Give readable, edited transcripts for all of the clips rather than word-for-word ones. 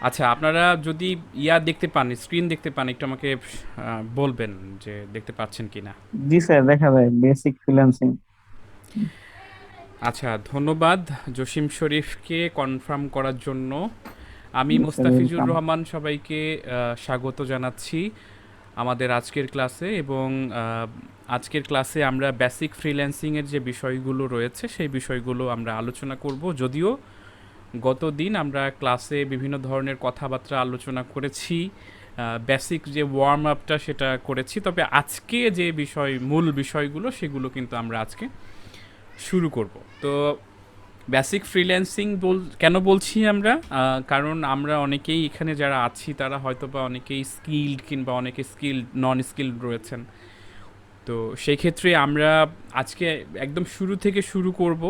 আচ্ছা, আপনারা যদি ইয়া দেখতে পান, স্ক্রিন দেখতে পান, একটু আমাকে বলবেন যে দেখতে পাচ্ছেন কিনা। জি স্যার, দেখা যায় বেসিক ফ্রিল্যান্সিং। আচ্ছা, ধন্যবাদ জসিম শরীফকে কনফার্ম করার জন্য। আমি স্যার মোস্তাফিজুর ওয়েলকাম। রহমান সবাইকে স্বাগত জানাচ্ছি আমাদের আজকের ক্লাসে। এবং আজকের ক্লাসে আমরা বেসিক ফ্রিল্যান্সিংয়ের যে বিষয়গুলো রয়েছে সেই বিষয়গুলো আমরা আলোচনা করব। যদিও গত দিন আমরা ক্লাসে বিভিন্ন ধরনের কথাবার্তা আলোচনা করেছি, বেসিক যে ওয়ার্ম আপটা সেটা করেছি, তবে আজকে যে মূল বিষয়গুলো সেগুলো কিন্তু আমরা আজকে শুরু করব। তো বেসিক ফ্রিল্যান্সিং কেন বলছি আমরা, কারণ আমরা অনেকেই এখানে যারা আছি তারা হয়তো বা অনেকেই স্কিল্ড কিংবা অনেকে স্কিল্ড নন স্কিল্ড রয়েছেন। তো সেই ক্ষেত্রে আমরা আজকে একদম শুরু থেকে শুরু করব,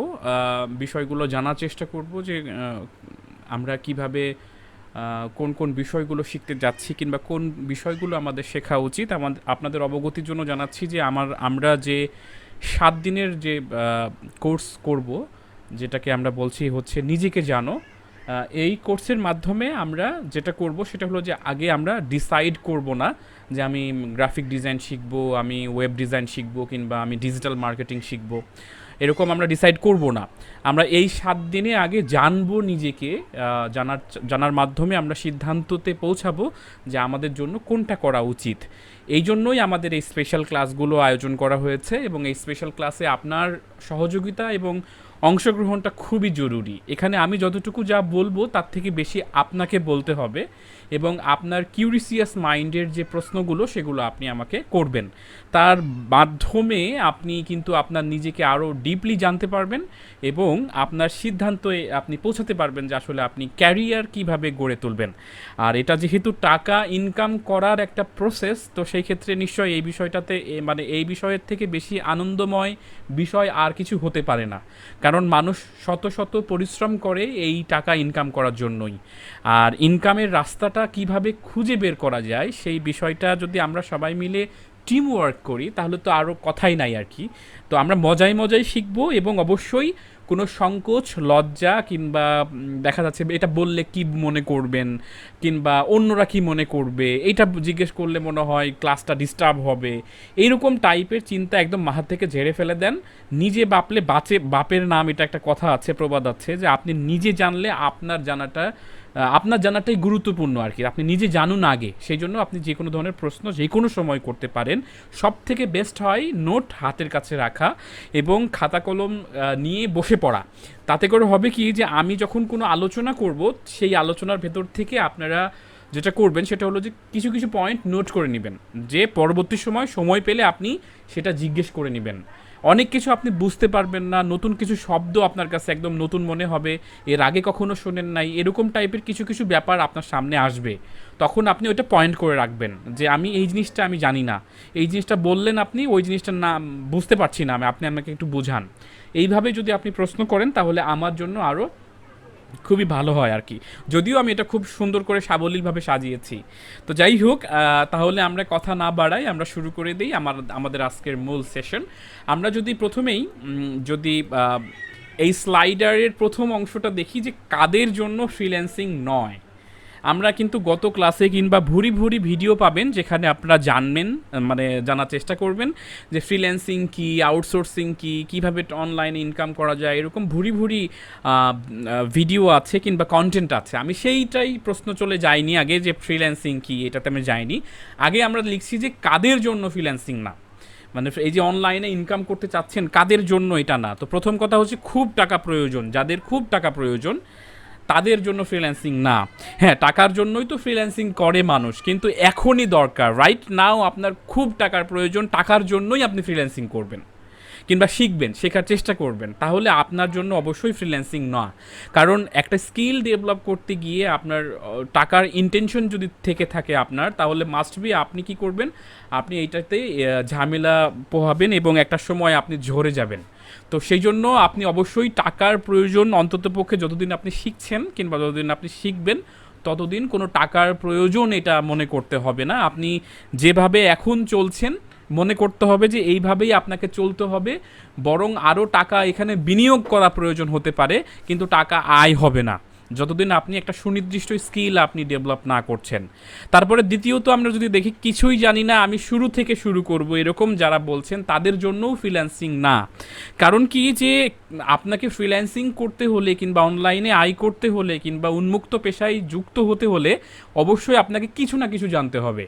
বিষয়গুলো জানার চেষ্টা করব যে আমরা কিভাবে কোন কোন বিষয়গুলো শিখতে যাচ্ছি কিংবা কোন বিষয়গুলো আমাদের শেখা উচিত। আপনাদের অবগতির জন্য জানাচ্ছি যে আমরা যে 7 দিনের যে কোর্স করব, যেটাকে আমরা বলছি হচ্ছে নিজেকে জানো, এই কোর্সের মাধ্যমে আমরা যেটা করব সেটা হলো যে আগে আমরা ডিসাইড করব না যে আমি গ্রাফিক ডিজাইন শিখব, আমি ওয়েব ডিজাইন শিখব কিংবা আমি ডিজিটাল মার্কেটিং শিখব, এরকম আমরা ডিসাইড করব না। আমরা এই 7 দিনে আগে জানবো নিজেকে, জানার মাধ্যমে আমরা সিদ্ধান্ততে পৌঁছাবো যে আমাদের জন্য কোনটা করা উচিত। এই জন্যই আমাদের এই স্পেশাল ক্লাসগুলো আয়োজন করা হয়েছে, এবং এই স্পেশাল ক্লাসে আপনার সহযোগিতা এবং অংশগ্রহণটা খুবই জরুরি। এখানে আমি যতটুকু যা বলবো তার থেকে বেশি আপনাকে বলতে হবে, এবং আপনার কিউরিসিয়াস মাইন্ডের যে প্রশ্নগুলো সেগুলো আপনি আমাকে করবেন। তার মাধ্যমে আপনি কিন্তু আপনার নিজেকে আরও ডিপলি জানতে পারবেন, এবং আপনার সিদ্ধান্তে আপনি পৌঁছাতে পারবেন যে আসলে আপনি ক্যারিয়ার কিভাবে গড়ে তুলবেন। আর এটা যেহেতু টাকা ইনকাম করার একটা প্রসেস, তো সেই ক্ষেত্রে নিশ্চয়ই এই বিষয়টাতে মানে এই বিষয়ের থেকে বেশি আনন্দময় বিষয় আর কিছু হতে পারে না। কারণ মানুষ শত শত পরিশ্রম করে এই টাকা ইনকাম করার জন্যই। আর ইনকামের রাস্তাটা কিভাবে খুঁজে বের করা যায় সেই বিষয়টা যদি আমরা সবাই মিলে টিম ওয়ার্ক করি তাহলে তো আরও কথাই নাই আর কি। তো আমরা মজায় মজায় শিখবো, এবং অবশ্যই কোনো সংকোচ, লজ্জা কিংবা দেখা যাচ্ছে এটা বললে কি মনে করবেন কিংবা অন্যরা কি মনে করবে, এইটা জিজ্ঞেস করলে মনে হয় ক্লাসটা ডিস্টার্ব হবে, এইরকম টাইপের চিন্তা একদম মাথা থেকে ঝেড়ে ফেলে দেন। নিজে বাপলে বাঁচে বাপের নাম, এটা একটা কথা আছে, প্রবাদ আছে, যে আপনি নিজে জানলে আপনার জানাটাই গুরুত্বপূর্ণ আর কি। আপনি নিজে জানুন আগে, সেই জন্য আপনি যে কোনো ধরনের প্রশ্ন যে কোনো সময় করতে পারেন। সব থেকে বেস্ট হয় নোট হাতের কাছে রাখা এবং খাতা কলম নিয়ে বসে পড়া। তাতে করে হবে কি যে আমি যখন কোনো আলোচনা করব সেই আলোচনার ভেতর থেকে আপনারা যেটা করবেন সেটা হলো যে কিছু কিছু পয়েন্ট নোট করে নেবেন, যে পরবর্তী সময় পেলে আপনি সেটা জিজ্ঞেস করে নেবেন। অনেক কিছু আপনি বুঝতে পারবেন না, নতুন কিছু শব্দ আপনার কাছে একদম নতুন মনে হবে, এর আগে কখনো শোনেন নাই, এরকম টাইপের কিছু কিছু ব্যাপার আপনার সামনে আসবে। তখন আপনি ওইটা পয়েন্ট করে রাখবেন যে আমি এই জিনিসটা আমি জানি না, এই জিনিসটা বললেন আপনি, ওই জিনিসটার নাম বুঝতে পারছি না আমি, আপনি আমাকে একটু বোঝান। এইভাবে যদি আপনি প্রশ্ন করেন তাহলে আমার জন্য আরও খুবই ভালো হয় আর কি। যদিও আমি এটা খুব সুন্দর করে সাবলীলভাবে সাজিয়েছি। তো যাই হোক, তাহলে আমরা কথা না বাড়াই, আমরা শুরু করে দিই আমাদের আজকের মূল সেশন। আমরা যদি প্রথমেই যদি এই স্লাইডারের প্রথম অংশটা দেখি যে কাদের জন্য ফ্রিল্যান্সিং নয়। আমরা কিন্তু গত ক্লাসে কিংবা ভুরি ভুরি ভিডিও পাবেন যেখানে আপনারা জানবেন, মানে জানার চেষ্টা করবেন যে ফ্রিল্যান্সিং কি, আউটসোর্সিং কি, কীভাবে অনলাইনে ইনকাম করা যায়, এরকম ভুরি ভুরি ভিডিও আছে কিংবা কন্টেন্ট আছে। আমি সেইটাই প্রশ্ন চলে যাইনি আগে যে ফ্রিল্যান্সিং কি, এটাতে আমি যাইনি। আগে আমরা লিখছি যে কাদের জন্য ফ্রিল্যান্সিং না, মানে এই যে অনলাইনে ইনকাম করতে চাচ্ছেন কাদের জন্য এটা না। তো প্রথম কথা হচ্ছে খুব টাকা প্রয়োজন, যাদের খুব টাকা প্রয়োজন তাদের জন্য ফ্রিল্যান্সিং না। হ্যাঁ, টাকার জন্যই তো ফ্রিল্যান্সিং করে মানুষ, কিন্তু এখনই দরকার, রাইট নাও আপনার খুব টাকার প্রয়োজন, টাকার জন্যই আপনি ফ্রিল্যান্সিং করবেন কিংবা শিখবেন, শেখার চেষ্টা করবেন, তাহলে আপনার জন্য অবশ্যই ফ্রিল্যান্সিং না। কারণ একটা স্কিল ডেভেলপ করতে গিয়ে আপনার টাকার ইন্টেনশন যদি থেকে থাকে আপনার, তাহলে মাস্ট বি আপনি কি করবেন, আপনি এইটাতে ঝামেলা পোহাবেন এবং একটা সময় আপনি ঝরে যাবেন। তো সেই জন্য আপনি অবশ্যই টাকার প্রয়োজন, অন্ততপক্ষে যতদিন আপনি শিখছেন কিংবা যতদিন আপনি শিখবেন ততদিন কোনো টাকার প্রয়োজন এটা মনে করতে হবে না। আপনি যেভাবে এখন চলছেন মনে করতে হবে যে এইভাবেই আপনাকে চলতে হবে, বরং আরও টাকা এখানে বিনিয়োগ করা প্রয়োজন হতে পারে, কিন্তু টাকা আয় হবে না। যতদিন আপনি একটা সুনির্দিষ্ট স্কিল আপনি ডেভেলপ না করছেন। তারপরে দ্বিতীয়ত আমরা যদি দেখি কিছুই জানি না, আমি শুরু থেকে শুরু করব, এরকম যারা বলছেন তাদের জন্যও ফ্রিল্যান্সিং না। কারণ কি যে আপনাকে ফ্রিল্যান্সিং করতে হলে কিংবা অনলাইনে আয় করতে হলে কিংবা উন্মুক্ত পেশায় যুক্ত হতে হলে অবশ্যই আপনাকে কিছু না কিছু জানতে হবে।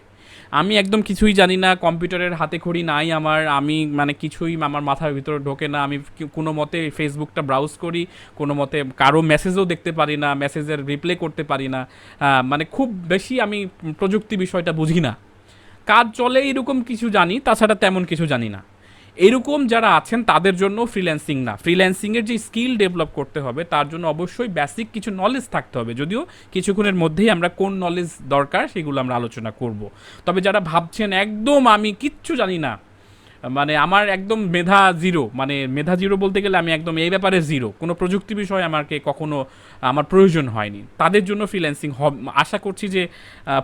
আমি একদম কিছুই জানি না, কম্পিউটারের হাতেখড়ি নাই আমার, আমি মানে কিছুই আমার মাথার ভিতরে ঢোকে না, আমি কোনো মতে ফেসবুকটা ব্রাউজ করি, কোনো মতে কারো মেসেজও দেখতে পারি না, মেসেজের রিপ্লাই করতে পারি না, মানে খুব বেশি আমি প্রযুক্তি বিষয়টা বুঝি না, কাজ চলে এরকম কিছু জানি, তাছাড়া তেমন কিছু জানি না। এরকম যারা আছেন তাদের জন্য ফ্রিল্যান্সিং না। ফ্রিল্যান্সিংয়ের যে স্কিল ডেভেলপ করতে হবে তার জন্য অবশ্যই বেসিক কিছু নলেজ থাকতে হবে, যদিও কিছুক্ষণের মধ্যেই আমরা কোন নলেজ দরকার সেগুলো আমরা আলোচনা করব। তবে যারা ভাবছেন একদম আমি কিচ্ছু জানি না, মানে আমার একদম মেধা জিরো, মানে মেধা জিরো বলতে গেলে আমি একদম এই ব্যাপারে জিরো, কোনো প্রযুক্তি বিষয় আমাকে কখনো আমার প্রয়োজন হয়নি, তাদের জন্য ফ্রিল্যান্সিং আশা করছি যে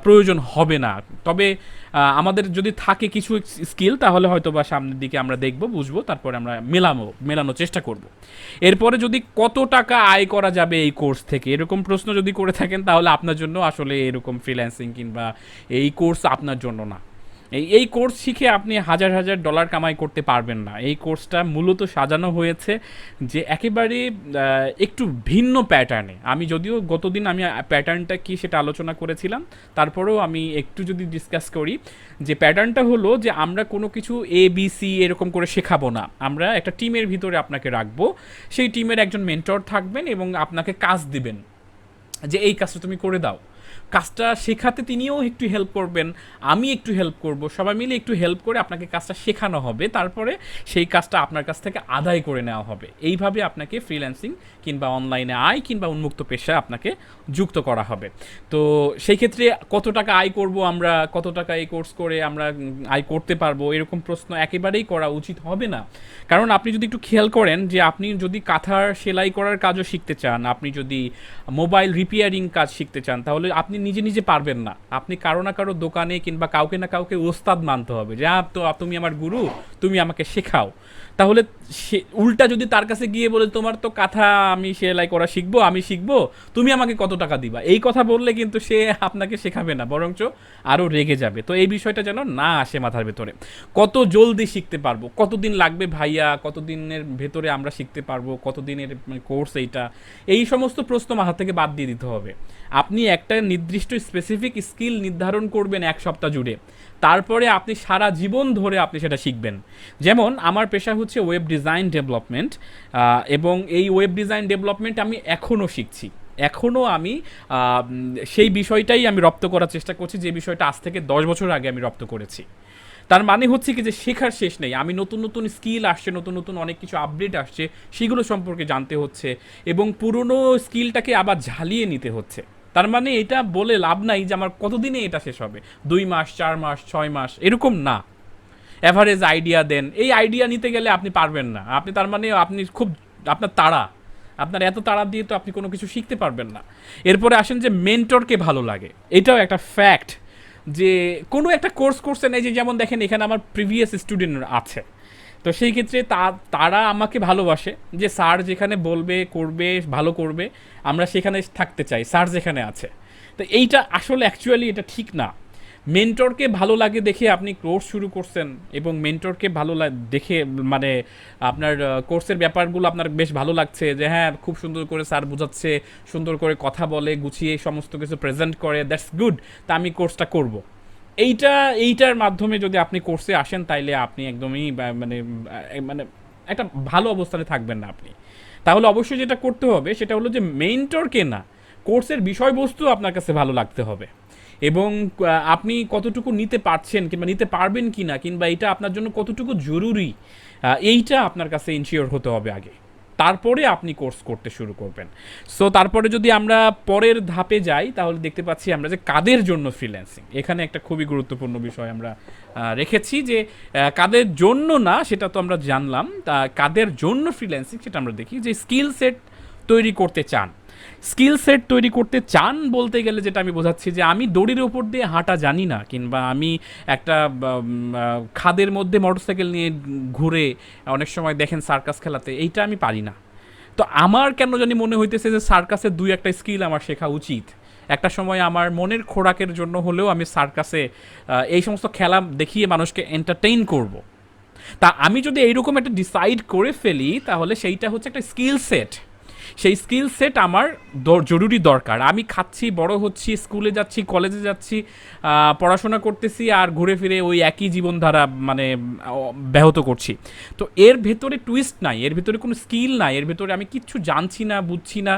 প্রয়োজন হবে না। তবে আমাদের যদি থাকে কিছু স্কিল তাহলে হয়তো বা সামনের দিকে আমরা দেখব, বুঝবো, তারপরে আমরা মেলানোর চেষ্টা করব। এরপরে যদি কত টাকা আয় করা যাবে এই কোর্স থেকে এরকম প্রশ্ন যদি করে থাকেন তাহলে আপনার জন্য আসলে এরকম ফ্রিল্যান্সিং কিংবা এই কোর্স আপনার জন্য না। এই কোর্স শিখে আপনি হাজার হাজার ডলার কামাই করতে পারবেন না। এই কোর্সটা মূলত সাজানো হয়েছে যে একেবারে একটু ভিন্ন প্যাটার্নে। আমি যদিও গতদিন আমি প্যাটার্নটা কি সেটা আলোচনা করেছিলাম, তারপরেও আমি একটু যদি ডিসকাস করি যে প্যাটার্নটা হলো যে আমরা কোনো কিছু ABC এরকম করে শেখাবো না, আমরা একটা টিমের ভিতরে আপনাকে রাখবো, সেই টিমের একজন মেন্টর থাকবেন এবং আপনাকে কাজ দিবেন যে এই কাজটা তুমি করে দাও। কাজটা শেখাতে তিনিও একটু হেল্প করবেন, আমি একটু হেল্প করব, সবাই মিলে একটু হেল্প করে আপনাকে কাজটা শেখানো হবে, তারপরে সেই কাজটা আপনার কাছ থেকে আদায় করে নেওয়া হবে। এইভাবে আপনাকে ফ্রিল্যান্সিং কিংবা অনলাইনে আয় কিংবা উন্মুক্ত পেশা আপনাকে যুক্ত করা হবে। তো সেই ক্ষেত্রে কত টাকা আয় করব আমরা, কত টাকা এই কোর্স করে আমরা আয় করতে পারবো, এরকম প্রশ্ন একেবারেই করা উচিত হবে না। কারণ আপনি যদি একটু খেয়াল করেন যে আপনি যদি কাঁথার সেলাই করার কাজও শিখতে চান, আপনি যদি মোবাইল রিপেয়ারিং কাজ শিখতে চান, তাহলে আপনি নিজে নিজে পারবেন না, আপনি কারো না কারো দোকানে কিংবা কাউকে না কাউকে ওস্তাদ মানতে হবে যে তো তুমি আমার গুরু, তুমি আমাকে শেখাও। তাহলে সে উল্টা যদি তার কাছে গিয়ে বলে তোমার তো কাঁথা আমি সেলাই করা শিখবো, আমি শিখবো, তুমি আমাকে কত টাকা দিবা, এই কথা বললে কিন্তু সে আপনাকে শেখাবে না, বরঞ্চ আরও রেগে যাবে। তো এই বিষয়টা যেন না আসে মাথার ভেতরে। কত জলদি শিখতে পারবো, কতদিন লাগবে ভাইয়া, কতদিনের ভেতরে আমরা শিখতে পারবো, কতদিনের কোর্স এইটা, এই সমস্ত প্রশ্ন মাথা থেকে বাদ দিয়ে দিতে হবে। আপনি একটা নির্দিষ্ট স্পেসিফিক স্কিল নির্ধারণ করবেন এক সপ্তাহ জুড়ে, তারপরে আপনি সারা জীবন ধরে আপনি সেটা শিখবেন। যেমন আমার পেশা হচ্ছে ওয়েব ডিজাইন ডেভেলপমেন্ট, এবং এই ওয়েব ডিজাইন ডেভেলপমেন্ট আমি এখনও শিখছি, এখনও আমি সেই বিষয়টাই আমি রপ্ত করার চেষ্টা করছি, যে বিষয়টা আজ থেকে 10 বছর আগে আমি রপ্ত করেছি। তার মানে হচ্ছে কি যে শেখার শেষ নেই, আমি নতুন নতুন স্কিল আসছে, নতুন নতুন অনেক কিছু আপডেট আসছে, সেগুলো সম্পর্কে জানতে হচ্ছে এবং পুরনো স্কিলটাকে আবার ঝালিয়ে নিতে হচ্ছে। তার মানে এটা বলে লাভ নাই যে আমার কতদিনে এটা শেষ হবে, 2 মাস, 4 মাস, 6 মাস, এরকম না। অ্যাভারেজ আইডিয়া দেন, এই আইডিয়া নিতে গেলে আপনি পারবেন না, আপনি তার মানে আপনি খুব, আপনার তাড়া, আপনার এত তাড়া দিয়ে তো আপনি কোনো কিছু শিখতে পারবেন না। এরপরে আসেন যে মেন্টরকে ভালো লাগে, এটাও একটা ফ্যাক্ট যে কোনো একটা কোর্স করছেন, এই যে যেমন দেখেন এখানে আমার প্রিভিয়াস স্টুডেন্ট আছে, তো সেই ক্ষেত্রে তারা আমাকে ভালোবাসে যে স্যার যেখানে বলবে করবে ভালো করবে, আমরা সেখানে থাকতে চাই, স্যার যেখানে আছে। তো এইটা আসলে অ্যাকচুয়ালি এটা ঠিক না। মেন্টরকে ভালো লাগে দেখে আপনি কোর্স শুরু করছেন এবং মেন্টরকে ভালো দেখে মানে আপনার কোর্সের ব্যাপারগুলো আপনার বেশ ভালো লাগছে যে হ্যাঁ খুব সুন্দর করে স্যার বোঝাচ্ছে, সুন্দর করে কথা বলে গুছিয়ে সমস্ত কিছু প্রেজেন্ট করে, দ্যাটস গুড, তা আমি কোর্সটা করব। এইটার মাধ্যমে যদি আপনি কোর্সে আসেন তাইলে আপনি একদমই মানে মানে একটা ভালো অবস্থানে থাকবেন না আপনি। তাহলে অবশ্যই যেটা করতে হবে সেটা হলো যে মেন্টরকে না, কোর্সের বিষয়বস্তু আপনার কাছে ভালো লাগতে হবে এবং আপনি কতটুকু নিতে পারছেন কিংবা নিতে পারবেন কি না, কিংবা এটা আপনার জন্য কতটুকু জরুরি, এইটা আপনার কাছে ইনশিওর হতে হবে আগে, তারপরে আপনি কোর্স করতে শুরু করবেন। সো তারপরে যদি আমরা পরের ধাপে যাই তাহলে দেখতে পাচ্ছি আমরা যে কাদের জন্য ফ্রিল্যান্সিং, এখানে একটা খুবই গুরুত্বপূর্ণ বিষয় আমরা রেখেছি যে কাদের জন্য না সেটা তো আমরা জানলাম, তা কাদের জন্য ফ্রিল্যান্সিং সেটা আমরা দেখি যে স্কিল সেট তৈরি করতে চান। স্কিল সেট তৈরি করতে চান বলতে গেলে যেটা আমি বোঝাচ্ছি যে আমি দড়ির ওপর দিয়ে হাঁটা জানি না, কিংবা আমি একটা খাদের মধ্যে মোটরসাইকেল নিয়ে ঘুরে অনেক সময় দেখেন সার্কাস খেলাতে, এইটা আমি পারি না। তো আমার কেন জানি মনে হইতেছে যে সার্কাসের দুই একটা স্কিল আমার শেখা উচিত। একটা সময় আমার মনের খোরাকের জন্য হলেও আমি সার্কাসে এই সমস্ত খেলা দেখিয়ে মানুষকে এন্টারটেইন করব। তা আমি যদি এইরকম একটা ডিসাইড করে ফেলি তাহলে সেইটা হচ্ছে একটা স্কিল সেট। সেই স্কিল সেট আমার জরুরি দরকার। আমি খাচ্ছি, বড় হচ্ছি, স্কুলে যাচ্ছি, কলেজে যাচ্ছি, পড়াশোনা করতেছি, আর ঘুরে ফিরে ওই একই জীবনধারা মানে ব্যাহত করছি। তো এর ভেতরে টুইস্ট নাই, এর ভেতরে কোনো স্কিল নাই, এর ভেতরে আমি কিচ্ছু জানছি না, বুঝছি না,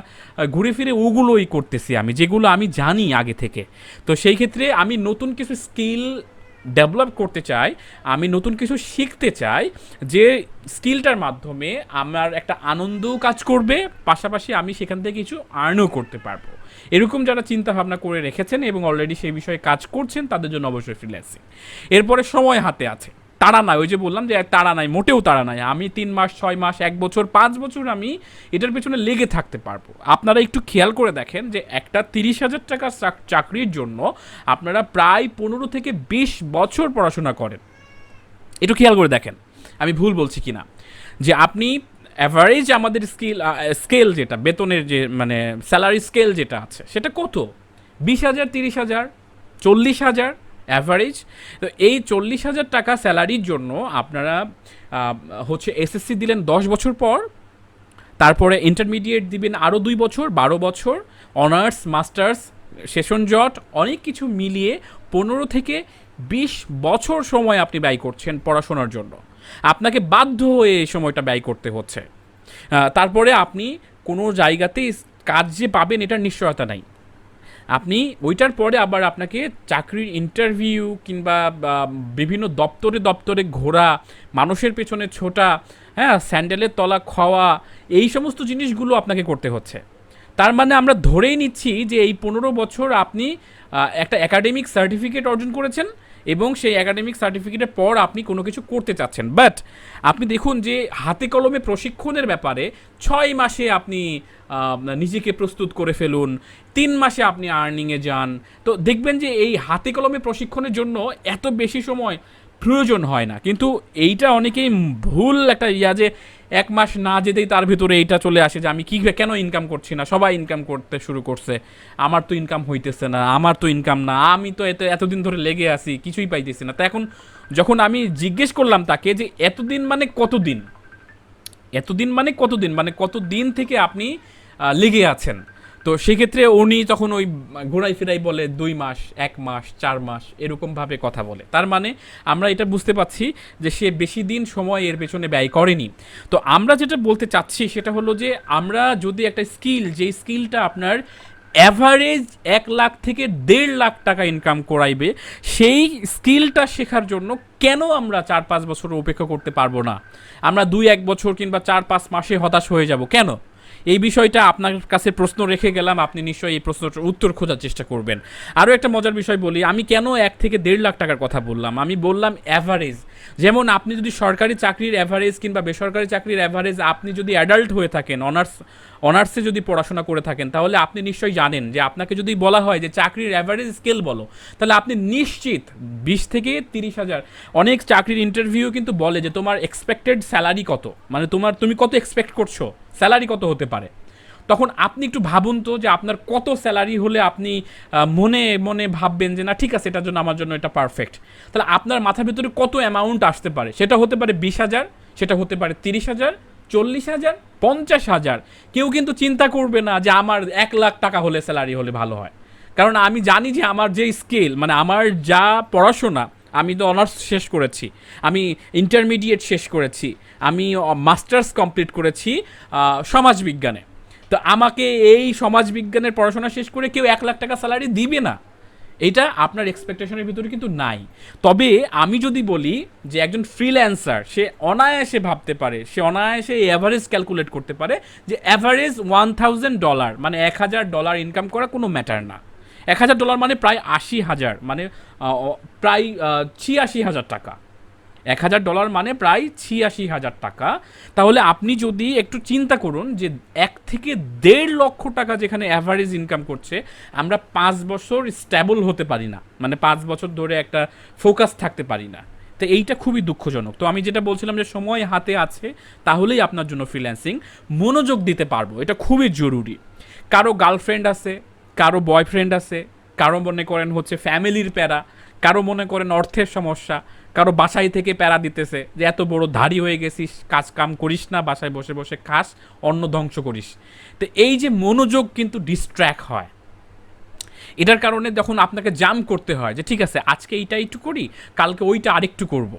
ঘুরে ফিরে ওগুলোই করতেছি আমি, যেগুলো আমি জানি আগে থেকে। তো সেই ক্ষেত্রে আমি নতুন কিছু স্কিল ডেভেলপ করতে চাই, আমি নতুন কিছু শিখতে চাই, যে স্কিলটার মাধ্যমে আমার একটা আনন্দও কাজ করবে, পাশাপাশি আমি সেখান থেকে কিছু আর্নও করতে পারবো। এরকম যারা চিন্তা ভাবনা করে রেখেছেন এবং অলরেডি সেই বিষয়ে কাজ করছেন তাদের জন্য অবশ্যই ফ্রিল্যান্সিং। এরপরে সময় হাতে আছে, তাড়া নাই, ওই যে বললাম যে তাড়া নাই, মোটেও তাড়া নাই। আমি 3 মাস, 6 মাস, 1 বছর, 5 বছর আমি এটার পেছনে লেগে থাকতে পারবো। আপনারা একটু খেয়াল করে দেখেন যে একটা 30,000 টাকা চাকরির জন্য আপনারা প্রায় 15 থেকে 20 বছর পড়াশোনা করেন। একটু খেয়াল করে দেখেন আমি ভুল বলছি কিনা। যে আপনি অ্যাভারেজ আমাদের স্কেল যেটা বেতনের যে মানে স্যালারি স্কেল যেটা আছে সেটা কত? 20,000, 30,000, 40,000 অ্যাভারেজ। তো এই 40,000 টাকা স্যালারির জন্য আপনারা হচ্ছে এসএসসি দিলেন 10 বছর পর, তারপরে ইন্টারমিডিয়েট দিবেন আরও 2 বছর, 12 বছর, অনার্স, মাস্টার্স, সেশন জট, অনেক কিছু মিলিয়ে 15 থেকে 20 বছর সময় আপনি ব্যয় করছেন পড়াশোনার জন্য। আপনাকে বাধ্য হয়ে এই সময়টা ব্যয় করতে হচ্ছে। তারপরে আপনি কোনো জায়গাতেই কাজ যে পাবেন এটার নিশ্চয়তা নাই। আপনি ওইটার পরে আবার আপনাকে চাকরির ইন্টারভিউ কিংবা বিভিন্ন দপ্তরে দপ্তরে ঘোরা, মানুষের পেছনে ছোটা, হ্যাঁ, স্যান্ডেলের তলা খাওয়া, এই সমস্ত জিনিসগুলো আপনাকে করতে হচ্ছে। তার মানে আমরা ধরেই নিচ্ছি যে এই 15 বছর আপনি একটা একাডেমিক সার্টিফিকেট অর্জন করেছেন এবং সেই একাডেমিক সার্টিফিকেটের পর আপনি কোনো কিছু করতে চাচ্ছেন। বাট আপনি দেখুন যে হাতে কলমে প্রশিক্ষণের ব্যাপারে 6 মাসে আপনি নিজেকে প্রস্তুত করে ফেলুন, 3 মাসে আপনি আর্নিংয়ে যান। তো দেখবেন যে এই হাতে কলমে প্রশিক্ষণের জন্য এত বেশি সময় প্রয়োজন হয় না। কিন্তু এইটা অনেকেই ভুল একটা যে 1 মাস না যেতেই তার ভিতরে এইটা চলে আসে যে আমি কী কেন ইনকাম করছি না, সবাই ইনকাম করতে শুরু করছে, আমার তো ইনকাম হইতেছে না, আমার তো ইনকাম না, আমি তো এতদিন ধরে লেগে আছি, কিছুই পাইতেছি না। তা এখন যখন আমি জিজ্ঞেস করলাম তাকে যে এতদিন মানে কতদিন, এতদিন মানে কতদিন, মানে কতদিন থেকে আপনি লেগে আছেন, তো সেক্ষেত্রে উনি তখন ওই ঘোরাই ফেরাই বলে 2 মাস, 1 মাস, 4 মাস এরকমভাবে কথা বলে। তার মানে আমরা এটা বুঝতে পাচ্ছি যে সে বেশি দিন সময় এর পেছনে ব্যয় করেনি। তো আমরা যেটা বলতে চাচ্ছি সেটা হলো যে আমরা যদি একটা স্কিল, যেই স্কিলটা আপনার অ্যাভারেজ 1 লাখ থেকে 1.5 লাখ টাকা ইনকাম করাইবে, সেই স্কিলটা শেখার জন্য কেন আমরা 4-5 বছর অপেক্ষা করতে পারবো না? আমরা 2-1 বছর কিংবা 4-5 মাসে হতাশ হয়ে যাব কেন? এই বিষয়টা আপনার কাছে প্রশ্ন রেখে গেলাম, আপনি নিশ্চয়ই এই প্রশ্নটার উত্তর খোঁজার চেষ্টা করবেন। আরও একটা মজার বিষয় বলি, আমি কেন 1 থেকে 1.5 লাখ টাকার কথা বললাম? আমি বললাম অ্যাভারেজ। যেমন আপনি যদি সরকারি চাকরির অ্যাভারেজ কিংবা বেসরকারি চাকরির অ্যাভারেজ, আপনি যদি অ্যাডাল্ট হয়ে থাকেন, অনার্সে যদি পড়াশোনা করে থাকেন, তাহলে আপনি নিশ্চয়ই জানেন যে আপনাকে যদি বলা হয় যে চাকরির অ্যাভারেজ স্কেল বলো, তাহলে আপনি নিশ্চিত 20 থেকে 30 হাজার। অনেক চাকরির ইন্টারভিউ কিন্তু বলে যে তোমার এক্সপেক্টেড স্যালারি কত, মানে তুমি কত এক্সপেক্ট করছো, স্যালারি কত হতে পারে। তখন আপনি একটু ভাবুন তো যে আপনার কত স্যালারি হলে আপনি মনে মনে ভাববেন যে না ঠিক আছে, এটার জন্য আমার জন্য এটা পারফেক্ট। তাহলে আপনার মাথার ভিতরে কত অ্যামাউন্ট আসতে পারে? সেটা হতে পারে 20,000, সেটা হতে পারে 30,000, 40,000, 50,000। কেউ কিন্তু চিন্তা করবে না যে আমার 1 লাখ টাকা হলে স্যালারি হলে ভালো হয়। কারণ আমি জানি যে আমার যে স্কেল, মানে আমার যা পড়াশোনা, আমি তো অনার্স শেষ করেছি, আমি ইন্টারমিডিয়েট শেষ করেছি, আমি মাস্টার্স কমপ্লিট করেছি সমাজবিজ্ঞানে। তো আমাকে এই সমাজবিজ্ঞানের পড়াশোনা শেষ করে কেউ 1 লাখ টাকা স্যালারি দিবে না, এটা আপনার এক্সপেকটেশনের ভিতরে কিন্তু নাই। তবে আমি যদি বলি যে একজন ফ্রিল্যান্সার সে অনায়াসে ভাবতে পারে, সে অনায়াসে এভারেজ ক্যালকুলেট করতে পারে যে অ্যাভারেজ $1,000 মানে $1,000 ইনকাম করা কোনো ম্যাটার না। $1,000 মানে প্রায় 80,000, মানে প্রায় 86,000 টাকা। $1,000 মানে প্রায় 86,000 টাকা। তাহলে আপনি যদি একটু চিন্তা করুন যে 1 থেকে 1.5 লক্ষ টাকা যেখানে অ্যাভারেজ ইনকাম করছে, আমরা 5 বছর স্ট্যাবল হতে পারি না, মানে 5 বছর ধরে একটা ফোকাস থাকতে পারি না। তো এইটা খুবই দুঃখজনক। তো আমি যেটা বলছিলাম যে সময় হাতে আছে তাহলেই আপনার জন্য ফ্রিল্যান্সিং, মনোযোগ দিতে পারবো, এটা খুবই জরুরি। কারো গার্লফ্রেন্ড আছে, কারো বয়ফ্রেন্ড আছে, কারো মনে করেন হচ্ছে ফ্যামিলির প্যারা, কারো মনে করেন অর্থের সমস্যা, কারো বাসায় থেকে প্যারা দিতেছে যে এত বড় ধাড়ি হয়ে গেছিস, কাজ কাম করিস না, বাসায় বসে বসে খাস, অন্ন ধ্বংস করিস। তো এই যে মনোযোগ কিন্তু ডিস্ট্র্যাক্ট হয়, এটার কারণে যখন আপনাকে জাম করতে হয় যে ঠিক আছে আজকে এইটা একটু করি, কালকে ওইটা আরেকটু করব,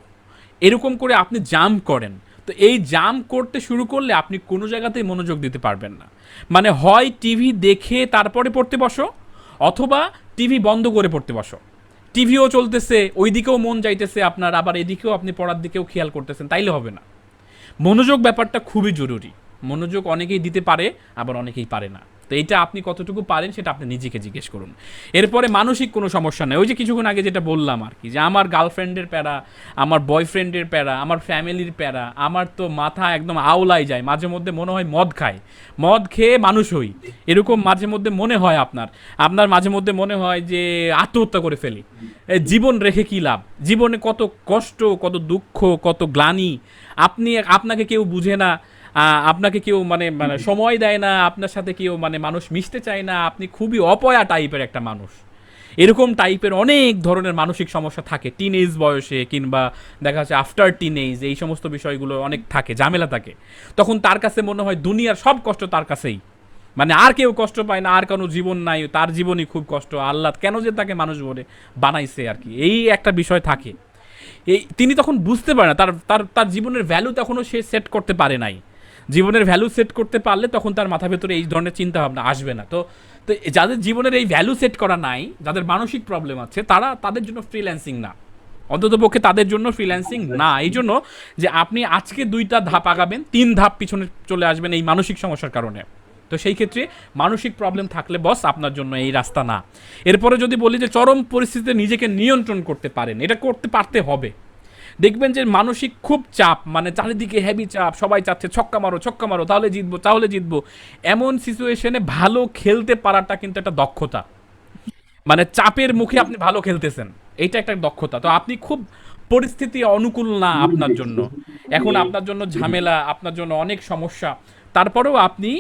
এরকম করে আপনি জাম করেন। তো এই জাম করতে শুরু করলে আপনি কোনো জায়গাতেই মনোযোগ দিতে পারবেন না। মানে হয় টিভি দেখে তারপরে পড়তে বসো, অথবা টিভি বন্ধ করে পড়তে বসো। টিভিও চলতেছে, ওই দিকেও মন যাইতেছে আপনার, আবার এদিকেও আপনি পড়ার দিকেও খেয়াল করতেছেন, তাইলে হবে না। মনোযোগ ব্যাপারটা খুবই জরুরি। মনোযোগ অনেকেই দিতে পারে, আবার অনেকেই পারে না। তো এইটা আপনি কতটুকু পারেন সেটা আপনি নিজেকে জিজ্ঞেস করুন। এরপরে মানসিক কোনো সমস্যা নেই, ওই যে কিছুক্ষণ আগে যেটা বললাম আর কি, যে আমার গার্লফ্রেন্ডের প্যারা, আমার বয়ফ্রেন্ডের প্যারা, আমার ফ্যামিলির প্যারা, আমার তো মাথা একদম আওলাই যায়, মাঝে মধ্যে মনে হয় মদ খায়, মদ খেয়ে মানুষ হই, এরকম মাঝে মধ্যে মনে হয় আপনার। আপনার মাঝে মধ্যে মনে হয় যে আত্মহত্যা করে ফেলি, জীবন রেখে কী লাভ, জীবনে কত কষ্ট, কত দুঃখ, কত গ্লানি, আপনাকে কেউ বুঝে না, আপনাকে কেউ মানে মানে সময় দেয় না, আপনার সাথে কেউ মানে মানুষ মিশতে চায় না, আপনি খুবই অপয়া টাইপের একটা মানুষ। এরকম টাইপের অনেক ধরনের মানসিক সমস্যা থাকে টিনেজ বয়সে, কিংবা দেখা যাচ্ছে আফটার টিনেজ, এই সমস্ত বিষয়গুলো অনেক থাকে, ঝামেলা থাকে। তখন তার কাছে মনে হয় দুনিয়ার সব কষ্ট তার কাছেই, মানে আর কেউ কষ্ট পায় না, আর কোনো জীবন নাই, তার জীবনই খুব কষ্ট, আল্লাহ কেন যে তাকে মানুষ বলে বানাইছে আর কি, এই একটা বিষয় থাকে। এই তিনি তখন বুঝতে পারে না, তার তার তার জীবনের ভ্যালু তখনও সে সেট করতে পারে নাই। জীবনের ভ্যালু সেট করতে পারলে তখন তার মাথার ভেতরে এই ধরনের চিন্তা ভাবনা আসবে না। তো তো যাদের জীবনের এই ভ্যালু সেট করা নাই, যাদের মানসিক প্রবলেম আছে, তাদের জন্য ফ্রিল্যান্সিং না, অন্ততপক্ষে তাদের জন্য ফ্রিল্যান্সিং না। এই জন্য যে আপনি আজকে 2টা ধাপ আগাবেন, 3 ধাপ পিছনে চলে আসবেন এই মানসিক সমস্যার কারণে। তো সেই ক্ষেত্রে মানসিক প্রবলেম থাকলে বস আপনার জন্য এই রাস্তা না। এরপরে যদি বলি যে চরম পরিস্থিতিতে নিজেকে নিয়ন্ত্রণ করতে পারেন, এটা করতে পারতে হবে। দেখবেন যে মানসিক খুব চাপ, মানে চারিদিকে হেভি চাপ, সবাই চাচ্ছে ছক্কা মারো ছক্কা মারো, তাহলে জিতবো তাহলে জিতবো, এমন সিচুয়েশনে ভালো খেলতে পারাটা কিন্তু একটা দক্ষতা। মানে চাপের মুখে আপনি ভালো খেলতেছেন, এইটা একটা দক্ষতা। তো আপনি খুব পরিস্থিতি অনুকূল না আপনার জন্য, এখন আপনার জন্য ঝামেলা, আপনার জন্য অনেক সমস্যা, তারপরেও আপনি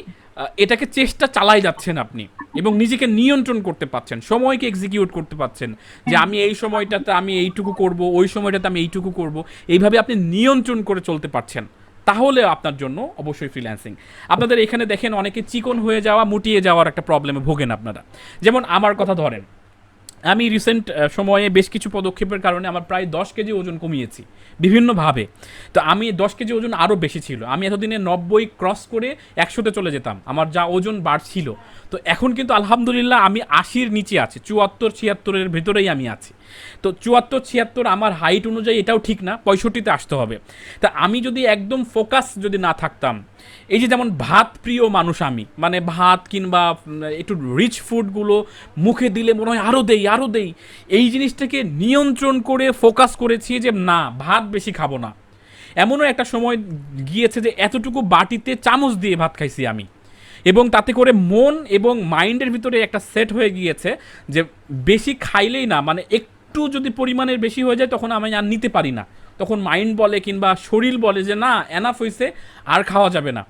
এটাকে চেষ্টা চালাই যাচ্ছেন আপনি, এবং নিজেকে নিয়ন্ত্রণ করতে পারছেন, সময়কে এক্সিকিউট করতে পারছেন, যে আমি এই সময়টাতে আমি এইটুকু করব, ওই সময়টাতে আমি এইটুকু করব, এইভাবে আপনি নিয়ন্ত্রণ করে চলতে পারছেন, তাহলে আপনার জন্য অবশ্যই ফ্রিল্যান্সিং। আপনাদের এখানে দেখেন অনেকে চিকন হয়ে যাওয়া, মুটিয়ে যাওয়ার একটা প্রবলেমে ভোগেন আপনারা। যেমন আমার কথা ধরেন, আমি রিসেন্ট সময়ে বেশ কিছু পদক্ষেপের কারণে আমার প্রায় 10 কেজি ওজন কমিয়েছি বিভিন্নভাবে। তো আমি 10 কেজি ওজন আরও বেশি ছিল, আমি এতদিনে 90 ক্রস করে 100-তে চলে যেতাম, আমার যা ওজন বাড়ছিল। তো এখন কিন্তু আলহামদুলিল্লাহ আমি 80-র নিচে আছি, 74-76-এর ভেতরেই আমি আছি। তো 74-76 আমার হাইট অনুযায়ী এটাও ঠিক না, 65-তে আসতে হবে। তা আমি যদি একদম ফোকাস যদি না থাকতাম, এই যে যেমন ভাত প্রিয় মানুষ আমি, মানে ভাত কিংবা একটু রিচ ফুডগুলো মুখে দিলে মনে হয় আরও দেই আরও দেই, এই জিনিসটাকে নিয়ন্ত্রণ করে ফোকাস করেছি যে না, ভাত বেশি খাবো না। এমনও একটা সময় গিয়েছে যে এতটুকু বাটিতে চামচ দিয়ে ভাত খাইছি আমি, এবং তাতে করে মন এবং মাইন্ডের ভিতরে একটা সেট হয়ে গিয়েছে যে বেশি খাইলেই না, মানে একটু যদি পরিমাণের বেশি হয়ে যায় তখন আমি আর নিতে পারি না, তখন মাইন্ড বলে কিংবা শরীর বলে যে না, এনাফ হয়েছে, আর খাওয়া যাবে না।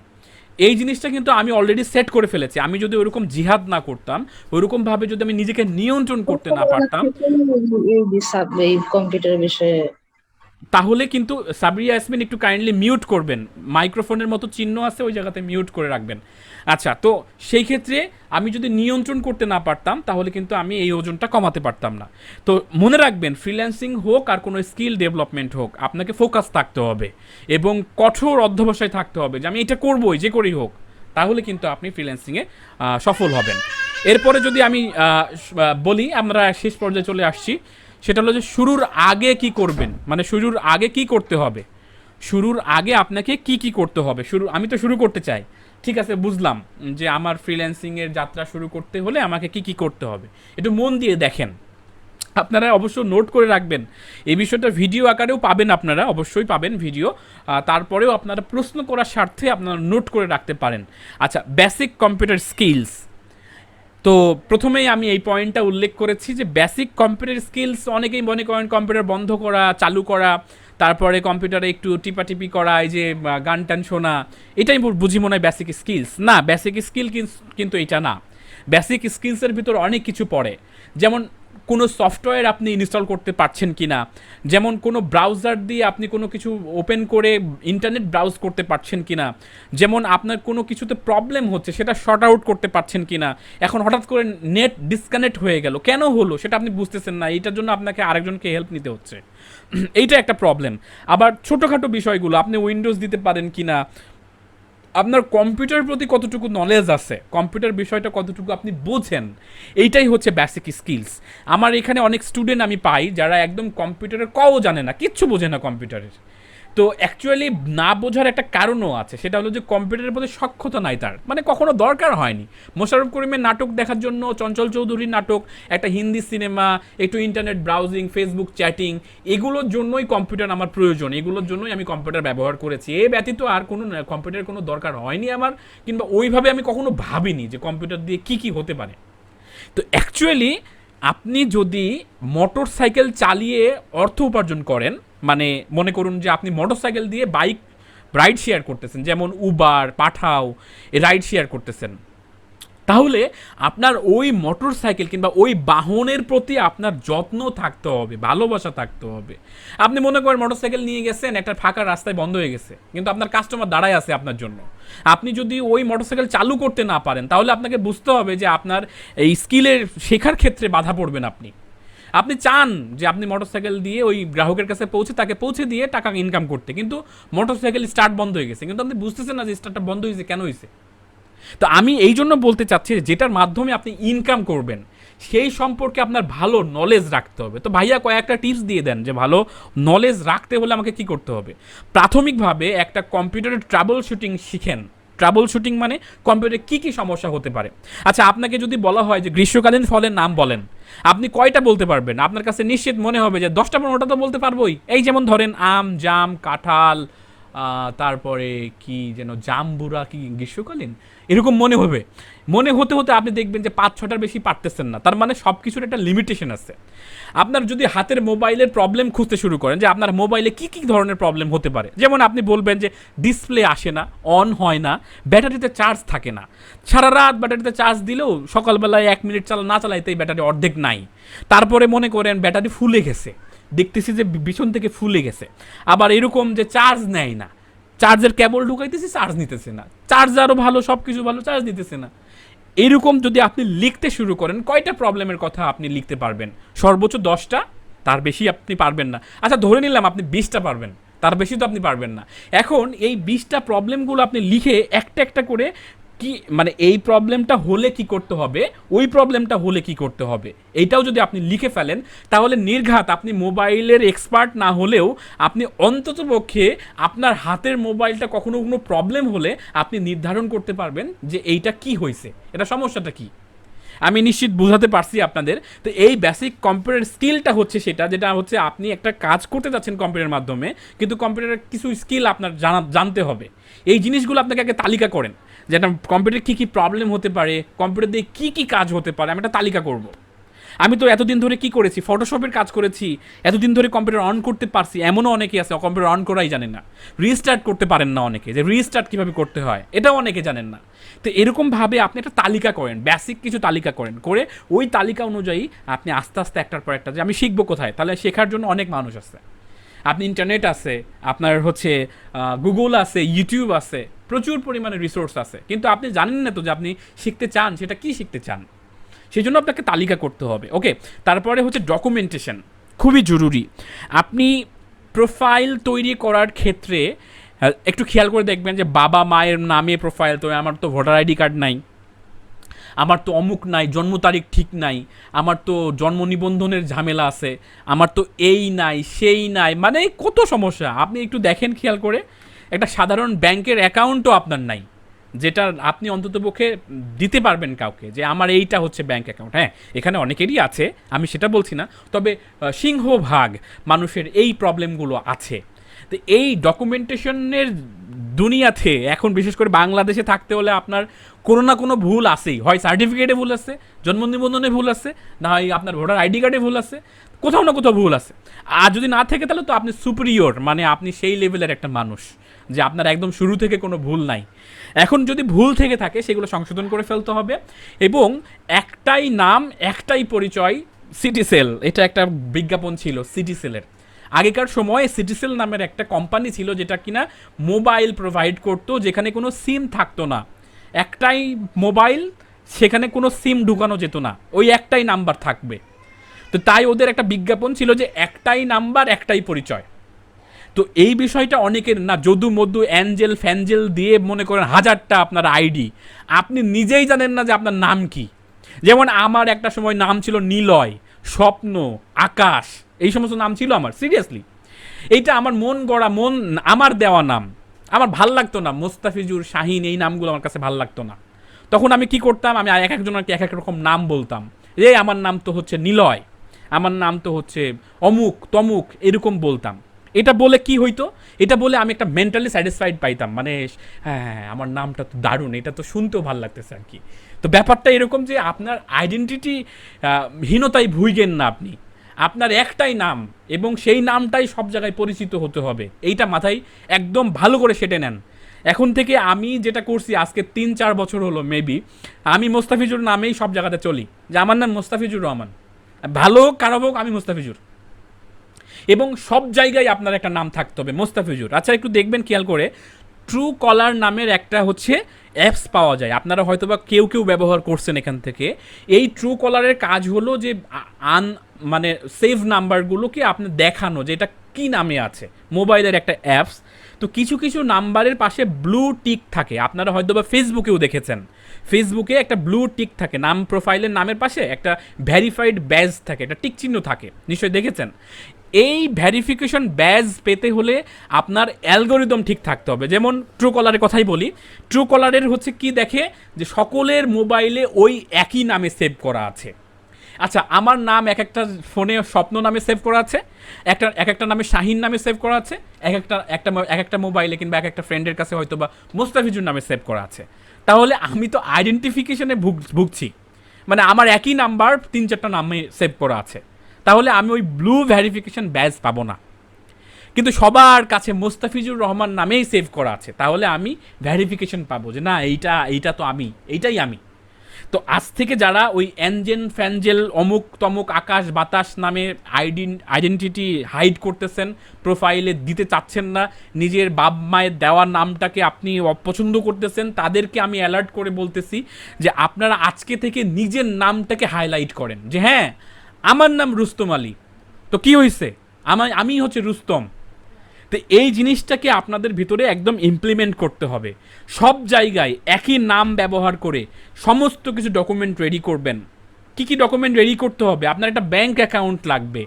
এই জিনিসটা কিন্তু আমি অলরেডি সেট করে ফেলেছি। আমি যদি ওরকম জিহাদ না করতাম, ওইরকমভাবে যদি আমি নিজেকে নিয়ন্ত্রণ করতে না পারতাম, এই কম্পিউটার বিষয়ে তাহলে কিন্তু সাবরিয়া ইয়াসমিন একটু কাইন্ডলি মিউট করবেন, মাইক্রোফোনের মতো চিহ্ন আছে ওই জায়গাতে মিউট করে রাখবেন। আচ্ছা, তো সেই ক্ষেত্রে আমি যদি নিয়ন্ত্রণ করতে না পারতাম তাহলে কিন্তু আমি এই ওজনটা কমাতে পারতাম না। তো মনে রাখবেন, ফ্রিল্যান্সিং হোক আর কোনো স্কিল ডেভেলপমেন্ট হোক, আপনাকে ফোকাস থাকতে হবে এবং কঠোর অধ্যবসায় থাকতে হবে যে আমি এটা করবোই যে করেই হোক, তাহলে কিন্তু আপনি ফ্রিল্যান্সিংয়ে সফল হবেন। এরপরে যদি আমি বলি, আমরা শেষ পর্যায়ে চলে আসছি, সেটা হলো যে শুরুর আগে কি করবেন, মানে শুরুর আগে কি করতে হবে, শুরুর আগে আপনাকে কি কি করতে হবে। আমি তো শুরু করতে চাই, ঠিক আছে, বুঝলাম যে আমার ফ্রিল্যান্সিংয়ের যাত্রা শুরু করতে হলে আমাকে কি কি করতে হবে, একটু মন দিয়ে দেখেন। আপনারা অবশ্য নোট করে রাখবেন, এই বিষয়টা ভিডিও আকারেও পাবেন, আপনারা অবশ্যই পাবেন ভিডিও, তারপরেও আপনারা প্রশ্ন করার স্বার্থে আপনারা নোট করে রাখতে পারেন। আচ্ছা, বেসিক কম্পিউটার স্কিলস, তো প্রথমেই আমি এই পয়েন্টটা উল্লেখ করেছি যে বেসিক কম্পিউটার স্কিলস অনেকেই মনে করেন কম্পিউটার বন্ধ করা, চালু করা, তারপরে কম্পিউটারে একটু টিপাটিপি করা, এই যে গান টান শোনা, এটাই বুঝি মনে হয় বেসিক স্কিলস। না, বেসিক স্কিল কিন্তু এটা না। বেসিক স্কিলসের ভিতর অনেক কিছু পড়ে, যেমন কোনো সফটওয়্যার আপনি ইনস্টল করতে পারছেন কি না, যেমন কোনো ব্রাউজার দিয়ে আপনি কোনো কিছু ওপেন করে ইন্টারনেট ব্রাউজ করতে পারছেন কি না, যেমন আপনার কোনো কিছুতে প্রবলেম হচ্ছে সেটা শর্ট আউট করতে পারছেন কি না। এখন হঠাৎ করে নেট ডিসকানেক্ট হয়ে গেল, কেন হলো সেটা আপনি বুঝতেছেন না, এইটার জন্য আপনাকে আরেকজনকে হেল্প নিতে হচ্ছে, এইটা একটা প্রবলেম। আবার ছোটোখাটো বিষয়গুলো আপনি উইন্ডোজ দিতে পারেন কি না, আপনার কম্পিউটারের প্রতি কতটুকু নলেজ আছে, কম্পিউটার বিষয়টা কতটুকু আপনি বোঝেন, এইটাই হচ্ছে বেসিক স্কিলস। আমার এখানে অনেক স্টুডেন্ট আমি পাই যারা একদম কম্পিউটারের কও জানে না, কিচ্ছু বোঝে না কম্পিউটারের। তো অ্যাকচুয়ালি না বোঝার একটা কারণও আছে, সেটা হলো যে কম্পিউটারের প্রতি সক্ষতা নাই তার, মানে কখনো দরকার হয়নি। মোশাররফ করিমের নাটক দেখার জন্য, চঞ্চল চৌধুরীর নাটক, একটা হিন্দি সিনেমা, একটু ইন্টারনেট ব্রাউজিং, ফেসবুক চ্যাটিং, এগুলোর জন্যই কম্পিউটার আমার প্রয়োজন, এগুলোর জন্যই আমি কম্পিউটার ব্যবহার করেছি। এ ব্যতীত আর কোনো কম্পিউটারের কোনো দরকার হয়নি আমার, কিংবা ওইভাবে আমি কখনো ভাবিনি যে কম্পিউটার দিয়ে কী কী হতে পারে। তো অ্যাকচুয়ালি আপনি যদি মোটর সাইকেল চালিয়ে অর্থ উপার্জন করেন, মানে মনে করুন যে আপনি মোটর সাইকেল দিয়ে বাইক রাইড শেয়ার করতেছেন, যেমন উবার, পাঠাও, এ রাইড শেয়ার করতেছেন, তাহলে আপনার ওই মোটর সাইকেল কিংবা ওই বাহনের প্রতি আপনার যত্ন থাকতে হবে, ভালোবাসা থাকতে হবে। আপনি মনে করেন মোটর সাইকেল নিয়ে গেছেন, একটা ফাঁকা রাস্তায় বন্ধ হয়ে গেছে, কিন্তু আপনার কাস্টমার দাঁড়ায় আছে আপনার জন্য। আপনি যদি ওই মোটর সাইকেল চালু করতে না পারেন, তাহলে আপনাকে বুঝতে হবে যে আপনার এই স্কিলের শেখার ক্ষেত্রে বাধা পড়বেন। আপনি চান যে আপনি মোটরসাইকেল দিয়ে ওই গ্রাহকের কাছে তাকে পৌঁছে দিয়ে টাকা ইনকাম করতে, কিন্তু মোটরসাইকেল স্টার্ট বন্ধ হয়ে গেছে, কিন্তু আপনি বুঝতেছেন না যে স্টার্টটা বন্ধ হয়েছে, কেন হয়েছে। তো আমি এই জন্য বলতে চাচ্ছি যেটার মাধ্যমে আপনি ইনকাম করবেন সেই সম্পর্কে আপনার ভালো নলেজ রাখতে হবে। তো ভাইয়া কয়েকটা টিপস দিয়ে দেন যে ভালো নলেজ রাখতে হলে আমাকে কি করতে হবে। প্রাথমিকভাবে একটা কম্পিউটারের ট্রাবল শুটিং শিখেন। ট্রাবল শুটিং মানে কম্পিউটারে কী কী সমস্যা হতে পারে। আচ্ছা, আপনাকে যদি বলা হয় যে গ্রীষ্মকালীন ফলের নাম বলেন, আপনি কয়টা বলতে পারবেন? আপনার কাছে নিশ্চিত মনে হবে যে 10টা-15টা তো বলতে পারবোই। এই যেমন ধরেন আম, জাম, কাঁঠাল, তারপরে কি যেন জাম্বুরা, কি গ্রীষ্মকালীন, এরকম মনে হতে হতে আপনি দেখবেন যে 5-6টার বেশি পারতেছেন না। তার মানে সব কিছুর একটা লিমিটেশন আছে। আপনার যদি হাতের মোবাইলের প্রবলেম খুঁজতে শুরু করেন যে আপনার মোবাইলে কী কী ধরনের প্রবলেম হতে পারে, যেমন আপনি বলবেন যে ডিসপ্লে আসে না, অন হয় না, ব্যাটারিতে চার্জ থাকে না, সারা রাত ব্যাটারিতে চার্জ দিলেও সকালবেলায় 1 মিনিট না চালাইতেই ব্যাটারি অর্ধেক নাই। তারপরে মনে করেন ব্যাটারি ফুলে গেছে, দেখতেছি যে পিছন থেকে ফুলে গেছে। আবার এরকম যে চার্জ নেয় না, চার্জের কেবল ঢুকাইতেছি, চার্জ নিতেছে না, চার্জারও ভালো, সব কিছু ভালো, চার্জ নিতেছে না। এরকম যদি আপনি লিখতে শুরু করেন, কয়টা প্রবলেমের কথা আপনি লিখতে পারবেন? সর্বোচ্চ 10টা, তার বেশি আপনি পারবেন না। আচ্ছা, ধরে নিলাম আপনি 20টা পারবেন, তার বেশি তো আপনি পারবেন না। এখন এই 20টা প্রবলেমগুলো আপনি লিখে একটা একটা করে কি, মানে এই প্রবলেমটা হলে কি করতে হবে, ওই প্রবলেমটা হলে কি করতে হবে, এইটাও যদি আপনি লিখে ফেলেন, তাহলে নির্ঘাত আপনি মোবাইলের এক্সপার্ট না হলেও আপনি অন্ততপক্ষে আপনার হাতের মোবাইলটা কখনো কোনো প্রবলেম হলে আপনি নির্ধারণ করতে পারবেন যে এইটা কি হয়েছে, এটা সমস্যাটা কি। আমি নিশ্চিত বুঝাতে পারছি আপনাদের। তো এই বেসিক কম্পিউটার স্কিলটা হচ্ছে সেটা, যেটা হচ্ছে আপনি একটা কাজ করতে যাচ্ছেন কম্পিউটারের মাধ্যমে, কিন্তু কম্পিউটারের কিছু স্কিল আপনার জানতে হবে। এই জিনিসগুলো আপনাকে আগে তালিকা করেন, যেটা কম্পিউটারে কী কী প্রবলেম হতে পারে, কম্পিউটার দিয়ে কী কী কাজ হতে পারে, আমি একটা তালিকা করব। আমি তো এতদিন ধরে কি করেছি, ফটোশপের কাজ করেছি, এতদিন ধরে কম্পিউটার অন করতে পারছি, এমনও অনেকে আছে কম্পিউটার অন করাই জানে না, রিস্টার্ট করতে পারেন না অনেকে, যে রিস্টার্ট কীভাবে করতে হয় এটাও অনেকে জানেন না। তো এরকমভাবে আপনি একটা তালিকা করেন, বেসিক কিছু তালিকা করে ওই তালিকা অনুযায়ী আপনি আস্তে আস্তে একটার পর একটা, যে আমি শিখবো কোথায়, তাহলে শেখার জন্য অনেক মানুষ আছে। আপনি ইন্টারনেট আছে, আপনার হচ্ছে গুগল আছে, ইউটিউব আছে, প্রচুর পরিমাণে রিসোর্স আছে, কিন্তু আপনি জানেন না তো যে আপনি শিখতে চান সেটা কি শিখতে চান। সেই জন্য আপনাকে তালিকা করতে হবে। ওকে, তারপরে হচ্ছে ডকুমেন্টেশন, খুবই জরুরি। আপনি প্রোফাইল তৈরি করার ক্ষেত্রে একটু খেয়াল করে দেখবেন যে বাবা মায়ের নামে প্রোফাইল, তো আমার তো ভোটার আইডি কার্ড নাই, আমার তো অমুক নাই, জন্ম তারিখ ঠিক নাই, আমার তো জন্ম নিবন্ধনের ঝামেলা আছে, আমার তো এই নাই সেই নাই, মানে কত সমস্যা। আপনি একটু দেখেন খেয়াল করে, একটা সাধারণ ব্যাংকের অ্যাকাউন্টও আপনার নাই, যেটা আপনি অন্ততপক্ষে দিতে পারবেন কাউকে যে আমার এইটা হচ্ছে ব্যাংক অ্যাকাউন্ট। হ্যাঁ, এখানে অনেকেরই আছে, আমি সেটা বলছি না, তবে সিংহভাগ মানুষের এই প্রবলেমগুলো আছে। তো এই ডকুমেন্টেশনের দুনিয়াতে এখন বিশেষ করে বাংলাদেশে থাকতে হলে আপনার কোনো না কোনো ভুল আছেই, হয় সার্টিফিকেটে ভুল আছে, জন্ম নিবন্ধনে ভুল আছে, না হয় আপনার ভোটার আইডি কার্ডে ভুল আছে, কোথাও না কোথাও ভুল আছে। আর যদি না থাকে তাহলে তো আপনি সুপিরিয়র, মানে আপনি সেই লেভেলের একটা মানুষ যে আপনার একদম শুরু থেকে কোনো ভুল নাই। এখন যদি ভুল থেকে থাকে সেগুলো সংশোধন করে ফেলতে হবে, এবং একটাই নাম একটাই পরিচয় সিটিসেল, এটা একটা বিজ্ঞাপন ছিল সিটিসেলের। আগেকার সময়ে সিটিসেল নামের একটা কোম্পানি ছিল যেটা কিনা মোবাইল প্রোভাইড করতো, যেখানে কোনো সিম থাকতো না, একটাই মোবাইল, সেখানে কোনো সিম ঢুকানো যেত না, ওই একটাই নাম্বার থাকবে। তো তাই ওদের একটা বিজ্ঞাপন ছিল যে একটাই নাম্বার একটাই পরিচয়। তো এই বিষয়টা অনেকের না, যদু মধু অ্যাঞ্জেল ফ্যাঞ্জেল দিয়ে মনে করেন হাজারটা আপনার আইডি, আপনি নিজেই জানেন না যে আপনার নাম কি। যেমন আমার একটা সময় নাম ছিল নিলয়, স্বপ্ন, আকাশ, এই সমস্ত নাম ছিল আমার, সিরিয়াসলি। এইটা আমার মন গড়া, আমার দেওয়া নাম, আমার ভাল লাগতো না। মোস্তাফিজুর, শাহিন, এই নামগুলো আমার কাছে ভাল লাগতো না। তখন আমি কি করতাম, আমি এক একজনকে এক এক রকম নাম বলতাম। আমার নাম তো হচ্ছে নিলয়, আমার নাম তো হচ্ছে অমুক তমুক, এরকম বলতাম। এটা বলে কি হইতো, এটা বলে আমি একটা মেন্টালি স্যাটিসফাইড পাইতাম, মানে হ্যাঁ আমার নামটা তো দারুণ, এটা তো শুনতেও ভালো লাগতেছে আর কি। তো ব্যাপারটা এরকম যে আপনার আইডেন্টিটি হীনতায় ভুইগেন না আপনি, আপনার একটাই নাম এবং সেই নামটাই সব জায়গায় পরিচিত হতে হবে, এইটা মাথায় একদম ভালো করে সেটে নেন। এখন থেকে আমি যেটা করছি আজকে 3-4 বছর হলো মেবি, আমি মোস্তাফিজুর নামেই সব জায়গাতে চলি, যে আমার নাম মোস্তাফিজুর রহমান, ভালো হোক খারাপ হোক আমি মোস্তাফিজুর। এবং সব জায়গায় আপনার একটা নাম থাকতে হবে মোস্তাফিজুর। আচ্ছা একটু দেখবেন খেয়াল করে, ট্রু কলার নামের একটা হচ্ছে অ্যাপস পাওয়া যায়, আপনারা হয়তো বা কেউ কেউ ব্যবহার করছেন এখান থেকে। এই ট্রু কলারের কাজ হলো যে মানে সেভ নাম্বারগুলোকে আপনি দেখানো যে এটা কী নামে আছে, মোবাইলের একটা অ্যাপস। তো কিছু কিছু নাম্বারের পাশে ব্লু টিক থাকে, আপনারা হয়তো বা ফেসবুকেও দেখেছেন, ফেসবুকে একটা ব্লু টিক থাকে, নাম প্রোফাইলের নামের পাশে একটা ভ্যারিফাইড ব্যাজ থাকে, একটা টিক চিহ্ন থাকে, নিশ্চয়ই দেখেছেন। এই ভ্যারিফিকেশন ব্যাজ পেতে হলে আপনার অ্যালগোরিদম ঠিক থাকতে হবে। যেমন ট্রু কলারের কথাই বলি, ট্রু কলারের হচ্ছে কি দেখে যে সকলের মোবাইলে ওই একই নামে সেভ করা আছে। আচ্ছা আমার নাম এক একটা ফোনে স্বপ্ন নামে সেভ করা আছে, এক একটা নামে শাহিন নামে সেভ করা আছে, এক একটা মোবাইলে কিংবা এক একটা ফ্রেন্ডের কাছে হয়তো বা মোস্তাফিজুর নামে সেভ করা আছে। তাহলে আমি তো আইডেন্টিফিকেশনে ভুগছি, মানে আমার একই নাম্বার 3-4টা নামে সেভ করা আছে, তাহলে আমি ওই ব্লু ভ্যারিফিকেশন ব্যাজ পাবো না। কিন্তু সবার কাছে মোস্তাফিজুর রহমান নামেই সেভ করা আছে, তাহলে আমি ভ্যারিফিকেশন পাবো যে না এইটা তো আমি, এইটাই আমি। তো আজ থেকে যারা ওই অ্যাঞ্জেল ফ্যাঞ্জেল অমুক তমুক আকাশ বাতাস নামে আইডেন্টিটি হাইড করতেছেন, প্রোফাইলে দিতে চাচ্ছেন না, নিজের বাপ মায়ের দেওয়ার নামটাকে আপনি অপছন্দ করতেছেন, তাদেরকে আমি অ্যালার্ট করে বলতেছি যে আপনারা আজকে থেকে নিজের নামটাকে হাইলাইট করেন যে হ্যাঁ আমার নাম রুস্তম আলী, তো কি হয়েছে, আমি হচ্ছে রুস্তম। তো এই জিনিসটাকে আপনাদের ভিতরে একদম ইমপ্লিমেন্ট করতে হবে। সব জায়গায় একই নাম ব্যবহার করে সমস্ত কিছু ডকুমেন্ট রেডি করবেন। কি কি ডকুমেন্ট রেডি করতে হবে, আপনার একটা ব্যাংক অ্যাকাউন্ট লাগবে,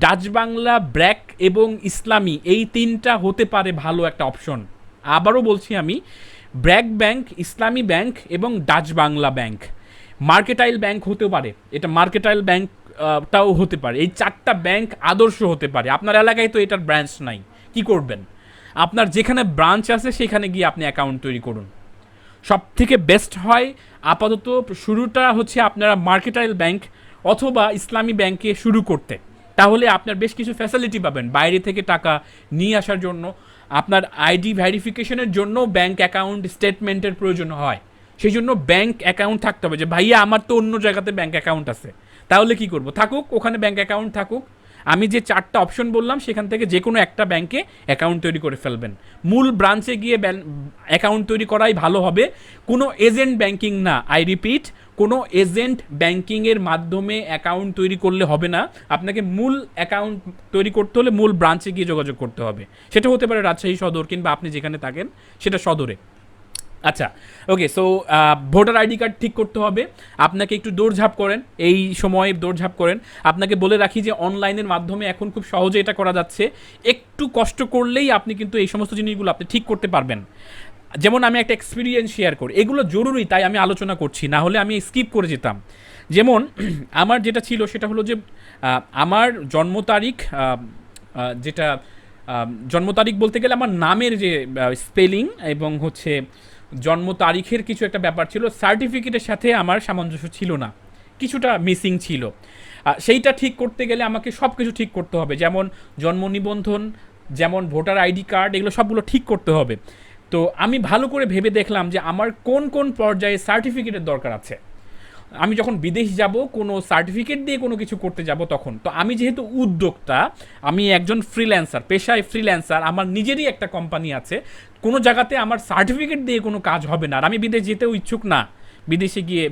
ডাচ বাংলা, ব্র্যাক এবং ইসলামী, এই 3টা হতে পারে ভালো একটা অপশন। আবারও বলছি আমি, ব্র্যাক ব্যাংক, ইসলামী ব্যাংক এবং ডাচ বাংলা ব্যাংক। মার্কেটাইল ব্যাংক হতে পারে, এটা মার্কেটাইল ব্যাংক টাও হতে পারে, এই 4টা ব্যাংক আদর্শ হতে পারে। আপনার এলাকায় তো এটার ব্রাঞ্চ নাই, কি করবেন, আপনার যেখানে ব্রাঞ্চ আছে সেখানে গিয়ে আপনি অ্যাকাউন্ট তৈরি করুন। সব থেকে বেস্ট হয় আপাতত শুরুটা হচ্ছে আপনারা মার্কেটাইল ব্যাংক অথবা ইসলামী ব্যাংকে শুরু করতে, তাহলে আপনার বেশ কিছু ফ্যাসিলিটি পাবেন। বাইরে থেকে টাকা নিয়ে আসার জন্য, আপনার আইডি ভেরিফিকেশনের জন্য ব্যাংক অ্যাকাউন্ট স্টেটমেন্টের প্রয়োজন হয়, সেই জন্য ব্যাংক অ্যাকাউন্ট থাকতে হবে। যে ভাইয়া আমার তো অন্য জায়গাতে ব্যাংক অ্যাকাউন্ট আছে, তাহলে কি করব, থাকুক ওখানে ব্যাংক অ্যাকাউন্ট থাকুক, আমি যে 4টা অপশন বললাম সেখান থেকে যে কোনো একটা ব্যাংকে অ্যাকাউন্ট তৈরি করে ফেলবেন। মূল ব্রাঞ্চে গিয়ে অ্যাকাউন্ট তৈরি করাই ভালো হবে, কোনো এজেন্ট ব্যাংকিং না, আই রিপিট, কোনো এজেন্ট ব্যাংকিংয়ের মাধ্যমে অ্যাকাউন্ট তৈরি করলে হবে না। আপনাকে মূল অ্যাকাউন্ট তৈরি করতে হলে মূল ব্রাঞ্চে গিয়ে যোগাযোগ করতে হবে, সেটা হতে পারে রাজশাহী সদর কিংবা আপনি যেখানে থাকেন সেটা সদরে। আচ্ছা ওকে, সো ভোটার আইডি কার্ড ঠিক করতে হবে, আপনাকে একটু দৌড়ঝাঁপ করেন, এই সময়ে দৌড়ঝাঁপ করেন। আপনাকে বলে রাখি যে অনলাইনের মাধ্যমে এখন খুব সহজে এটা করা যাচ্ছে, একটু কষ্ট করলেই আপনি কিন্তু এই সমস্ত জিনিসগুলো আপনি ঠিক করতে পারবেন। যেমন আমি একটা এক্সপিরিয়েন্স শেয়ার করি, এগুলো জরুরি তাই আমি আলোচনা করছি, না হলে আমি স্কিপ করে যেতাম। যেমন আমার যেটা ছিল সেটা হলো যে আমার জন্ম তারিখ যেটা জন্ম তারিখ বলতে গেলে আমার নামের যে স্পেলিং এবং হচ্ছে জন্ম তারিখের কিছু একটা ব্যাপার ছিল, সার্টিফিকেটের সাথে আমার সামঞ্জস্য ছিল না, কিছুটা মিসিং ছিল। সেইটা ঠিক করতে গেলে আমাকে সব কিছু ঠিক করতে হবে, যেমন জন্ম নিবন্ধন, যেমন ভোটার আইডি কার্ড, এগুলো সবগুলো ঠিক করতে হবে। তো আমি ভালো করে ভেবে দেখলাম যে আমার কোন কোন পর্যায়ে সার্টিফিকেটের দরকার আছে। আমি যখন বিদেশ যাব, কোনো সার্টিফিকেট দিয়ে কোনো কিছু করতে যাব, তখন তো আমি যেহেতু উদ্যোক্তা, আমি একজন ফ্রিল্যান্সার, পেশায় ফ্রিল্যান্সার, আমার নিজেরই একটা কোম্পানি আছে, কোনো জায়গাতে আমার সার্টিফিকেট দিয়ে কোনো কাজ হবে না। আর আমি বিদেশ যেতেও ইচ্ছুক না।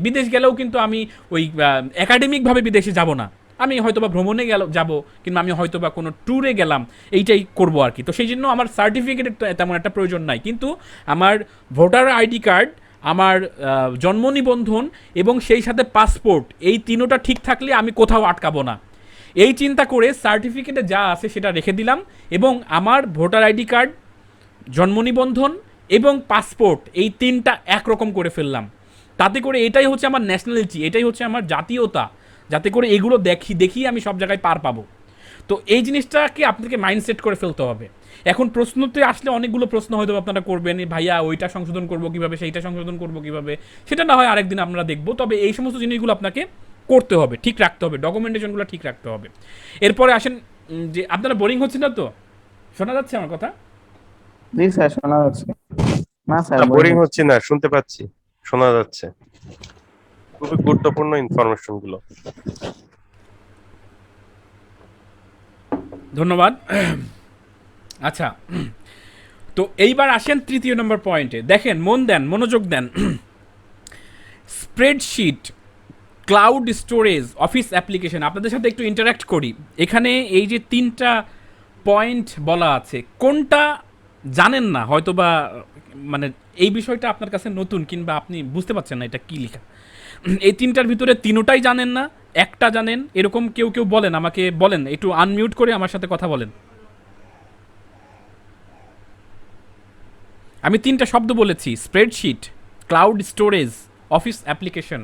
বিদেশ গেলেও কিন্তু আমি ওই একাডেমিকভাবে বিদেশে যাব না, আমি হয়তোবা ভ্রমণে যাব, কিংবা আমি হয়তোবা কোনো ট্যুরে গেলাম, এইটাই করবো আর কি। তো সেই জন্য আমার সার্টিফিকেটের তেমন একটা প্রয়োজন নাই, কিন্তু আমার ভোটার আইডি কার্ড, আমার জন্ম নিবন্ধন এবং সেই সাথে পাসপোর্ট, এই তিনোটা ঠিক থাকলে আমি কোথাও আটকাবো না। এই চিন্তা করে সার্টিফিকেটে যা আছে সেটা রেখে দিলাম, এবং আমার ভোটার আইডি কার্ড, জন্ম নিবন্ধন এবং পাসপোর্ট, এই তিনটা একরকম করে ফেললাম। তাতে করে এটাই হচ্ছে আমার ন্যাশনালিটি, এটাই হচ্ছে আমার জাতীয়তা, যাতে করে এগুলো দেখি আমি সব জায়গায় পার পাবো। তো এই জিনিসটাকে আপনাকে মাইন্ডসেট করে ফেলতে হবে। এখন প্রশ্নতে আসলে অনেকগুলো প্রশ্ন হয়তো আপনারা করবেন, ভাইয়া ওইটা সংশোধন করবো কিভাবে, সেইটা সংশোধন করবো কিভাবে, সেটা না হয় আরেকদিন আমরা দেখবো। তবে এই সমস্ত জিনিসগুলো আপনাকে করতে হবে, ঠিক রাখতে হবে, ডকুমেন্টেশনগুলো ঠিক রাখতে হবে। এরপরে আসেন যে আপনারা বোরিং হচ্ছে না তো? শোনা যাচ্ছে আমার কথা? জি স্যার, শোনা যাচ্ছে। না স্যার, না, বোরিং বোরিং হচ্ছে। হচ্ছে না, শুনতে পাচ্ছি, শোনা যাচ্ছে। খুবই গুরুত্বপূর্ণ ইনফরমেশন গুলো। ধন্যবাদ। আচ্ছা, তো এইবার আসেন তৃতীয় নম্বর পয়েন্টে। দেখেন, মন দেন, মনোযোগ দেন। Spreadsheet, cloud storage, office application, আপনাদের সাথে একটু ইন্টারাক্ট করি। এখানে এই যে তিনটা পয়েন্ট বলা আছে, কোনটা জানেন না হয়তো, বা মানে এই বিষয়টা আপনার কাছে নতুন, কিংবা আপনি বুঝতে পারছেন না এটা কী লেখা। এই তিনটার ভিতরে তিনোটাই জানেন না, একটা জানেন, এরকম কেউ কেউ বলেন, আমাকে বলেন, একটু আনমিউট করে আমার সাথে কথা বলেন। আমি তিনটা শব্দ বলেছি, spreadsheet, cloud storage, office application.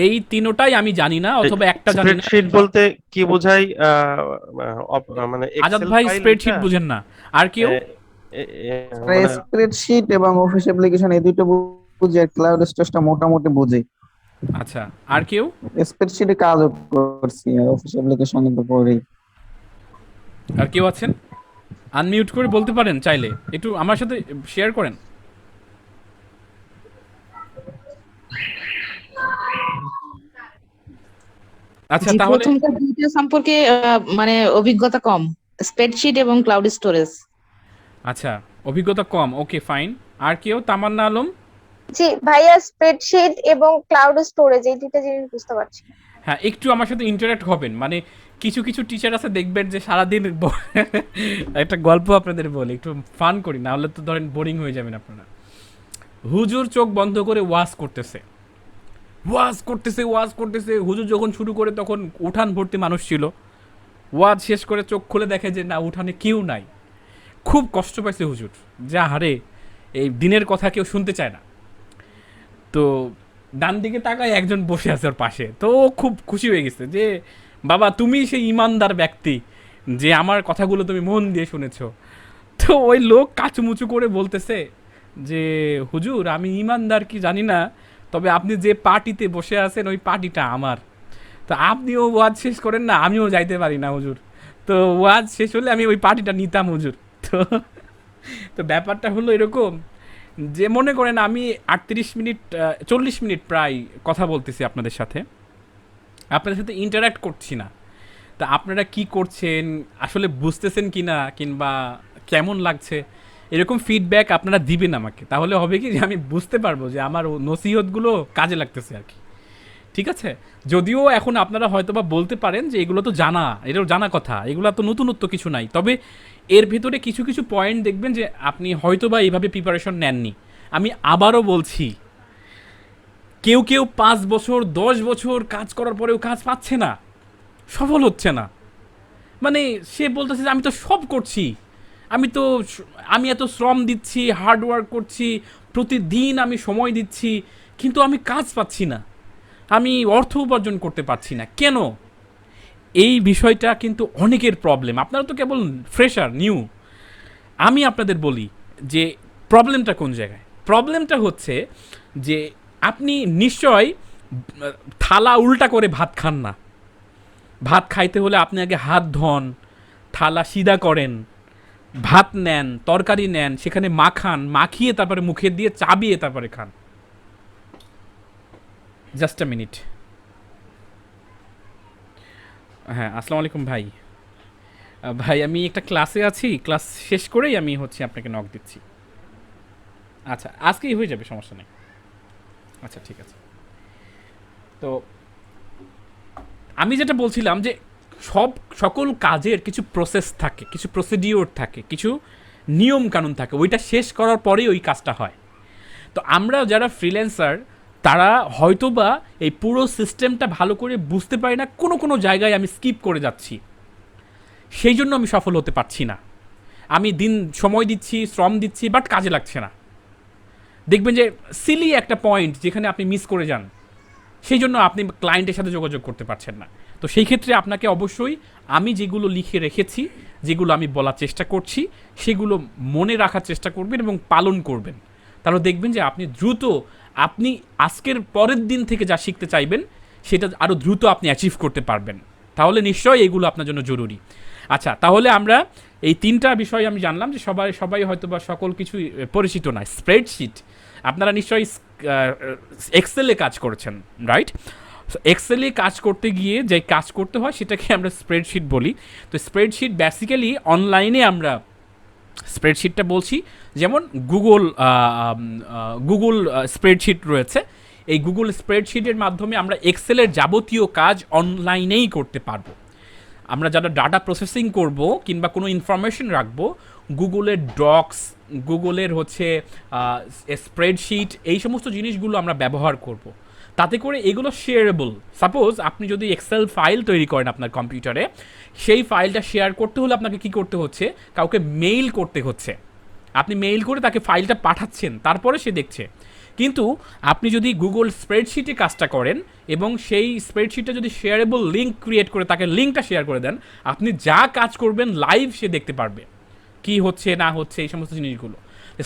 এই তিনোটাই আমি জানি না, অথবা একটা জানি না। স্প্রেডশিট বলতে কি বোঝায়? মানে আজাদ এক্সেল ভাই ফাইল স্প্রেডশিট বুঝেন না? আর কেউ? মানে স্প্রেডশিট এবং অফিস অ্যাপ্লিকেশন এই দুটো বুঝি, আর ক্লাউড স্টোরেজটা মোটামুটি বুঝি। আচ্ছা, আর কেউ? স্প্রেডশিটে কাজও করছি, আর অফিস অ্যাপ্লিকেশনে তো করি। আর কেউ আছেন? আনমিউট করে বলতে পারেন চাইলে, একটু আমার সাথে শেয়ার করেন। আচ্ছা, জি, তাহলে প্রথমটা দুইটা সম্পর্কে মানে অভিজ্ঞতা কম, স্প্রেডশিট এবং ক্লাউড স্টোরেজ। আচ্ছা, অভিজ্ঞতা কম, ওকে ফাইন। আর কেউ? তামান্না আলম। জি ভাইয়া, স্প্রেডশিট এবং ক্লাউড স্টোরেজ এই দুটো জিনিস বুঝতে পারছি না। হ্যাঁ, একটু আমার সাথে ইন্টারাক্ট হবেন। মানে কিছু কিছু টিচার আছে দেখবেন যে সারাদিন একটা গল্প আপনাদের বলি, একটু ফান করি, না হলে তো ধরেন বোরিং হয়ে যাবেন আপনারা। হুজুর চোখ বন্ধ করে ওয়াজ করতেছে, হুজুর যখন শুরু করে তখন উঠান ভর্তি মানুষ ছিল। ওয়াজ শেষ করে চোখ খুলে দেখে যে না, উঠানে কেউ নাই। খুব কষ্ট পাইছে হুজুর, যা হারে এই দিনের কথা কেউ শুনতে চায় না। তো ডান দিকে তাকায়, একজন বসে আছে ওর পাশে। তো ও খুব খুশি হয়ে গেছে যে বাবা, তুমি সেই ইমানদার ব্যক্তি যে আমার কথাগুলো তুমি মন দিয়ে শুনেছ। তো ওই লোক কাচুমুচু করে বলতেছে যে হুজুর, আমি ইমানদার কি জানি না, তবে আপনি যে পার্টিতে বসে আছেন ওই পার্টিটা আমার। তো আপনিও ওয়াজ শেষ করেন না, আমিও যাইতে পারি না হুজুর। তো ওয়াজ শেষ হলে আমি ওই পার্টিটা নিতাম হুজুর। তো তো ব্যাপারটা হলো এরকম যে, মনে করেন আমি 38 মিনিট 40 মিনিট প্রায় কথা বলতেছি আপনাদের সাথে ইন্টারাক্ট করছি না। তা আপনারা কি করছেন, আসলে বুঝতেছেন কি না, কিংবা কেমন লাগছে, এরকম ফিডব্যাক আপনারা দিবেন আমাকে। তাহলে হবে কি যে আমি বুঝতে পারবো যে আমার নসিহতগুলো কাজে লাগতেছে আর কি। ঠিক আছে? যদিও এখন আপনারা হয়তোবা বলতে পারেন যে এগুলো তো জানা, এটাও জানা কথা, এগুলো তো নতুনত্ব কিছু নাই। তবে এর ভিতরে কিছু কিছু পয়েন্ট দেখবেন যে আপনি হয়তোবা এইভাবে প্রিপারেশন নেননি। আমি আবারও বলছি, কেউ কেউ 5 বছর 10 বছর কাজ করার পরেও কাজ পাচ্ছে না, সফল হচ্ছে না। মানে সে বলতেছে যে আমি তো সব করছি, আমি এত শ্রম দিচ্ছি, হার্ড ওয়ার্ক করছি, প্রতিদিন আমি সময় দিচ্ছি, কিন্তু আমি কাজ পাচ্ছি না, আমি অর্থ উপার্জন করতে পারছি না কেন? এই বিষয়টা কিন্তু অনেকের প্রবলেম। আপনারা তো কেবল ফ্রেশার, নিউ, আমি আপনাদের বলি যে প্রবলেমটা কোন জায়গায়। প্রবলেমটা হচ্ছে যে আপনি নিশ্চয় থালা উল্টা করে ভাত খান না। ভাত খাইতে হলে আপনি আগে হাত ধোন, থালা সিধা করেন, ভাত নেন, তরকারি নেন, সেখানে মাখান, মাখিয়ে তারপরে মুখে দিয়ে চাবিয়ে তারপরে খান। Just a minute. হ্যাঁ, আসসালামু আলাইকুম ভাই। ভাই আমি একটা ক্লাসে আছি, ক্লাস শেষ করেই আমি হচ্ছে আপনাকে নক দিচ্ছি। আচ্ছা, আজকেই হয়ে যাবে, সমস্যা নেই। আচ্ছা, ঠিক আছে। তো আমি যেটা বলছিলাম যে সকল কাজের কিছু প্রসেস থাকে, কিছু প্রসিডিওর থাকে, কিছু নিয়ম কানুন থাকে, ওইটা শেষ করার পরেই ওই কাজটা হয়। তো আমরা যারা ফ্রিল্যান্সার তারা হয়তোবা এই পুরো সিস্টেমটা ভালো করে বুঝতে পারি না, কোনো কোনো জায়গায় আমি স্কিপ করে যাচ্ছি, সেই জন্য আমি সফল হতে পারছি না। আমি সময় দিচ্ছি, শ্রম দিচ্ছি, বাট কাজে লাগছে না। দেখবেন যে সিলি একটা পয়েন্ট যেখানে আপনি মিস করে যান, সেই জন্য আপনি ক্লায়েন্টের সাথে যোগাযোগ করতে পারছেন না। তো সেই ক্ষেত্রে আপনাকে অবশ্যই আমি যেগুলো লিখে রেখেছি, যেগুলো আমি বলার চেষ্টা করছি, সেগুলো মনে রাখার চেষ্টা করবেন এবং পালন করবেন। তাহলে দেখবেন যে আপনি দ্রুত, আপনি আজকের পরের দিন থেকে যা শিখতে চাইবেন সেটা আরও দ্রুত আপনি অ্যাচিভ করতে পারবেন। তাহলে নিশ্চয়ই এগুলো আপনার জন্য জরুরি। আচ্ছা, তাহলে আমরা এই 3টা বিষয় আমি জানলাম যে সবাই হয়তো বা সকল কিছুই পরিচিত নয়। স্প্রেডশিট, আপনারা নিশ্চয়ই এক্সেলে কাজ করেছেন, রাইট? এক্সেলে কাজ করতে গিয়ে যে কাজ করতে হয় সেটাকে আমরা স্প্রেডশিট বলি। তো স্প্রেডশিট বেসিক্যালি অনলাইনে আমরা স্প্রেডশিটটা বলছি, যেমন গুগল স্প্রেডশিট রয়েছে। এই গুগল স্প্রেডশিটের মাধ্যমে আমরা এক্সেলের যাবতীয় কাজ অনলাইনেই করতে পারবো। আমরা যারা ডাটা প্রসেসিং করব কিংবা কোনো ইনফরমেশন রাখবো, গুগলের ডক্স, গুগলের হচ্ছে স্প্রেডশিট, এই সমস্ত জিনিসগুলো আমরা ব্যবহার করব। তাতে করে এগুলো শেয়ারেবল। সাপোজ আপনি যদি এক্সেল ফাইল তৈরি করেন আপনার কম্পিউটারে, সেই ফাইলটা শেয়ার করতে হলে আপনাকে কি করতে হচ্ছে? কাউকে মেইল করতে হচ্ছে। আপনি মেইল করে তাকে ফাইলটা পাঠাচ্ছেন, তারপরে সে দেখছে। কিন্তু আপনি যদি গুগল স্প্রেডশিটে কাজটা করেন এবং সেই স্প্রেডশিটটা যদি শেয়ারেবল লিঙ্ক ক্রিয়েট করে তাকে লিঙ্কটা শেয়ার করে দেন, আপনি যা কাজ করবেন লাইভ সে দেখতে পারবে, কি হচ্ছে না হচ্ছে, এই সমস্ত জিনিসগুলো।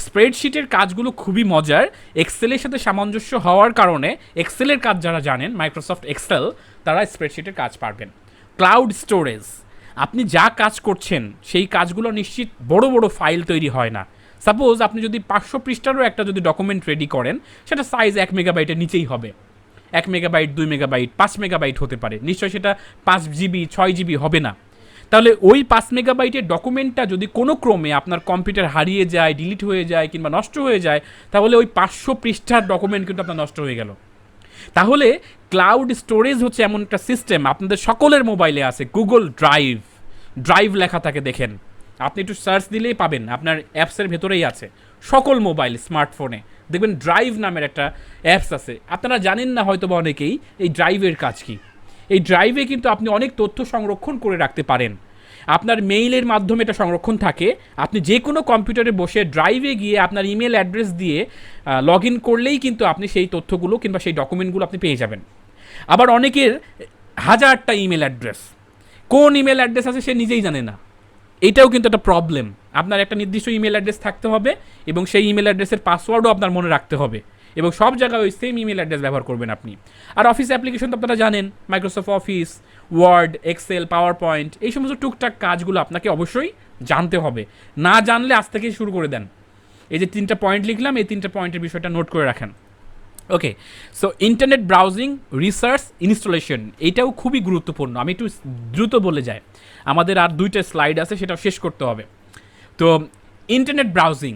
স্প্রেডশিটের কাজগুলো খুবই মজার, এক্সেলের সাথে সামঞ্জস্য হওয়ার কারণে এক্সেলের কাজ যারা জানেন, মাইক্রোসফট এক্সেল, তারা স্প্রেডশিটের কাজ পারবেন। ক্লাউড স্টোরেজ, আপনি যা কাজ করছেন সেই কাজগুলো নিশ্চিত বড় বড় ফাইল তৈরি হয় না। সাপোজ আপনি যদি 500 পৃষ্ঠারও একটা যদি ডকুমেন্ট রেডি করেন, সেটা সাইজ 1 মেগাবাইটের নিচেই হবে। 1 মেগাবাইট, 2 মেগাবাইট, 5 মেগাবাইট হতে পারে, নিশ্চয়ই সেটা 5 জিবি 6 জিবি হবে না। তাহলে ওই 5 মেগাবাইটের ডকুমেন্টটা যদি কোনো ক্রমে আপনার কম্পিউটার হারিয়ে যায়, ডিলিট হয়ে যায় কিংবা নষ্ট হয়ে যায়, তাহলে ওই 500 পৃষ্ঠার ডকুমেন্ট কিন্তু আপনার নষ্ট হয়ে গেল। তাহলে ক্লাউড স্টোরেজ হচ্ছে এমন একটা সিস্টেম, আপনাদের সকলের মোবাইলে আছে, গুগল ড্রাইভ লেখা থাকে, দেখেন আপনি একটু সার্চ দিলেই পাবেন, আপনার অ্যাপসের ভেতরেই আছে, সকল মোবাইল স্মার্টফোনে দেখবেন ড্রাইভ নামের একটা অ্যাপস আছে। আপনারা জানেন না হয়তো বা অনেকেই এই ড্রাইভের কাজ কি। এই ড্রাইভে কিন্তু আপনি অনেক তথ্য সংরক্ষণ করে রাখতে পারেন। আপনার মেইলের মাধ্যমে এটা সংরক্ষণ থাকে, আপনি যে কোনো কম্পিউটারে বসে ড্রাইভে গিয়ে আপনার ইমেল অ্যাড্রেস দিয়ে লগ ইন করলেই কিন্তু আপনি সেই তথ্যগুলো কিংবা সেই ডকুমেন্টগুলো আপনি পেয়ে যাবেন। আবার অনেকের হাজারটা ইমেল অ্যাড্রেস, কোন ইমেল অ্যাড্রেস আছে সে নিজেই জানে না, এটাও কিন্তু একটা প্রবলেম। আপনার একটা নির্দিষ্ট ইমেল অ্যাড্রেস থাকতে হবে এবং সেই ইমেল অ্যাড্রেসের পাসওয়ার্ডও আপনার মনে রাখতে হবে এবং সব জায়গায় ওই সেম ইমেল অ্যাড্রেস ব্যবহার করবেন আপনি। আর অফিস অ্যাপ্লিকেশন তো আপনারা জানেন, Microsoft Office, Word, Excel, PowerPoint, এই সমস্ত টুকটাক কাজগুলো আপনাকে অবশ্যই জানতে হবে। না জানলে আজ থেকে শুরু করে দেন। এই যে 3টা পয়েন্ট লিখলাম, এই 3টা পয়েন্টের বিষয়টা নোট করে রাখেন। Okay, so internet browsing, research, installation, এইটাও খুবই গুরুত্বপূর্ণ। আমি একটু দ্রুত বলে যাই, আমাদের আর 2টা স্লাইড আছে, সেটাও শেষ করতে হবে। তো ইন্টারনেট ব্রাউজিং,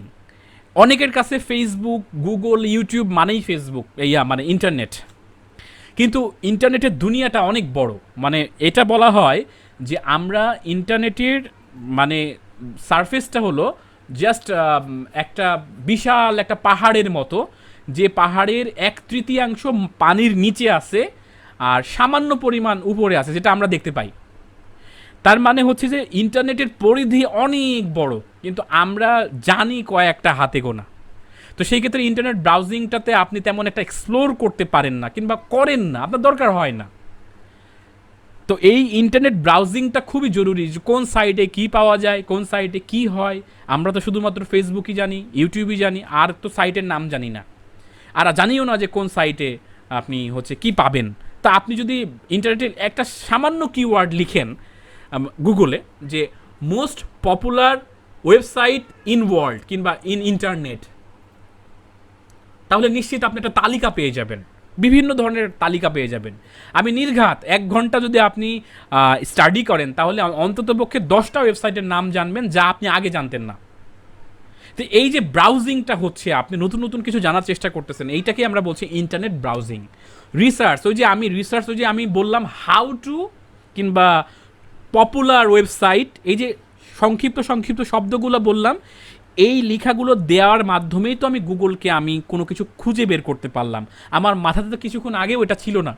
অনেকের কাছে ফেসবুক, গুগল, ইউটিউব মানেই ফেসবুক, মানে ইন্টারনেট। কিন্তু ইন্টারনেটের দুনিয়াটা অনেক বড়। মানে এটা বলা হয় যে আমরা ইন্টারনেটের মানে সারফেসটা হলো জাস্ট একটা বিশাল একটা পাহাড়ের মতো, যে পাহাড়ের 1/3 পানির নিচে আছে আর সামান্য পরিমাণ উপরে আছে, যেটা আমরা দেখতে পাই। তার মানে হচ্ছে যে ইন্টারনেটের পরিধি অনেক বড়, কিন্তু আমরা জানি কয়েকটা হাতে গোনা। তো সেই ক্ষেত্রে ইন্টারনেট ব্রাউজিংটাতে আপনি তেমন একটা এক্সপ্লোর করতে পারেন না কিংবা করেন না, আপনার দরকার হয় না। তো এই ইন্টারনেট ব্রাউজিংটা খুবই জরুরি, যে কোন সাইটে কি পাওয়া যায়, কোন সাইটে কি হয়। আমরা তো শুধুমাত্র ফেসবুকই জানি, ইউটিউবই জানি, আর তো সাইটের নাম জানি না, আর জানিও না যে কোন সাইটে আপনি হচ্ছে কি পাবেন। তা আপনি যদি ইন্টারনেটে একটা সামান্য কিওয়ার্ড লিখেন গুগলে, যে most popular website in world কিংবা ইন ইন্টারনেট, তাহলে নিশ্চিত আপনি একটা তালিকা পেয়ে যাবেন, বিভিন্ন ধরনের তালিকা পেয়ে যাবেন। আমি নির্ঘাত 1 ঘন্টা যদি আপনি স্টাডি করেন, তাহলে অন্ততপক্ষে 10টা ওয়েবসাইটের নাম জানবেন যা আপনি আগে জানতেন না। তো এই যে ব্রাউজিংটা হচ্ছে, আপনি নতুন নতুন কিছু জানার চেষ্টা করতেছেন, এইটাকে আমরা বলছি ইন্টারনেট ব্রাউজিং। রিসার্চ, ওই যে আমি বললাম হাউ টু কিংবা পপুলার ওয়েবসাইট, এই যে সংক্ষিপ্ত শব্দগুলো বললাম, এই লেখাগুলো দেওয়ার মাধ্যমেই তো আমি গুগলকে আমি কোনো কিছু খুঁজে বের করতে পারলাম। আমার মাথাতে তো কিছুক্ষণ আগেও এটা ছিল না,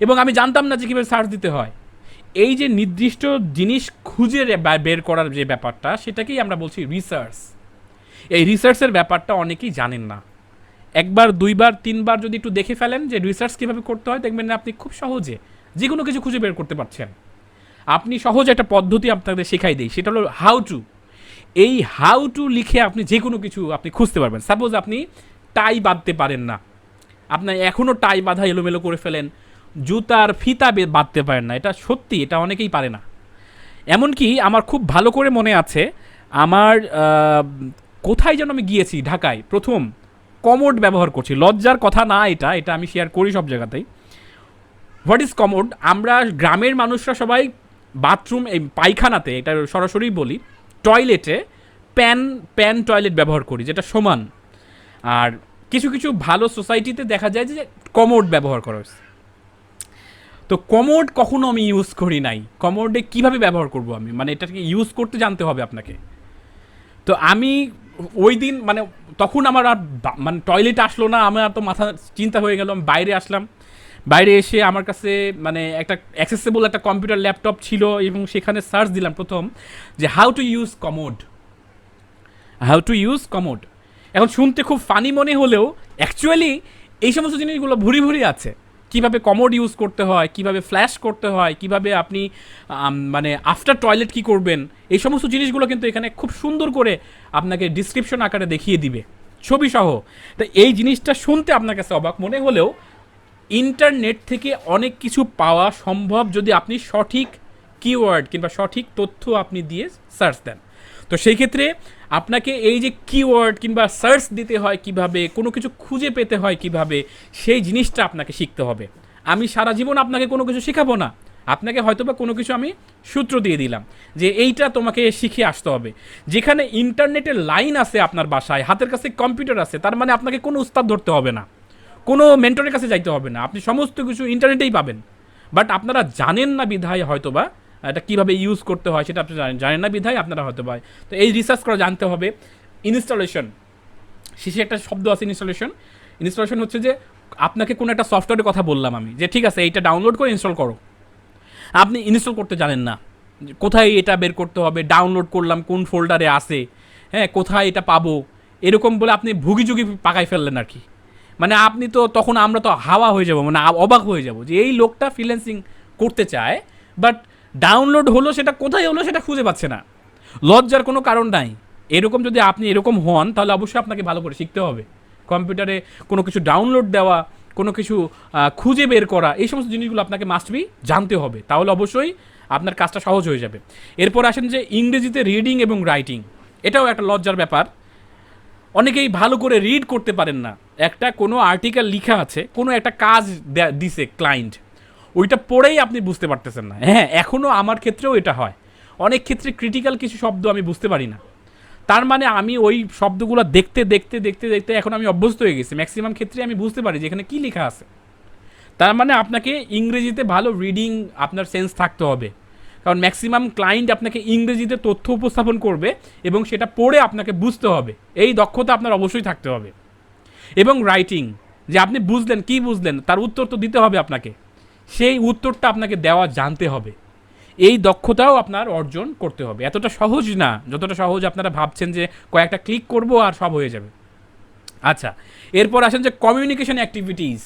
এবং আমি জানতাম না যে কীভাবে সার্চ দিতে হয়। এই যে নির্দিষ্ট জিনিস খুঁজে বের করার যে ব্যাপারটা, সেটাকেই আমরা বলছি রিসার্চ। এই রিসার্চের ব্যাপারটা অনেকেই জানেন না। 1 বার 2 বার 3 বার যদি একটু দেখে ফেলেন যে রিসার্চ কীভাবে করতে হয়, দেখবেন না আপনি খুব সহজে যে কোনো কিছু খুঁজে বের করতে পারছেন। আপনি সহজে একটা পদ্ধতি আপনাদের শেখাই দিই, সেটা হলো হাউ টু। এই হাউ টু লিখে আপনি যে কোনো কিছু আপনি খুঁজতে পারবেন। সাপোজ আপনি টাই বাঁধতে পারেন না, আপনার এখনও টাই বাঁধা এলোমেলো করে ফেলেন, জুতার ফিতা বাঁধতে পারেন না, এটা সত্যি, এটা অনেকেই পারে না। এমনকি আমার খুব ভালো করে মনে আছে, আমার কোথায় যেন আমি গিয়েছি, ঢাকায় প্রথম কমোড ব্যবহার করছি। লজ্জার কথা না, এটা আমি শেয়ার করি সব জায়গাতেই। What is commode? আমরা গ্রামের মানুষরা সবাই বাথরুম, এই পায়খানাতে, এটা সরাসরি বলি, টয়লেটে প্যান টয়লেট ব্যবহার করি, যেটা সমান। আর কিছু কিছু ভালো সোসাইটিতে দেখা যায় যে কমোড ব্যবহার করা হয়েছে। তো কমোড কখনো আমি ইউজ করি নাই। কমোডে কিভাবে ব্যবহার করব আমি, মানে এটাকে ইউজ করতে জানতে হবে আপনাকে। তো আমি ওই দিন মানে তখন আমার আর মানে টয়লেট আসলো না, আমার তো মাথা চিন্তা হয়ে গেল। আমি বাইরে আসলাম, বাইরে এসে আমার কাছে মানে একটা অ্যাক্সেসেবল একটা কম্পিউটার ল্যাপটপ ছিল, এবং সেখানে সার্চ দিলাম প্রথম যে হাউ টু ইউজ কমোড। এখন শুনতে খুব ফানি মনে হলেও অ্যাকচুয়ালি এই সমস্ত জিনিসগুলো ভুরি আছে। কিভাবে কমোড ইউজ করতে হয়, কিভাবে ফ্ল্যাশ করতে হয়, কিভাবে আপনি মানে আফটার টয়লেট কি করবেন, এই সমস্ত জিনিসগুলো কিন্তু এখানে খুব সুন্দর করে আপনাকে ডিসক্রিপশন আকারে দেখিয়ে দিবে, ছবি সহ। তো এই জিনিসটা শুনতে আপনার কাছে অবাক মনে হলেও ইন্টারনেট থেকে অনেক কিছু পাওয়া সম্ভব, যদি আপনি সঠিক কিওয়ার্ড কিংবা সঠিক তথ্য আপনি দিয়ে সার্চ দেন। তো সেই ক্ষেত্রে আপনাকে এই যে কিওয়ার্ড কিংবা সার্চ দিতে হয় কিভাবে, কোনো কিছু খুঁজে পেতে হয় কিভাবে, সেই জিনিসটা আপনাকে শিখতে হবে। আমি সারা জীবন আপনাকে কোনো কিছু শেখাবো না, আপনাকে হয়তোবা কোনো কিছু আমি সূত্র দিয়ে দিলাম যে এইটা তোমাকে শিখে আসতে হবে। যেখানে ইন্টারনেটের লাইন আছে আপনার বাসায়, হাতের কাছে কম্পিউটার আছে, তার মানে আপনাকে কোনো উস্তাদ ধরতে হবে না, কোনো মেন্টরের কাছে যাইতে হবে না, আপনি সমস্ত কিছু ইন্টারনেটেই পাবেন। বাট আপনারা জানেন না বিধায় হয়তোবা এটা কীভাবে ইউজ করতে হয় সেটা আপনি জানেন না বিধায় আপনারা হয়তো বা। তো এই রিসার্চ করা জানতে হবে। ইনস্টলেশন, শেষে একটা শব্দ আছে ইনস্টলেশন হচ্ছে যে আপনাকে কোনো একটা সফটওয়্যারের কথা বললাম আমি, যে ঠিক আছে এইটা ডাউনলোড করে ইনস্টল করো, আপনি ইনস্টল করতে জানেন না, কোথায় এটা বের করতে হবে, ডাউনলোড করলাম কোন ফোল্ডারে আছে, হ্যাঁ কোথায় এটা পাবো, এরকম বলে আপনি ভুগি পাকাই ফেললেন আর কি। মানে আপনি তো তখন আমরা তো হাওয়া হয়ে যাব, মানে অবাক হয়ে যাব যে এই লোকটা ফ্রিল্যান্সিং করতে চায়, বাট ডাউনলোড হলো সেটা কোথায় হলো সেটা খুঁজে পাচ্ছে না। লজ্জার কোনো কারণ নাই। এরকম যদি আপনি এরকম হন, তাহলে অবশ্যই আপনাকে ভালো করে শিখতে হবে। কম্পিউটারে কোনো কিছু ডাউনলোড দেওয়া, কোনো কিছু খুঁজে বের করা, এই সমস্ত জিনিসগুলো আপনাকে মাস্ট বি জানতে হবে, তাহলে অবশ্যই আপনার কাজটা সহজ হয়ে যাবে। এরপর আসেন যে ইংরেজিতে রিডিং এবং রাইটিং, এটাও একটা লজ্জার ব্যাপার। অনেকেই ভালো করে রিড করতে পারেন না। একটা কোনো আর্টিকেল লেখা আছে, কোনো একটা কাজ দিছে ক্লায়েন্ট, ওইটা পড়েই আপনি বুঝতে পারতেছেন না। হ্যাঁ, এখনও আমার ক্ষেত্রেও এটা হয়, অনেক ক্ষেত্রে ক্রিটিক্যাল কিছু শব্দ আমি বুঝতে পারি না, তার মানে আমি ওই শব্দগুলো দেখতে এখন আমি অভ্যস্ত হয়ে গেছি। ম্যাক্সিমাম ক্ষেত্রে আমি বুঝতে পারি যে এখানে কী লেখা আছে। তার মানে আপনাকে ইংরেজিতে ভালো রিডিং আপনার সেন্স থাকতে হবে, কারণ ম্যাক্সিমাম ক্লায়েন্ট আপনাকে ইংরেজিতে তথ্য উপস্থাপন করবে এবং সেটা পড়ে আপনাকে বুঝতে হবে, এই দক্ষতা আপনার অবশ্যই থাকতে হবে। এবং রাইটিং, যে আপনি বুঝলেন, কি বুঝলেন, তার উত্তর তো দিতে হবে আপনাকে, সেই উত্তরটা আপনাকে দেওয়া জানতে হবে, এই দক্ষতাও আপনার অর্জন করতে হবে। এতটা সহজ না যতটা সহজ আপনারা ভাবছেন যে কয়েকটা ক্লিক করব আর সব হয়ে যাবে। আচ্ছা, এরপর আসেন যে কমিউনিকেশন অ্যাক্টিভিটিস,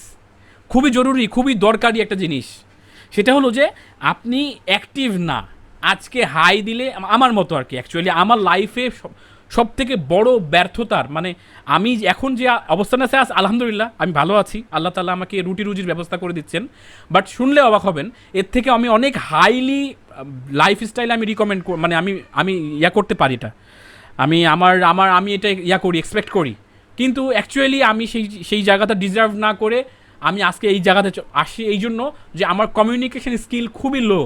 খুবই জরুরি, খুবই দরকারি একটা জিনিস। সেটা হলো যে আপনি অ্যাক্টিভ না। আজকে হাই দিলে আমার মতো আর কি, অ্যাকচুয়ালি আমার লাইফে সব থেকে বড় ব্যর্থতার মানে আমি এখন যে অবস্থানে আছে আলহামদুলিল্লাহ আমি ভালো আছি, আল্লাহ তাআলা আমাকে রুটি রুজির ব্যবস্থা করে দিচ্ছেন, বাট শুনলে অবাক হবেন এর থেকে আমি অনেক হাইলি লাইফস্টাইল আমি রিকমেন্ড মানে আমি ইয়া করতে পারি এটা, আমি এটা ইয়া করি, এক্সপেক্ট করি, কিন্তু অ্যাকচুয়ালি আমি সেই জায়গাটা ডিজার্ভ না করে আমি আজকে এই জায়গাতে আসি এই জন্য যে আমার কমিউনিকেশন স্কিল খুবই লো।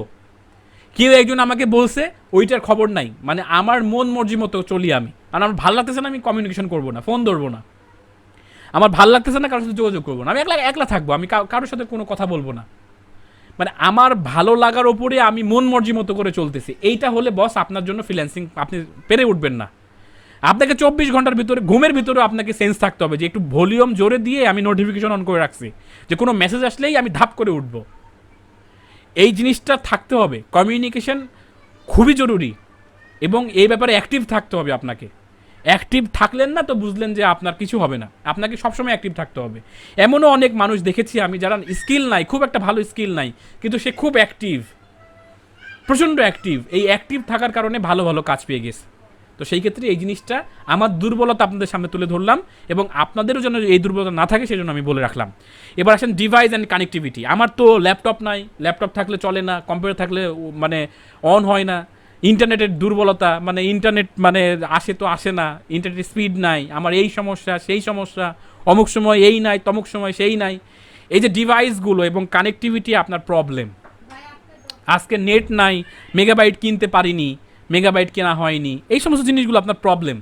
কেউ একজন আমাকে বলছে ওইটার খবর নাই, মানে আমার মন মর্জি মতো চলি আমি, আর আমার ভালো লাগতেছে না আমি কমিউনিকেশন করবো না, ফোন ধরবো না, আমার ভালো লাগতেছে না কারোর সাথে যোগাযোগ করবো না, আমি একলা থাকবো, আমি কারোর সাথে কোনো কথা বলবো না, মানে আমার ভালো লাগার ওপরে আমি মন মর্জি মতো করে চলতেছি। এইটা হলে বস আপনার জন্য ফ্রিল্যান্সিং আপনি পেরে উঠবেন না। আপনাকে 24 ঘন্টার ভিতরে ঘুমের ভিতরে আপনাকে সেন্স থাকতে হবে যে একটু ভলিউম জোরে দিয়ে আমি নোটিফিকেশন অন করে রাখছি, যে কোনো মেসেজ আসলেই আমি ধাপ করে উঠবো। এই জিনিসটা থাকতে হবে, কমিউনিকেশন খুবই জরুরি, এবং এই ব্যাপারে অ্যাক্টিভ থাকতে হবে আপনাকে। অ্যাক্টিভ থাকলেন না তো বুঝলেন যে আপনার কিছু হবে না, আপনাকে সবসময় অ্যাক্টিভ থাকতে হবে। এমনও অনেক মানুষ দেখেছি আমি যারা স্কিল নাই, খুব একটা ভালো স্কিল নাই, কিন্তু সে খুব অ্যাক্টিভ, প্রচণ্ড অ্যাক্টিভ, এই অ্যাক্টিভ থাকার কারণে ভালো ভালো কাজ পেয়ে গেছে। তো সেই ক্ষেত্রে এই জিনিসটা আমার দুর্বলতা আপনাদের সামনে তুলে ধরলাম, এবং আপনাদেরও যেন এই দুর্বলতা না থাকে সেজন্য আমি বলে রাখলাম। এবার আসেন ডিভাইস অ্যান্ড কানেক্টিভিটি। আমার তো ল্যাপটপ নাই, ল্যাপটপ থাকলে চলে না, কম্পিউটার থাকলে মানে অন হয় না, ইন্টারনেটের দুর্বলতা, মানে ইন্টারনেট মানে আসে তো আসে না, ইন্টারনেটের স্পিড নাই, আমার এই সমস্যা সেই সমস্যা, অমুক সময় এই নাই তমুক সময় সেই নাই। এই যে ডিভাইসগুলো এবং কানেক্টিভিটি আপনার প্রবলেম। আজকে নেট নাই, মেগাবাইট কিনতে পারিনি, মেগাবাইট কেনা হয়নি, এই সমস্ত জিনিসগুলো আপনার প্রবলেম।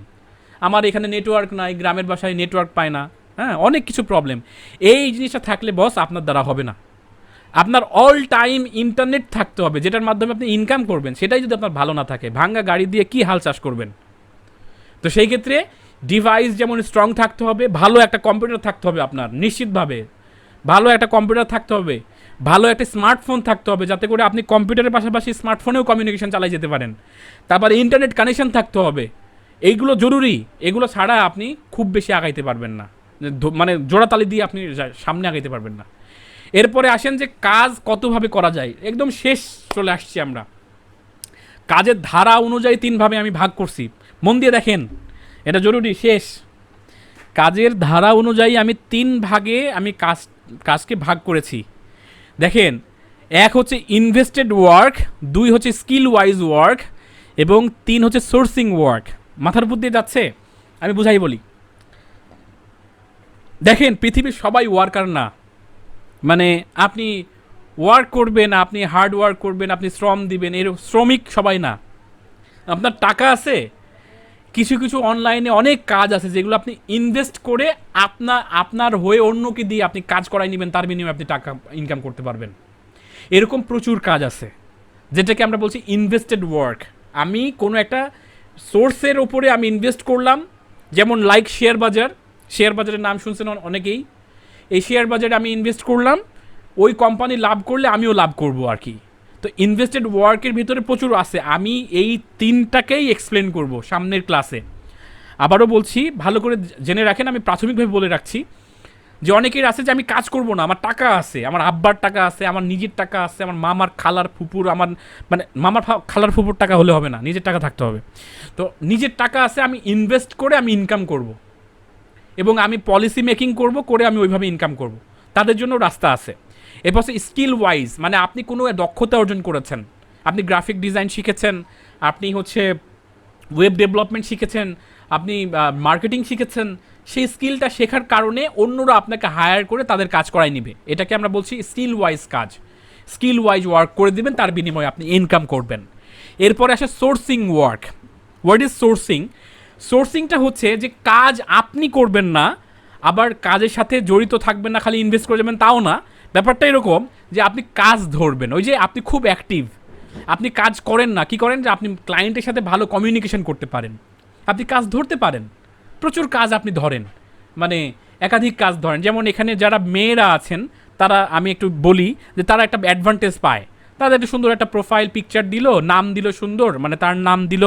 আমার এখানে নেটওয়ার্ক নাই, গ্রামের বাসায় নেটওয়ার্ক পায় না, হ্যাঁ, অনেক কিছু প্রবলেম। এই জিনিসটা থাকলে বস আপনার দ্বারা হবে না। আপনার অল টাইম ইন্টারনেট থাকতে হবে, যেটার মাধ্যমে আপনি ইনকাম করবেন, সেটাই যদি আপনার ভালো না থাকে, ভাঙ্গা গাড়ি দিয়ে কি হাল চাষ করবেন? তো সেই ক্ষেত্রে ডিভাইস যেমন স্ট্রং থাকতে হবে, ভালো একটা কম্পিউটার থাকতে হবে আপনার, নিশ্চিতভাবে ভালো একটা কম্পিউটার থাকতে হবে, ভালো একটা স্মার্টফোন থাকতে হবে, যাতে করে আপনি কম্পিউটারের পাশাপাশি স্মার্টফোনেও কমিউনিকেশন চালাই যেতে পারেন। তারপরে ইন্টারনেট কানেকশন থাকতে হবে, এইগুলো জরুরি, এগুলো ছাড়া আপনি খুব বেশি আগাইতে পারবেন না, মানে জোড়াতালি দিয়ে আপনি সামনে আগাইতে পারবেন না। এরপরে আসেন যে কাজ কতভাবে করা যায়, একদম শেষ চলে আসছি আমরা। কাজের ধারা অনুযায়ী 3 ভাবে আমি ভাগ করছি, মন দিয়ে দেখেন, এটা জরুরি। শেষ কাজের ধারা অনুযায়ী আমি 3 ভাগে আমি কাজকে ভাগ করেছি। দেখেন, 1 হচ্ছে ইনভেস্টেড ওয়ার্ক, 2 হচ্ছে স্কিল ওয়াইজ ওয়ার্ক, এবং 3 হচ্ছে সোর্সিং ওয়ার্ক। মাথার উপর দিয়ে যাচ্ছে, আমি বুঝাই বলি। দেখেন, পৃথিবীর সবাই ওয়ার্কার না, মানে আপনি ওয়ার্ক করবেন, আপনি হার্ড ওয়ার্ক করবেন, আপনি শ্রম দিবেন, এর শ্রমিক সবাই না। আপনার টাকা আছে, কিছু কিছু অনলাইনে অনেক কাজ আছে যেগুলো আপনি ইনভেস্ট করে আপনার হয়ে অন্যকে দিয়ে আপনি কাজ করাই নেবেন, তার বিনিময়ে আপনি টাকা ইনকাম করতে পারবেন। এরকম প্রচুর কাজ আছে যেটাকে আমরা বলছি ইনভেস্টেড ওয়ার্ক। আমি কোনো একটা সোর্সের ওপরে আমি ইনভেস্ট করলাম, যেমন লাইক শেয়ার বাজারের নাম শুনছেন অনেকেই। এই শেয়ার বাজারে আমি ইনভেস্ট করলাম, ওই কোম্পানি লাভ করলে আমিও লাভ করব আর কি। তো ইনভেস্টেড ওয়ার্কের ভিতরে প্রচুর আছে, আমি এই 3টাকেই এক্সপ্লেন করব সামনের ক্লাসে। আবারও বলছি, ভালো করে জেনে রাখেন, আমি প্রাথমিকভাবে বলে রাখছি যে অনেকের আছে যে আমি কাজ করব না, আমার টাকা আছে, আমার আব্বার টাকা আছে, আমার নিজের টাকা আছে, আমার মামার খালার ফুপুর, আমার মানে মামার খালার ফুপুর টাকা হলে হবে না, নিজের টাকা থাকতে হবে। তো নিজের টাকা আছে, আমি ইনভেস্ট করে আমি ইনকাম করব, এবং আমি পলিসি মেকিং করব, করে আমি ওইভাবে ইনকাম করব। তাদের জন্য রাস্তা আছে। এরপর হচ্ছে স্কিল ওয়াইজ, মানে আপনি কোনো দক্ষতা অর্জন করেছেন, আপনি গ্রাফিক ডিজাইন শিখেছেন, আপনি হচ্ছে ওয়েব ডেভেলপমেন্ট শিখেছেন, আপনি মার্কেটিং শিখেছেন, সেই স্কিলটা শেখার কারণে অন্যরা আপনাকে হায়ার করে তাদের কাজ করাই নিবে। এটাকে আমরা বলছি স্কিল ওয়াইজ কাজ। স্কিল ওয়াইজ ওয়ার্ক করে দিবেন, তার বিনিময়ে আপনি ইনকাম করবেন। এরপরে আসে sourcing work. What is sourcing? সোর্সিংটা হচ্ছে যে কাজ আপনি করবেন না, আবার কাজের সাথে জড়িত থাকবেন না, খালি ইনভেস্ট করে যাবেন তাও না। ব্যাপারটা এরকম যে আপনি কাজ ধরবেন, ওই যে আপনি খুব অ্যাক্টিভ, আপনি কাজ করেন না, কি করেন যে আপনি ক্লায়েন্টের সাথে ভালো কমিউনিকেশন করতে পারেন, আপনি কাজ ধরতে পারেন, প্রচুর কাজ আপনি ধরেন, মানে একাধিক কাজ ধরেন। যেমন এখানে যারা মেয়েরা আছেন তারা, আমি একটু বলি যে তারা একটা অ্যাডভান্টেজ পায়, তাদের একটা সুন্দর একটা প্রোফাইল পিকচার দিল, নাম দিল সুন্দর, মানে তার নাম দিল,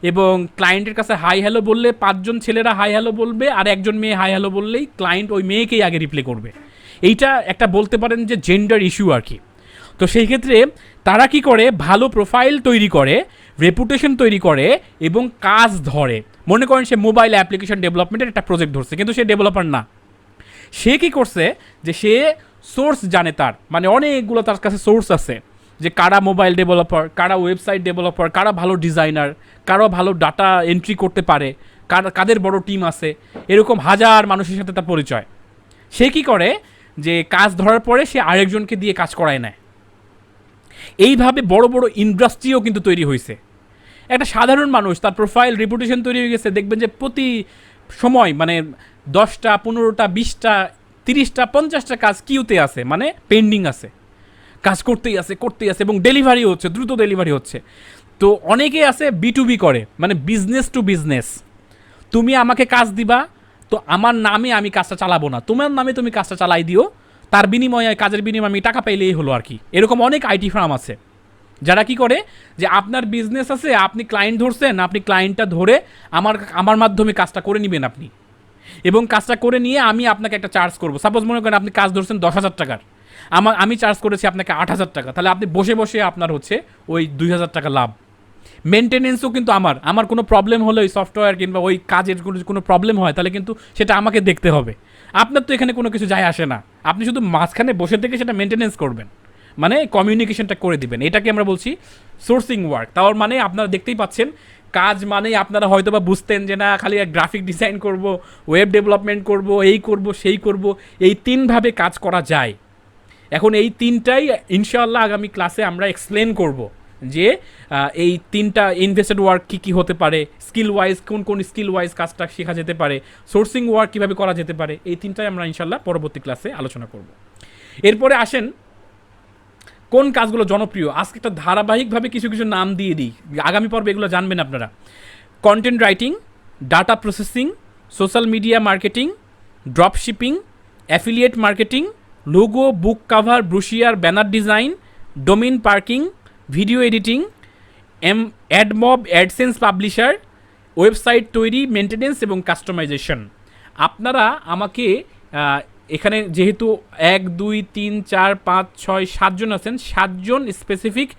এবং ক্লায়েন্টের কাছে হাই হ্যালো বললে 5 জন ছেলেরা হাই হ্যালো বলবে, আর 1 জন মেয়ে হাই হ্যালো বললেই ক্লায়েন্ট ওই মেয়েকেই আগে রিপ্লাই করবে। এইটা একটা বলতে পারেন যে জেন্ডার ইস্যু আর কি। তো সেই ক্ষেত্রে তারা কি করে, ভালো প্রোফাইল তৈরি করে, রেপুটেশন তৈরি করে এবং কাজ ধরে। মনে করেন সে মোবাইল অ্যাপ্লিকেশন ডেভেলপমেন্টের একটা প্রজেক্ট ধরছে, কিন্তু সে ডেভেলপার না। সে কি করছে যে সে সোর্স জানে, তার মানে অনেকগুলো তার কাছে সোর্স আছে, যে কারা মোবাইল ডেভেলপার, কারা ওয়েবসাইট ডেভেলপার, কারা ভালো ডিজাইনার, কারা ভালো ডাটা এন্ট্রি করতে পারে, কাদের বড় টিম আছে, এরকম হাজার মানুষের সাথে তার পরিচয়। সে কি করে যে কাজ ধরার পরে সে আরেকজনকে দিয়ে কাজ করায় নেয়। এইভাবে বড় বড় ইন্ডাস্ট্রিও কিন্তু তৈরি হয়েছে। একটা সাধারণ মানুষ তার প্রোফাইল রেপুটেশন তৈরি হয়ে গেছে, দেখবেন যে প্রতি সময় মানে 10টা 15টা 20টা 30টা 50টা কাজ কিউতে আছে, মানে পেন্ডিং আছে, কাজ করতেই আছে এবং ডেলিভারি হচ্ছে, দ্রুত ডেলিভারি হচ্ছে। তো অনেকে আছে B2B করে, মানে বিজনেস টু বিজনেস। তুমি আমাকে কাজ দিবা, তো আমার নামে আমি কাজটা চালাবো না, তোমার নামে তুমি কাজটা চালাই দিও, তার বিনিময়ে কাজের বিনিময়ে আমি টাকা পাইলেই হলো আর কি। এরকম অনেক আইটি ফার্ম আছে যারা কি করে যে আপনার বিজনেস আছে, আপনি ক্লায়েন্ট ধরছেন, আপনি ক্লায়েন্টটা ধরে আমার মাধ্যমে কাজটা করে নেবেন আপনি, এবং কাজটা করে নিয়ে আমি আপনাকে একটা চার্জ করবো। সাপোজ মনে করেন আপনি কাজ ধরছেন 10,000 টাকার, আমি চার্জ করেছি আপনাকে 8,000 টাকা, তাহলে আপনি বসে বসে আপনার হচ্ছে ওই 2,000 টাকা লাভ। মেনটেনেন্সও কিন্তু আমার কোনো প্রবলেম হলে ওই সফটওয়্যার কিংবা ওই কাজের কোনো প্রবলেম হয়, তাহলে কিন্তু সেটা আমাকে দেখতে হবে। আপনার তো এখানে কোনো কিছু যায় আসে না, আপনি শুধু মাঝখানে বসে থেকে সেটা মেনটেনেন্স করবেন, মানে কমিউনিকেশনটা করে দিবেন। এটাকে আমরা বলছি সোর্সিং ওয়ার্ক। তার মানে আপনারা দেখতেই পাচ্ছেন, কাজ মানে আপনারা হয়তো বা বুঝতেন যে না খালি গ্রাফিক ডিজাইন করব, ওয়েব ডেভেলপমেন্ট করব, এই করব সেই করব, এই 3ভাবে কাজ করা যায়। এখন এই 3টাই ইনশাআল্লাহ আগামী ক্লাসে আমরা এক্সপ্লেন করব, যে এই 3টা ইনভেস্টেড ওয়ার্ক কী কী হতে পারে, স্কিল ওয়াইজ কোন স্কিল ওয়াইজ কাজটা শেখা যেতে পারে, সোর্সিং ওয়ার্ক কীভাবে করা যেতে পারে, এই 3টাই আমরা ইনশাআল্লাহ পরবর্তী ক্লাসে আলোচনা করব। এরপরে আসেন কোন কাজগুলো জনপ্রিয়। আজকে একটা ধারাবাহিকভাবে কিছু কিছু নাম দিয়ে দিই, আগামী পর্বে এগুলো জানবেন আপনারা। Content writing, data processing, social media marketing, drop shipping, affiliate marketing, logo, বুক cover, brochure, banner design, domain parking, video editing, AdMob, AdSense publisher, website তৈরি, মেনটেনেন্স এবং কাস্টমাইজেশন। আপনারা আমাকে এখানে যেহেতু 1 2 3 4 5 6 7 জন আছেন, 7 জন স্পেসিফিক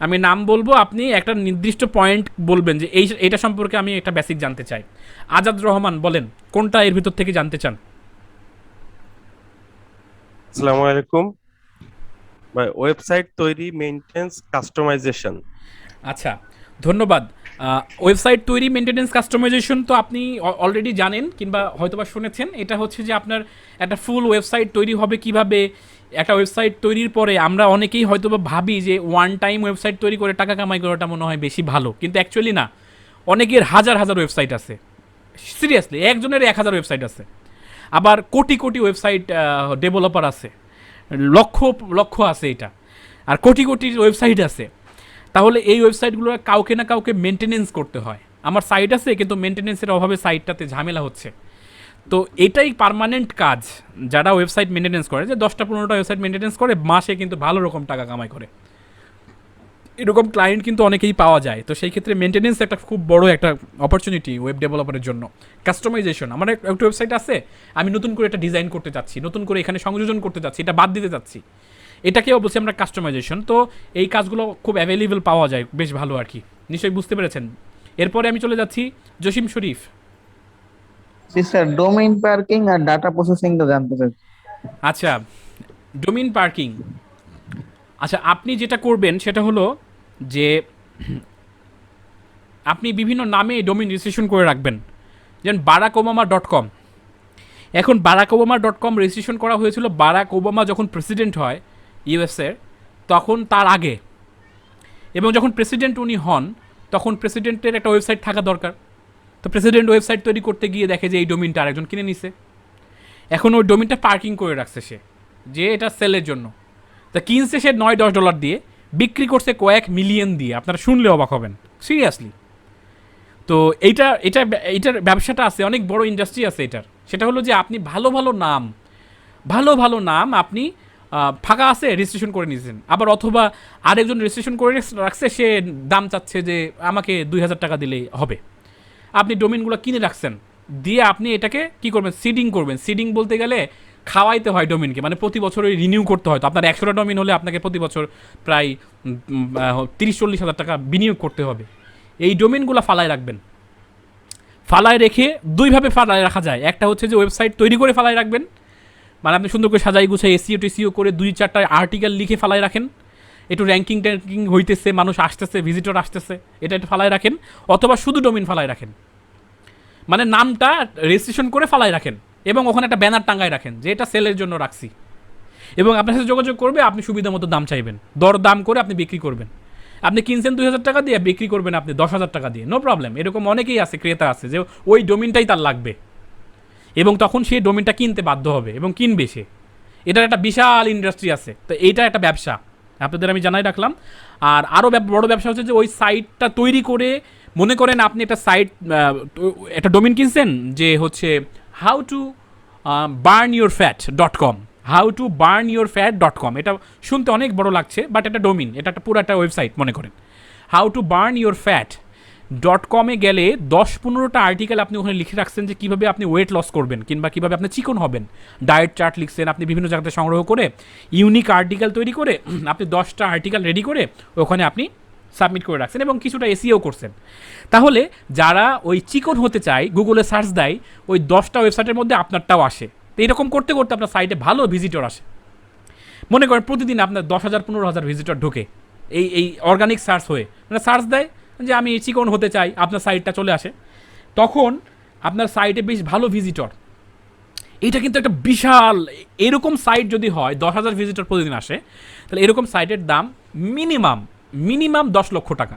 আমি নাম বলবো, আপনি একটা নির্দিষ্ট পয়েন্ট বলবেন যে এইটা সম্পর্কে আমি একটা বেসিক জানতে চাই। আজাদ রহমান বলেন কোনটা এর ভিতর থেকে জানতে চান? আসসালামু আলাইকুম ভাই। ওয়েবসাইট তৈরি, মেইনটেনেন্স, কাস্টমাইজেশন। আচ্ছা, ধন্যবাদ। ওয়েবসাইট তৈরি, মেনটেনেন্স, কাস্টমাইজেশন তো আপনি অলরেডি জানেন কিংবা হয়তোবা শুনেছেন। এটা হচ্ছে যে আপনার একটা ফুল ওয়েবসাইট তৈরি হবে কিভাবে। একটা ওয়েবসাইট তৈরির পরে আমরা অনেকেই হয়তোবা ভাবি যে ওয়ান টাইম ওয়েবসাইট তৈরি করে টাকা কামাই করাটা মনে হয় বেশি ভালো, কিন্তু অ্যাকচুয়ালি না। অনেকের হাজার হাজার ওয়েবসাইট আছে, সিরিয়াসলি একজনের 1000 ওয়েবসাইট আছে, আবার কোটি কোটি ওয়েবসাইট ডেভেলপার আছে, লক্ষ লক্ষ আছে এটা, আর কোটি কোটি ওয়েবসাইট আছে। তাহলে এই ওয়েবসাইটগুলো কাউকে না কাউকে মেনটেনেন্স করতে হয়। আমার সাইট আছে কিন্তু মেনটেনেন্সের অভাবে সাইটটাতে ঝামেলা হচ্ছে। তো এটাই পার্মানেন্ট কাজ যারা ওয়েবসাইট মেনটেনেন্স করে, যে 10টা 15টা ওয়েবসাইট মেনটেনেন্স করে মাসে কিন্তু ভালো রকম টাকা কামাই করে, এরকম ক্লায়েন্ট কিন্তু অনেকেই পাওয়া যায়। তো সেই ক্ষেত্রে মেনটেনেন্স একটা খুব বড় একটা অপরচুনিটি ওয়েব ডেভেলপারের জন্য। কাস্টমাইজেশন, আমার একটা ওয়েবসাইট আছে, আমি নতুন করে এটা ডিজাইন করতে চাচ্ছি, নতুন করে এখানে সংযোজন করতে চাচ্ছি, এটা বাদ দিতে চাচ্ছি, এটাকেও বলছি আমরা কাস্টমাইজেশন। তো এই কাজগুলো খুব অ্যাভেলেবল পাওয়া যায়, বেশ ভালো আর কি, নিশ্চয়ই বুঝতে পেরেছেন। এরপরে আমি চলে যাচ্ছি জসিম শরীফ। জি স্যার, ডোমেইন পার্কিং আর ডাটা প্রসেসিং টা জানতে চাই। আচ্ছা, ডোমেইন পার্কিং। আচ্ছা, আপনি যেটা করবেন সেটা হলো যে আপনি বিভিন্ন নামে ডোমেইন রেজিস্ট্রেশন করে রাখবেন, যেমন barackobama.com। এখন barackobama.com রেজিস্ট্রেশন করা হয়েছিল বারাক ওবামা যখন প্রেসিডেন্ট হয় ইউএসের, তখন তার আগে, এবং যখন প্রেসিডেন্ট উনি হন তখন প্রেসিডেন্টের একটা ওয়েবসাইট থাকা দরকার। তো প্রেসিডেন্ট ওয়েবসাইট তৈরি করতে গিয়ে দেখে যে এই ডোমেইনটা আরেকজন কিনে নিছে। এখন ওই ডোমেইনটা পার্কিং করে রাখছে সে, যে এটা সেলের জন্য। তা কিনছে সে $9-10 দিয়ে, বিক্রি করছে কয়েক মিলিয়ন দিয়ে। আপনারা শুনলে অবাক হবেন, সিরিয়াসলি। তো এইটার ব্যবসাটা আছে, অনেক বড় ইন্ডাস্ট্রি আছে এটার। সেটা হলো যে আপনি ভালো ভালো নাম আপনি ফাঁকা আছে রেজিস্ট্রেশন করে নিয়েছেন, আবার অথবা আরেকজন রেজিস্ট্রেশন করে রাখছে, সে দাম চাচ্ছে যে আমাকে 2000 টাকা দিলেই হবে। আপনি ডোমেইনগুলো কিনে রাখছেন, দিয়ে আপনি এটাকে কি করবেন, সিডিং করবেন। সিডিং বলতে গেলে খাওয়াইতে হয় ডোমেনকে, মানে প্রতি বছর রিনিউ করতে হয়। তো আপনার 100টা ডোমেন হলে আপনাকে প্রতি বছর প্রায় 30-40 হাজার টাকা বিনিয়োগ করতে হবে। এই ডোমেনগুলো ফালায় রাখবেন। ফালায় রেখে দুইভাবে ফালায় রাখা যায়। একটা হচ্ছে যে ওয়েবসাইট তৈরি করে ফালায় রাখবেন, মানে আপনি সুন্দর করে সাজাই গুছাই এসিও টেসিও করে 2-4টা আর্টিকেল লিখে ফালায় রাখেন, একটু র্যাঙ্কিং ট্যাঙ্কিং হইতেছে, মানুষ আসতেছে, ভিজিটর আসতেছে, এটা একটু ফালায় রাখেন। অথবা শুধু ডোমেন ফালায় রাখেন, মানে নামটা রেজিস্ট্রেশন করে ফালায় রাখেন এবং ওখানে একটা ব্যানার টাঙ্গায় রাখেন যে এটা সেলের জন্য রাখছি, এবং আপনার সাথে যোগাযোগ করবে, আপনি সুবিধা মতো দাম চাইবেন, দর দাম করে আপনি বিক্রি করবেন। আপনি কিনছেন 2,000 টাকা দিয়ে, বিক্রি করবেন আপনি 10,000 টাকা দিয়ে, নো প্রবলেম। এরকম অনেকেই আছে, ক্রেতা আছে যে ওই ডোমেনটাই তার লাগবে, এবং তখন সেই ডোমেনটা কিনতে বাধ্য হবে এবং কিনবে সে। এটার একটা বিশাল ইন্ডাস্ট্রি আছে। তো এইটা একটা ব্যবসা, আপনাদের আমি জানাই রাখলাম। আর আরও বড় ব্যবসা হচ্ছে যে ওই সাইটটা তৈরি করে, মনে করেন আপনি একটা সাইট, একটা ডোমেন কিনছেন যে হচ্ছে howtoBurnYourFat.com, howtoBurnYourFat.com। এটা শুনতে অনেক বড় লাগছে, বাট এটা ডোমেন, এটা একটা পুরো একটা ওয়েবসাইট মনে করেন। howtoBurnYourFat.com-এ গেলে 10-15টা আর্টিকেল আপনি ওখানে লিখে রাখছেন যে কীভাবে আপনি ওয়েট লস করবেন কিংবা কীভাবে আপনি চিকন হবেন, ডায়েট চার্ট লিখছেন আপনি বিভিন্ন জায়গাতে সংগ্রহ করে, ইউনিক আর্টিকেল তৈরি করে আপনি 10টা আর্টিকেল রেডি করে ওখানে আপনি সাবমিট করে রাখছেন এবং কিছুটা এসিও করছেন। তাহলে যারা ওই চিকন হতে চায়, গুগলে সার্চ দেয়, ওই 10টা ওয়েবসাইটের মধ্যে আপনারটাও আসে। তো এরকম করতে করতে আপনার সাইটে ভালো ভিজিটর আসে। মনে করেন প্রতিদিন আপনার 10,000-15,000 ভিজিটর ঢোকে এই অর্গানিক সার্চ হয়ে, মানে সার্চ দেয় যে আমি চিকন হতে চাই, আপনার সাইটটা চলে আসে, তখন আপনার সাইটে বেশ ভালো ভিজিটর। এইটা কিন্তু একটা বিশাল, এরকম সাইট যদি হয় 10,000 ভিজিটর প্রতিদিন আসে, তাহলে এরকম সাইটের দাম মিনিমাম 10 লক্ষ টাকা।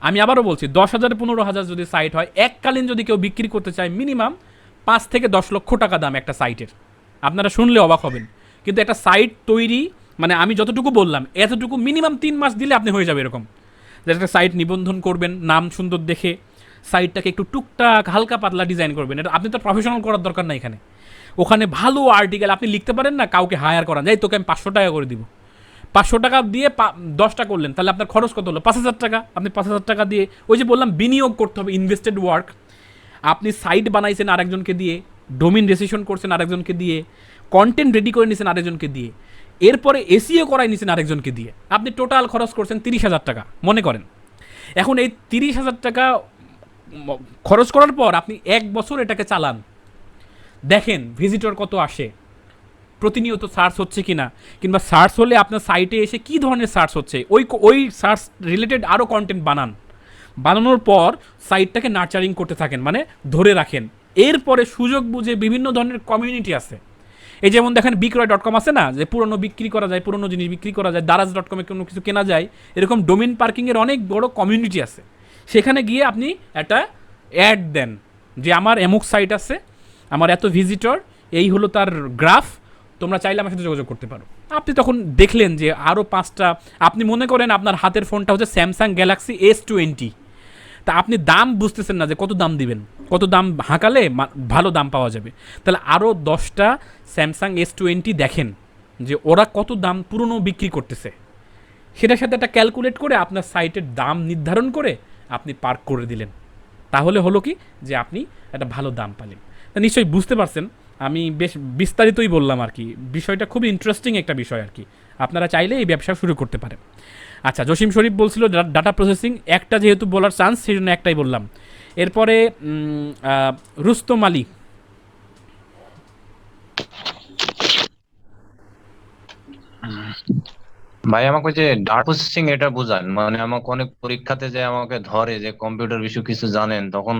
আমি আবারও বলছি, 10,000-15,000 যদি সাইট হয়, এককালীন যদি কেউ বিক্রি করতে চায়, মিনিমাম 5 থেকে 10 লক্ষ টাকা দাম একটা সাইটের। আপনারা শুনলে অবাক হবেন, কিন্তু একটা সাইট তৈরি, মানে আমি যতটুকু বললাম এতটুকু মিনিমাম 3 মাস দিলে আপনি হয়ে যাবে এরকম। যে একটা সাইট নিবন্ধন করবেন, নাম সুন্দর দেখে সাইটটাকে একটু টুকটাক হালকা পাতলা ডিজাইন করবেন। এটা আপনি তো প্রফেশনাল করার দরকার না এখানে। ওখানে ভালো আর্টিকেল আপনি লিখতে পারেন না, কাউকে হায়ার করা যায়, তোকে আমি 500 টাকা করে দিব, 500 টাকা দিয়ে 10টা করলেন, তাহলে আপনার খরচ কত হলো? 5,000 টাকা। আপনি 5,000 টাকা দিয়ে, ওই যে বললাম বিনিয়োগ করতে হবে, ইনভেস্টেড ওয়ার্ক। আপনি সাইট বানাইছেন আরেকজনকে দিয়ে, ডোমেইন রেজিস্ট্রেশন করছেন আরেকজনকে দিয়ে, কন্টেন্ট রেডি করে নিয়েছেন আরেকজনকে দিয়ে, এরপরে এসিও করাই নিয়েছেন আরেকজনকে দিয়ে, আপনি টোটাল খরচ করছেন 30,000 টাকা মনে করেন। এখন এই 30,000 টাকা খরচ করার পর আপনি 1 বছর এটাকে চালান, দেখেন ভিজিটর কত আসে, প্রতিনিয়ত সার্চ হচ্ছে কিনা, কিংবা সার্চ হলে আপনার সাইটে এসে কী ধরনের সার্চ হচ্ছে, ওই সার্চ রিলেটেড আরও কন্টেন্ট বানানোর পর সাইটটাকে নার্চারিং করতে থাকেন, মানে ধরে রাখেন। এরপরে সুযোগ বুঝে বিভিন্ন ধরনের কমিউনিটি আছে, এই যেমন দেখেন বিক্রয়.com আছে না, যে পুরনো বিক্রি করা যায়, পুরনো জিনিস বিক্রি করা যায়, দারাজ.com-এ কোনো কিছু কেনা যায়, এরকম ডোমেন পার্কিংয়ের অনেক বড় কমিউনিটি আছে। সেখানে গিয়ে আপনি একটা অ্যাড দেন যে আমার এমুক সাইট আছে, আমার এত ভিজিটর, এই হলো তার গ্রাফ, তোমরা চাইলে আমার সাথে যোগাযোগ করতে পারো। আপনি তখন দেখলেন যে আরও 5টা, আপনি মনে করেন আপনার হাতের ফোনটা হচ্ছে স্যামসাং গ্যালাক্সি S20, তা আপনি দাম বুঝতেছেন না যে কত দাম দিবেন, কত দাম হাঁকালে ভালো দাম পাওয়া যাবে, তাহলে আরও 10টা স্যামসাং S20 দেখেন যে ওরা কত দাম পুরনো বিক্রি করতেছে, সেটার সাথে একটা ক্যালকুলেট করে আপনার সাইটের দাম নির্ধারণ করে আপনি পার্ক করে দিলেন। তাহলে হলো কি যে আপনি একটা ভালো দাম পালেন। তা নিশ্চয়ই বুঝতে পারছেন, আমি বেশ বিস্তারিতই বললাম আর কি, বিষয়টা খুবই ইন্টারেস্টিং একটা বিষয় আর কি। আপনারা চাইলে এই ব্যবসা শুরু করতে পারেন। আচ্ছা, জসিম শরীফ বলছিল ডাটা প্রসেসিং, একটা যেহেতু বলার চান্স সেই জন্য একটাই বললাম। এরপরে রুস্তম আলী। ভাই আমাকে যে ডাটা প্রসেসিং এটা বুঝান, মানে আমাকে অনেক পরীক্ষাতে যে আমাকে ধরে যে কম্পিউটার বিষয়ে কিছু জানেন, তখন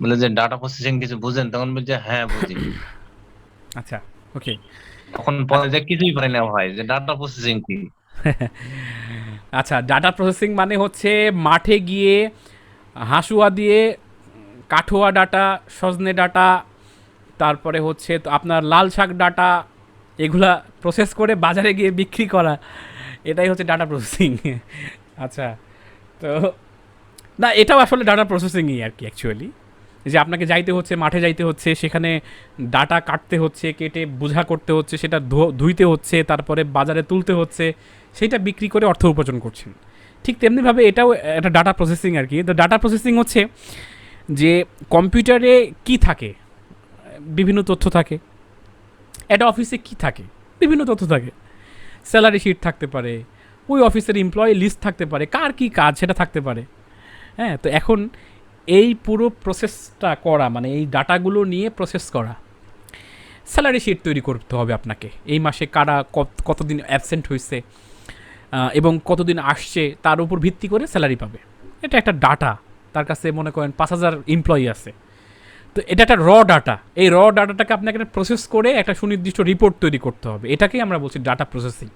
বলে যে ডাটা প্রসেসিং কিছু বুঝেন, তখন বলছে হ্যাঁ বুঝি। আচ্ছা, ওকে। তখন পরে যে কিছুই পারি না ভাই, যে ডাটা প্রসেসিং কি। আচ্ছা, ডাটা প্রসেসিং মানে হচ্ছে মাঠে গিয়ে হাসুয়া দিয়ে কাঠোয়া ডাটা, সজনে ডাটা, তারপরে হচ্ছে তো আপনার লাল শাক ডাটা, এগুলা প্রসেস করে বাজারে গিয়ে বিক্রি করা, এটাই হচ্ছে ডাটা প্রসেসিং। আচ্ছা, তো না, এটাও আসলে ডাটা প্রসেসিংই আর কি অ্যাকচুয়ালি, যে আপনাকে যাইতে হচ্ছে, মাঠে যাইতে হচ্ছে, সেখানে ডাটা কাটতে হচ্ছে, কেটে বোঝা করতে হচ্ছে, সেটা ধুইতে হচ্ছে, তারপরে বাজারে তুলতে হচ্ছে, সেইটা বিক্রি করে অর্থ উপার্জন করছেন। ঠিক তেমনিভাবে এটাও একটা ডাটা প্রসেসিং আর কি। তো ডাটা প্রসেসিং হচ্ছে যে কম্পিউটারে কি থাকে, বিভিন্ন তথ্য থাকে, একটা অফিসে কি থাকে, বিভিন্ন তথ্য থাকে, স্যালারি শিট থাকতে পারে, ওই অফিসের এমপ্লয়ি লিস্ট থাকতে পারে, কার কি কাজ সেটা থাকতে পারে। হ্যাঁ, তো এখন এই পুরো প্রসেসটা করা, মানে এই ডাটাগুলো নিয়ে প্রসেস করা, স্যালারি শিট তৈরি করতে হবে আপনাকে, এই মাসে কারা কতদিন অ্যাবসেন্ট হয়েছে এবং কতদিন আসছে তার উপর ভিত্তি করে স্যালারি পাবে। এটা একটা ডাটা, তার কাছে মনে করেন 5,000 এমপ্লয়ি আছে, তো এটা একটা ডাটা। এই ডাটাটাকে আপনাকে একটা প্রসেস করে একটা সুনির্দিষ্ট রিপোর্ট তৈরি করতে হবে, এটাকেই আমরা বলছি ডাটা প্রসেসিং।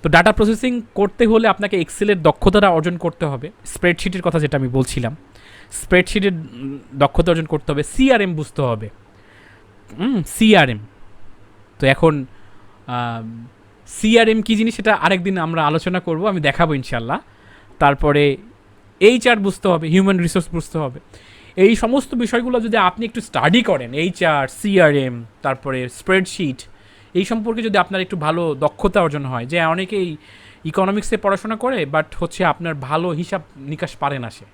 তো ডাটা প্রসেসিং করতে হলে আপনাকে এক্সেলের দক্ষতাটা অর্জন করতে হবে, স্প্রেডশিটের কথা যেটা আমি বলছিলাম, স্প্রেডশিটের দক্ষতা অর্জন করতে হবে, সিআরএম বুঝতে হবে। সিআরএম, তো এখন সিআরএম কী জিনিস সেটা আরেকদিন আমরা আলোচনা করব, আমি দেখাবো ইনশাল্লাহ। তারপরে এইচআর বুঝতে হবে, হিউম্যান রিসোর্স বুঝতে হবে। এই সমস্ত বিষয়গুলো যদি আপনি একটু স্টাডি করেন, এইচআর, সিআরএম, তারপরে স্প্রেডশিট, এই সম্পর্কে যদি আপনার একটু ভালো দক্ষতা অর্জন হয়, যে অনেকেই ইকোনমিক্সে পড়াশোনা করে বাট হচ্ছে আপনার ভালো হিসাব নিকাশ পারে না সে,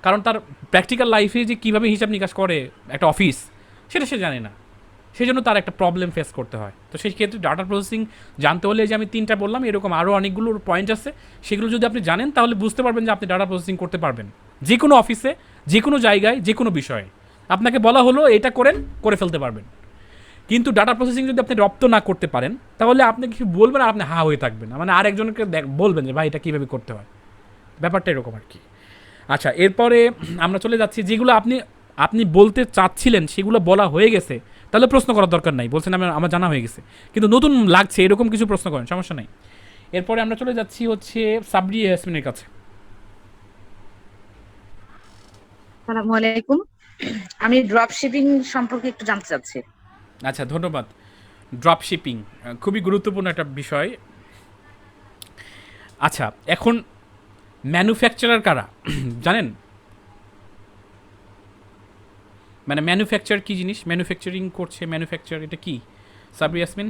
কারণ তার প্র্যাকটিক্যাল লাইফে যে কীভাবে হিসাব নিকাশ করে একটা অফিস সেটা সে জানে না, সেই জন্য তার একটা প্রবলেম ফেস করতে হয়। তো সেই ক্ষেত্রে ডাটা প্রসেসিং জানতে হলে যে আমি 3টা বললাম, এরকম আরও অনেকগুলোর পয়েন্ট আছে, সেগুলো যদি আপনি জানেন তাহলে বুঝতে পারবেন যে আপনি ডাটা প্রসেসিং করতে পারবেন যে কোনো অফিসে, যে কোনো জায়গায়, যে কোনো বিষয়ে। আপনাকে বলা হলো এটা করে ফেলতে পারবেন। কিন্তু ডাটা প্রসেসিং যদি আপনি রপ্ত না করতে পারেন তাহলে আপনি কিছু বলবেন আর আপনি হা হয়ে থাকবেন, মানে আরেকজনকে বলবেন যে ভাই এটা কীভাবে করতে হয়, ব্যাপারটা এরকম আর কি। আচ্ছা, এরপরে আমরা চলে যাচ্ছি, যেগুলো আপনি বলতে চাচ্ছিলেন সেগুলো বলা হয়ে গেছে, তাহলে প্রশ্ন করার দরকার নাই, বলছেন আমার জানা হয়ে গেছে, কিন্তু নতুন লাগছে এরকম কিছু প্রশ্ন করেন, সমস্যা নাই। এরপরে আমরা চলে যাচ্ছি হচ্ছে সাবরি ইয়াসমিনের কাছে। আসসালামু আলাইকুম, আমি ড্রপ শিপিং সম্পর্কে একটু জানতে চাচ্ছি। আচ্ছা, ধন্যবাদ। ড্রপ শিপিং খুবই গুরুত্বপূর্ণ একটা বিষয়। আচ্ছা, এখন ম্যানুফ্যাকচারার কারা জানেন? মানে ম্যানুফ্যাকচার কি জিনিস, ম্যানুফ্যাকচারিং করছে, ম্যানুফ্যাকচার এটা কি সাবরি ইয়াসমিন?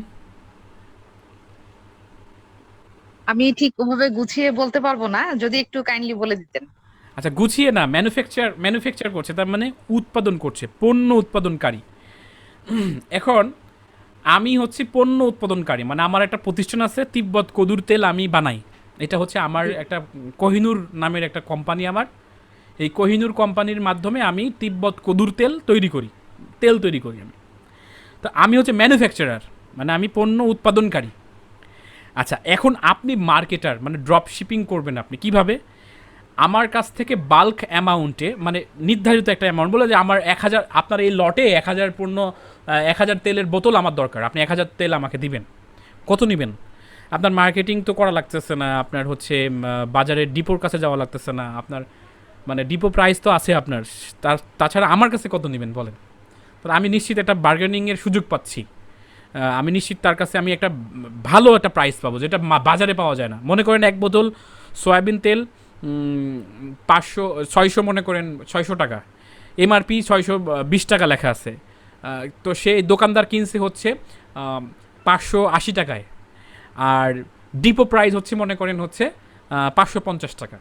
আমি ঠিক ওভাবে গুছিয়ে বলতে পারবো না, যদি একটু কাইন্ডলি বলে দিতেন। আচ্ছা, গুছিয়ে না, ম্যানুফ্যাকচার করছে, তার মানে উৎপাদন করছে, পণ্য উৎপাদনকারী। এখন আমি হচ্ছে পণ্য উৎপাদনকারী, মানে আমার একটা প্রতিষ্ঠান আছে, তিব্বত কদুর তেল আমি বানাই, এটা হচ্ছে আমার একটা কোহিনুর নামের একটা কোম্পানি আমার। এই কোহিনুর কোম্পানির মাধ্যমে আমি তিব্বত কদুর তেল তৈরি করি আমি। তো আমি হচ্ছে ম্যানুফ্যাকচারার, মানে আমি পণ্য উৎপাদনকারী। আচ্ছা, এখন আপনি মার্কেটার, মানে ড্রপ শিপিং করবেন আপনি কিভাবে? আমার কাছ থেকে বাল্ক অ্যামাউন্টে, মানে নির্ধারিত একটা অ্যামাউন্ট বলে যে আমার 1000, আপনার এই লটে 1000 পণ্য, 1000 তেলের বোতল আমার দরকার, আপনি 1000 তেল আমাকে দিবেন। কত নেবেন? আপনার মার্কেটিং তো করা লাগতেছে না, আপনার হচ্ছে বাজারের ডিপোর কাছে যাওয়া লাগতেছে না, আপনার মানে ডিপো প্রাইস তো আছে আপনার, তাছাড়া আমার কাছে কত নেবেন বলেন? তাহলে আমি নিশ্চিত একটা বার্গেনিংয়ের সুযোগ পাচ্ছি, আমি নিশ্চিত তার কাছে আমি একটা ভালো একটা প্রাইস পাবো, যেটা বাজারে পাওয়া যায় না। মনে করেন এক বোতল সয়াবিন তেল 600 মনে করেন 600 টাকা, এমআরপি 620 টাকা লেখা আছে, তো সেই দোকানদার কিনছে হচ্ছে 580 টাকায়, আর ডিপো প্রাইস হচ্ছে মনে করেন হচ্ছে 550 টাকা।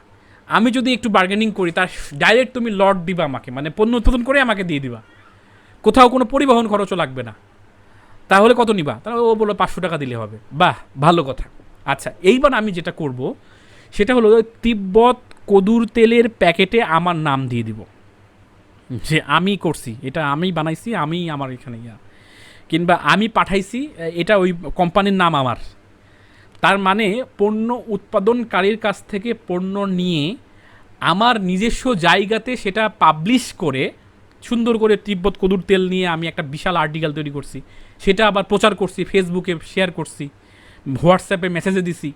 আমি যদি একটু বার্গেনিং করি, তার ডাইরেক্ট তুমি লট দিবা আমাকে, মানে পণ্য উৎপাদন করে আমাকে দিয়ে দিবা, কোথাও কোনো পরিবহন খরচও লাগবে না, তাহলে কত নিবা? তাহলে ও বললো 500 টাকা দিলে হবে। বাহ, ভালো কথা। আচ্ছা, এইবার আমি যেটা করব সেটা হলো তিব্বত কদুর তেলের প্যাকেটে আমার নাম দিয়ে দিব, যে আমি করছি, এটা আমি বানাইছি, আমি আমার এখানে কিংবা আমি পাঠাইছি, এটা ওই কোম্পানির নাম আমার। তার মানে পণ্য উৎপাদনকারীর কাছ থেকে পণ্য নিয়ে আমার নিজস্ব জায়গাতে সেটা পাবলিশ করে, সুন্দর করে তিব্বত কদুর তেল নিয়ে আমি একটা বিশাল আর্টিকেল তৈরি করছি, সেটা আবার প্রচার করছি, ফেসবুকে শেয়ার করছি, হোয়াটসঅ্যাপে মেসেজে দিছি,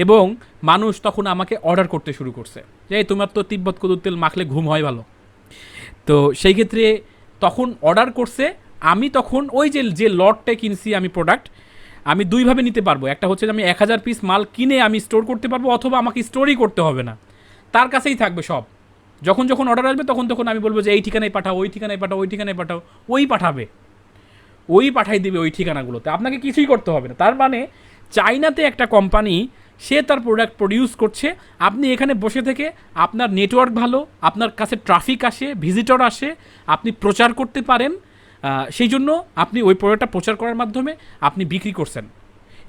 এবং মানুষ তখন আমাকে অর্ডার করতে শুরু করছে যে তোমার তো তিব্বত কদুর তেল মাখলে ঘুম হয় ভালো। তো সেই ক্ষেত্রে তখন অর্ডার করছে, আমি তখন ওই যে লটটা কিনছি আমি প্রোডাক্ট, আমি দুইভাবে নিতে পারবো। একটা হচ্ছে যে আমি 1000 পিস মাল কিনে আমি স্টোর করতে পারবো, অথবা আমাকে স্টোরই করতে হবে না, তার কাছেই থাকবে সব। যখন অর্ডার আসবে তখন আমি বলবো যে এই ঠিকানায় পাঠাও, ওই ঠিকানায় পাঠাও, ওই ঠিকানায় পাঠাও, ওই পাঠাবে, ওই পাঠাই দিবে ওই ঠিকানাগুলোতে, আপনাকে কিছুই করতে হবে না। তার মানে চাইনাতে একটা কোম্পানি, সে তার প্রোডাক্ট প্রডিউস করছে, আপনি এখানে বসে থেকে আপনার নেটওয়ার্ক ভালো, আপনার কাছে ট্রাফিক আসে, ভিজিটর আসে, আপনি প্রচার করতে পারেন, সেই জন্য আপনি ওই প্রোডাক্টটা প্রচার করার মাধ্যমে আপনি বিক্রি করছেন,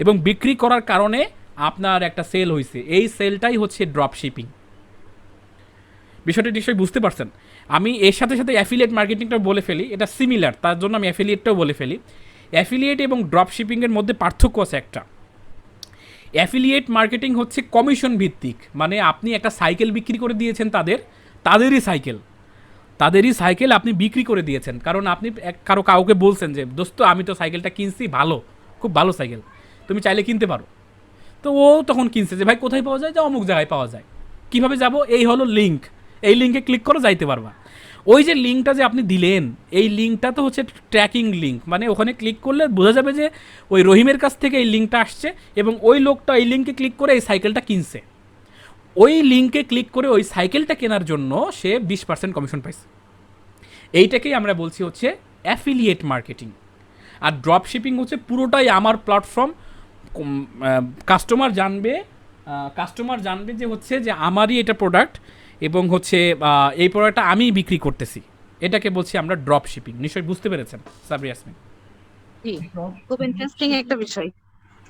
এবং বিক্রি করার কারণে আপনার একটা সেল হয়েছে, এই সেলটাই হচ্ছে ড্রপ শিপিং। বিষয়টা নিশ্চয়ই বুঝতে পারছেন। আমি এর সাথে সাথে অ্যাফিলিয়েট মার্কেটিংটা বলে ফেলি, এটা সিমিলার, তার জন্য আমি অ্যাফিলিয়েটটাও বলে ফেলি। অ্যাফিলিয়েট এবং ড্রপ শিপিংয়ের মধ্যে পার্থক্য আছে একটা। অ্যাফিলিয়েট মার্কেটিং হচ্ছে কমিশন ভিত্তিক, মানে আপনি একটা সাইকেল বিক্রি করে দিয়েছেন তাদেরই সাইকেল আপনি বিক্রি করে দিয়েছেন, কারণ আপনি কাউকে বলছেন যে দোস্ত আমি তো সাইকেলটা কিনছি, খুব ভালো সাইকেল, তুমি চাইলে কিনতে পারো। তো ও তখন কিনছে যে ভাই কোথায় পাওয়া যায়, যে অমুক জায়গায় পাওয়া যায়। কীভাবে যাব, এই হলো লিঙ্ক, এই লিঙ্কে ক্লিক করে যাইতে পারবা। ওই যে লিঙ্কটা যে আপনি দিলেন, এই লিঙ্কটা তো হচ্ছে ট্র্যাকিং লিঙ্ক, মানে ওখানে ক্লিক করলে বোঝা যাবে যে ওই রহিমের কাছ থেকে এই লিঙ্কটা আসছে, এবং ওই লোকটা এই লিঙ্কে ক্লিক করে এই সাইকেলটা কিনছে। ওই লিঙ্কে ক্লিক করে ওই সাইকেলটা কেনার জন্য সে 20% কমিশন পাইছে। এইটাকেই আমরা বলছি হচ্ছে অ্যাফিলিয়েট মার্কেটিং। আর ড্রপ শিপিং হচ্ছে পুরোটাই আমার প্ল্যাটফর্ম, কাস্টমার জানবে যে হচ্ছে যে আমারই এটা প্রোডাক্ট, এবং হচ্ছে এই প্রোডাক্টটা আমিই বিক্রি করতেছি, এটাকে বলছি আমরা ড্রপ শিপিং। নিশ্চয়ই বুঝতে পেরেছেন সাবরি ইয়াসমিন? জি, খুব ইন্টারেস্টিং একটা বিষয়,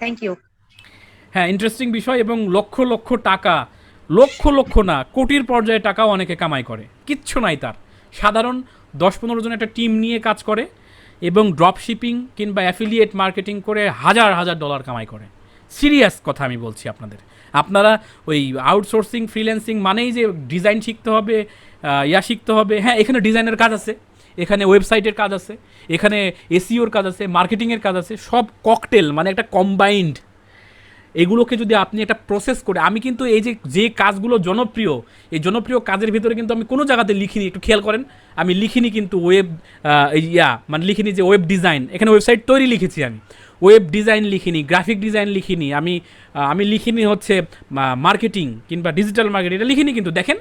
থ্যাংক ইউ। হ্যাঁ, ইন্টারেস্টিং বিষয়, এবং লক্ষ লক্ষ না কোটির পর্যায়ে টাকাও অনেকে কামাই করে, কিচ্ছু নাই তার। সাধারণ 10-15 জন একটা টিম নিয়ে কাজ করে, এবং ড্রপ শিপিং কিংবা অ্যাফিলিয়েট মার্কেটিং করে হাজার ডলার কামাই করে। সিরিয়াস কথা আমি বলছি আপনারা ওই আউটসোর্সিং ফ্রিল্যান্সিং মানেই যে ডিজাইন শিখতে হবে, শিখতে হবে। হ্যাঁ, এখানে ডিজাইনের কাজ আছে, এখানে ওয়েবসাইটের কাজ আছে, এখানে এসইওর কাজ আছে, মার্কেটিংয়ের কাজ আছে, সব ককটেল, মানে একটা কম্বাইন্ড। এগুলোকে যদি আপনি একটা প্রসেস করে, আমি কিন্তু এই যে কাজগুলো জনপ্রিয়, এই জনপ্রিয় কাজের ভিতরে কিন্তু আমি কোনো জায়গাতে লিখিনি, একটু খেয়াল করেন, আমি লিখিনি কিন্তু মানে লিখিনি যে ওয়েব ডিজাইন, এখানে ওয়েবসাইট তৈরি লিখেছি, আমি ওয়েব ডিজাইন লিখিনি, গ্রাফিক ডিজাইন লিখিনি, আমি লিখিনি হচ্ছে মার্কেটিং কিংবা ডিজিটাল মার্কেটিং, এটা লিখিনি। কিন্তু দেখেন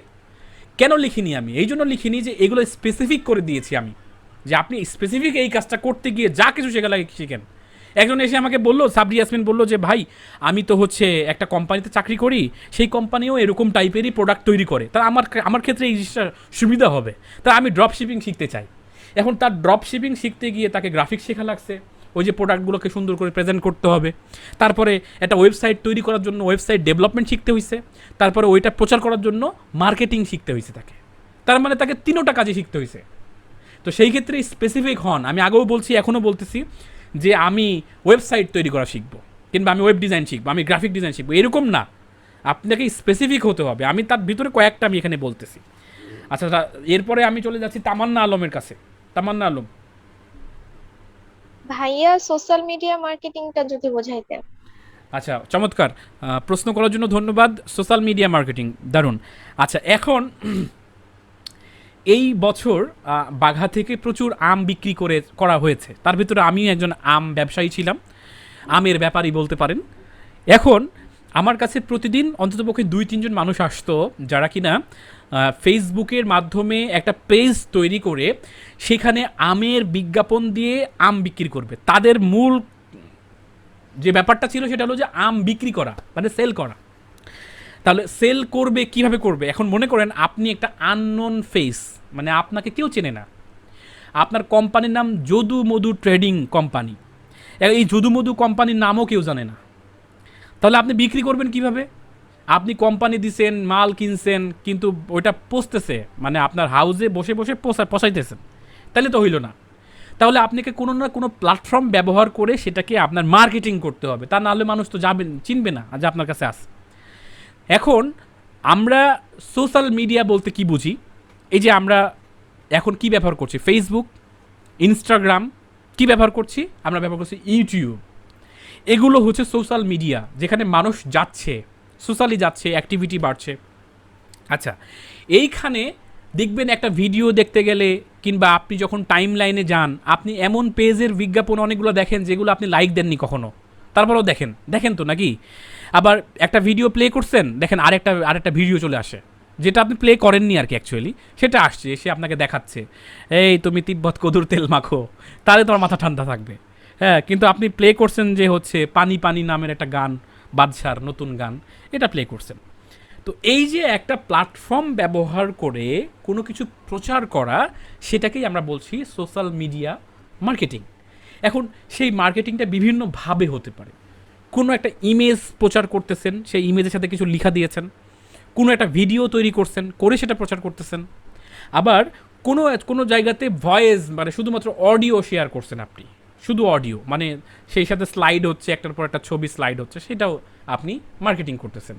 কেন লিখিনি, আমি এই জন্য লিখিনি যে এগুলো স্পেসিফিক করে দিয়েছি আমি, যে আপনি স্পেসিফিক এই কাজটা করতে গিয়ে যা কিছু শেখা লাগে শিখেন। একজন এসে আমাকে বললো, সাবরি ইয়াসমিন বললো যে ভাই আমি তো হচ্ছে একটা কোম্পানিতে চাকরি করি, সেই কোম্পানিও এরকম টাইপেরই প্রোডাক্ট তৈরি করে, তা আমার ক্ষেত্রে এই জিনিসটা সুবিধা হবে, তা আমি ড্রপ শিপিং শিখতে চাই। এখন তার ড্রপ শিপিং শিখতে গিয়ে তাকে গ্রাফিক্স শেখা লাগছে, ওই যে প্রোডাক্টগুলোকে সুন্দর করে প্রেজেন্ট করতে হবে, তারপরে একটা ওয়েবসাইট তৈরি করার জন্য ওয়েবসাইট ডেভেলপমেন্ট শিখতে হয়েছে, তারপরে ওইটা প্রচার করার জন্য মার্কেটিং শিখতে হয়েছে তাকে, তার মানে তাকে 3টা কাজে শিখতে হয়েছে। তো সেই ক্ষেত্রে স্পেসিফিক হন, আমি আগেও বলছি এখনও বলতেছি যে আমি ওয়েবসাইট তৈরি করা শিখবো, কিংবা আমি ওয়েব ডিজাইন শিখবো, আমি গ্রাফিক ডিজাইন শিখবো, এরকম না, আপনাকে স্পেসিফিক হতে হবে। আমি তার ভিতরে কয়েকটা আমি এখানে বলতেছি। আচ্ছা, এরপরে আমি চলে যাচ্ছি তামান্না আলমের কাছে। তামান্না আলম, ভাইয়া সোশ্যাল মিডিয়া মার্কেটিংটা যদি বোঝাইতেন। আচ্ছা চমৎকার, প্রশ্ন করার জন্য ধন্যবাদ। সোশ্যাল মিডিয়া মার্কেটিং, দারুণ। আচ্ছা, এখন এই বছর বাঘা থেকে প্রচুর আম বিক্রি করা হয়েছে, তার ভিতরে আমিও একজন আম ব্যবসায়ী ছিলাম, আমের ব্যাপারই বলতে পারেন। এখন আমার কাছে প্রতিদিন অন্ততপক্ষে 2-3 জন মানুষ আসতো, যারা কিনা ফেসবুকের মাধ্যমে একটা পেজ তৈরি করে সেখানে আমের বিজ্ঞাপন দিয়ে আম বিক্রি করবে। তাদের মূল যে ব্যাপারটা ছিল সেটা হলো যে আম বিক্রি করা, মানে সেল করা। তাহলে সেল করবে কিভাবে করবে? এখন মনে করেন আপনি একটা আননোন ফেস, মানে আপনাকে কেউ চেনে না, আপনার কোম্পানির নাম যদু মধু ট্রেডিং কোম্পানি, এই যদু মধু কোম্পানির নামও কেউ জানে না, তাহলে আপনি বিক্রি করবেন কিভাবে? আপনি কোম্পানি দিছেন, মাল কিনছেন, কিন্তু ওইটা পচতেছে, মানে আপনার হাউসে বসে বসে পচাইতেছেন, তাহলে তো হইল না। তাহলে আপনাকে কোনো না কোনো প্ল্যাটফর্ম ব্যবহার করে সেটাকে আপনার মার্কেটিং করতে হবে, তা নাহলে মানুষ তো চিনবে না যে আপনার কাছে আসে। এখন আমরা সোশ্যাল মিডিয়া বলতে কি বুঝি? এই যে আমরা এখন কি ব্যবহার করছি, ফেসবুক, ইনস্টাগ্রাম, কি ব্যবহার করছি? আমরা ব্যবহার করছি ইউটিউব। এগুলো হচ্ছে সোশ্যাল মিডিয়া, যেখানে মানুষ যাচ্ছে, সোশ্যালি যাচ্ছে, অ্যাক্টিভিটি বাড়ছে। আচ্ছা, এইখানে দেখবেন একটা ভিডিও দেখতে গেলে, কিংবা আপনি যখন টাইম লাইনে যান, আপনি এমন পেজের বিজ্ঞাপন অনেকগুলো দেখেন যেগুলো আপনি লাইক দেননি কখনো, তারপরেও দেখেন তো নাকি? আবার একটা ভিডিও প্লে করছেন, দেখেন আরেকটা ভিডিও চলে আসে, যেটা আপনি প্লে করেননি আর কি, অ্যাকচুয়ালি সেটা আসছে, এসে আপনাকে দেখাচ্ছে এই তুমি তিব্বত কদুর তেল মাখো, তাহলে তোমার মাথা ঠান্ডা থাকবে। হ্যাঁ, কিন্তু আপনি প্লে করছেন যে হচ্ছে পানি পানি নামের একটা গান, বাদশার নতুন গান, এটা প্লে করছেন। তো এই যে একটা প্ল্যাটফর্ম ব্যবহার করে কোনো কিছু প্রচার করা, সেটাকেই আমরা বলছি সোশ্যাল মিডিয়া মার্কেটিং। এখন সেই মার্কেটিংটা বিভিন্নভাবে হতে পারে। কোনো একটা ইমেজ প্রচার করতেছেন, সেই ইমেজের সাথে কিছু লিখা দিয়েছেন, কোনো একটা ভিডিও তৈরি করছেন, করে সেটা প্রচার করতেছেন। আবার কোনো কোনো জায়গাতে ভয়েস মানে শুধুমাত্র অডিও শেয়ার করছেন আপনি, শুধু অডিও, মানে সেই সাথে স্লাইড হচ্ছে, একটার পর একটা ছবি স্লাইড হচ্ছে, সেটাও আপনি মার্কেটিং করতেছেন।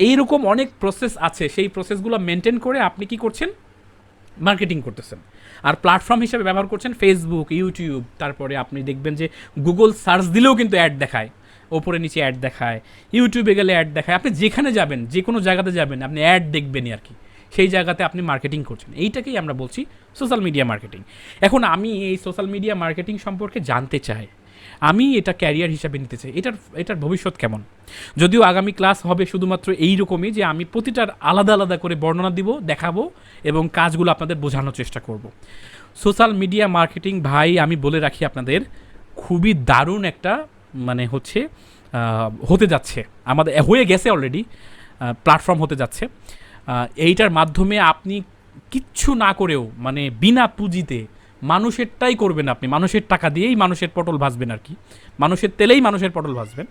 এইরকম অনেক প্রসেস আছে, সেই প্রসেসগুলো মেনটেন করে আপনি কি করছেন, মার্কেটিং করতেছেন। আর প্ল্যাটফর্ম হিসেবে ব্যবহার করছেন ফেসবুক, ইউটিউব, তারপরে আপনি দেখবেন যে গুগল সার্চ দিলেও কিন্তু অ্যাড দেখায়, ওপরে নিচে অ্যাড দেখায়, ইউটিউবে গেলে অ্যাড দেখায়। আপনি যেখানে যাবেন, যে কোনো জায়গাতে যাবেন, আপনি অ্যাড দেখবেনই আর কি, সেই জায়গাতে আপনি মার্কেটিং করছেন। এইটাকেই আমরা বলছি সোশ্যাল মিডিয়া মার্কেটিং। এখন আমি এই সোশ্যাল মিডিয়া মার্কেটিং সম্পর্কে জানতে চাই, আমি এটা ক্যারিয়ার হিসাবে নিতে চাই, এটার ভবিষ্যৎ কেমন। যদিও আগামী ক্লাস হবে শুধুমাত্র এই রকমই, যে আমি প্রতিটার আলাদা আলাদা করে বর্ণনা দিব, দেখাবো এবং কাজগুলো আপনাদের বোঝানোর চেষ্টা করব। সোশ্যাল মিডিয়া মার্কেটিং ভাই, আমি বলে রাখি আপনাদের, খুবই দারুণ একটা মানে হচ্ছে হতে যাচ্ছে, আমাদের হয়ে গেছে অলরেডি, প্ল্যাটফর্ম হতে যাচ্ছে। এইটার মাধ্যমে আপনি কিচ্ছু না করেও, মানে বিনা পুঁজিতে মানুষেরটাই করবেন, আপনি মানুষের টাকা দিয়েই মানুষের পটল ভাজবেন আর কি, মানুষের তেলেই মানুষের পটল ভাজবেন,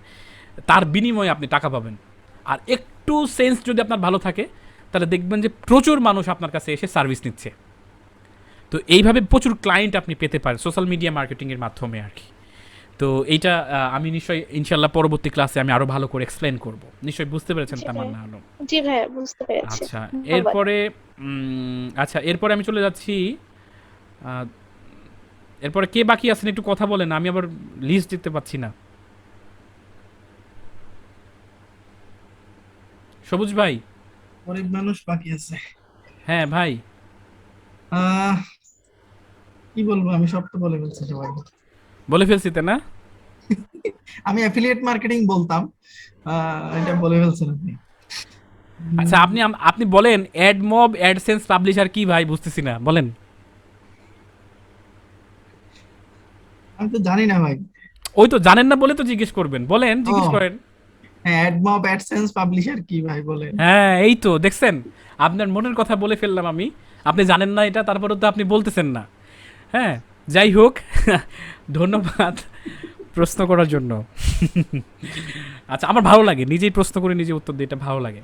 তার বিনিময়ে আপনি টাকা পাবেন। আর একটু সেন্স যদি আপনার ভালো থাকে, তাহলে দেখবেন যে প্রচুর মানুষ আপনার কাছে এসে সার্ভিস নিচ্ছে। তো এইভাবে প্রচুর ক্লায়েন্ট আপনি পেতে পারেন সোশ্যাল মিডিয়া মার্কেটিংয়ের মাধ্যমে আর কি। তো এইটা আমি নিশ্চয়ই ইনশাল্লাহ পরবর্তী ক্লাসে আমি আরও ভালো করে এক্সপ্লেন করব। নিশ্চয়ই বুঝতে পেরেছেন তামান্না আলম? জি ভাইয়া, বুঝতে পেরেছি। আচ্ছা, ধন্যবাদ। এরপরে আমি চলে যাচ্ছি, এরপরে কে বাকি আছেন একটু কথা বলেন, আমি আবার লিস্ট দিতে পাচ্ছি না। সবুজ ভাই? গরিব মানুষ বাকি আছে। হ্যাঁ ভাই। আহ কি বলবো, আমি সব তো বলে ফেলছি সবাই। বলে ফেলছি তাই না? আমি অ্যাফিলিয়েট মার্কেটিং বলতাম, এটা বলে ফেলছেন আপনি। আচ্ছা, আপনি বলেন অ্যাডমব, অ্যাডসেন্স, পাবলিশার কি ভাই, বুঝতেছি না, বলেন। আমি তো জানি না ভাই। ওই তো জানেন না বলে তো জিজ্ঞেস করবেন, বলেন, জিজ্ঞেস ও। করেন। হ্যাঁ, অ্যাডমব, অ্যাডসেন্স, পাবলিশার কি ভাই বলেন। হ্যাঁ, এই তো দেখছেন, আপনার মনের কথা বলে ফেললাম আমি, আপনি জানেন না এটা, তারপরে তো আপনি বলতেছেন না। হ্যাঁ, যাই হোক, ধন্যবাদ প্রশ্ন করার জন্য। আচ্ছা, আমার ভালো লাগে নিজেই প্রশ্ন করে নিজে উত্তর দিই, এটা ভালো লাগে।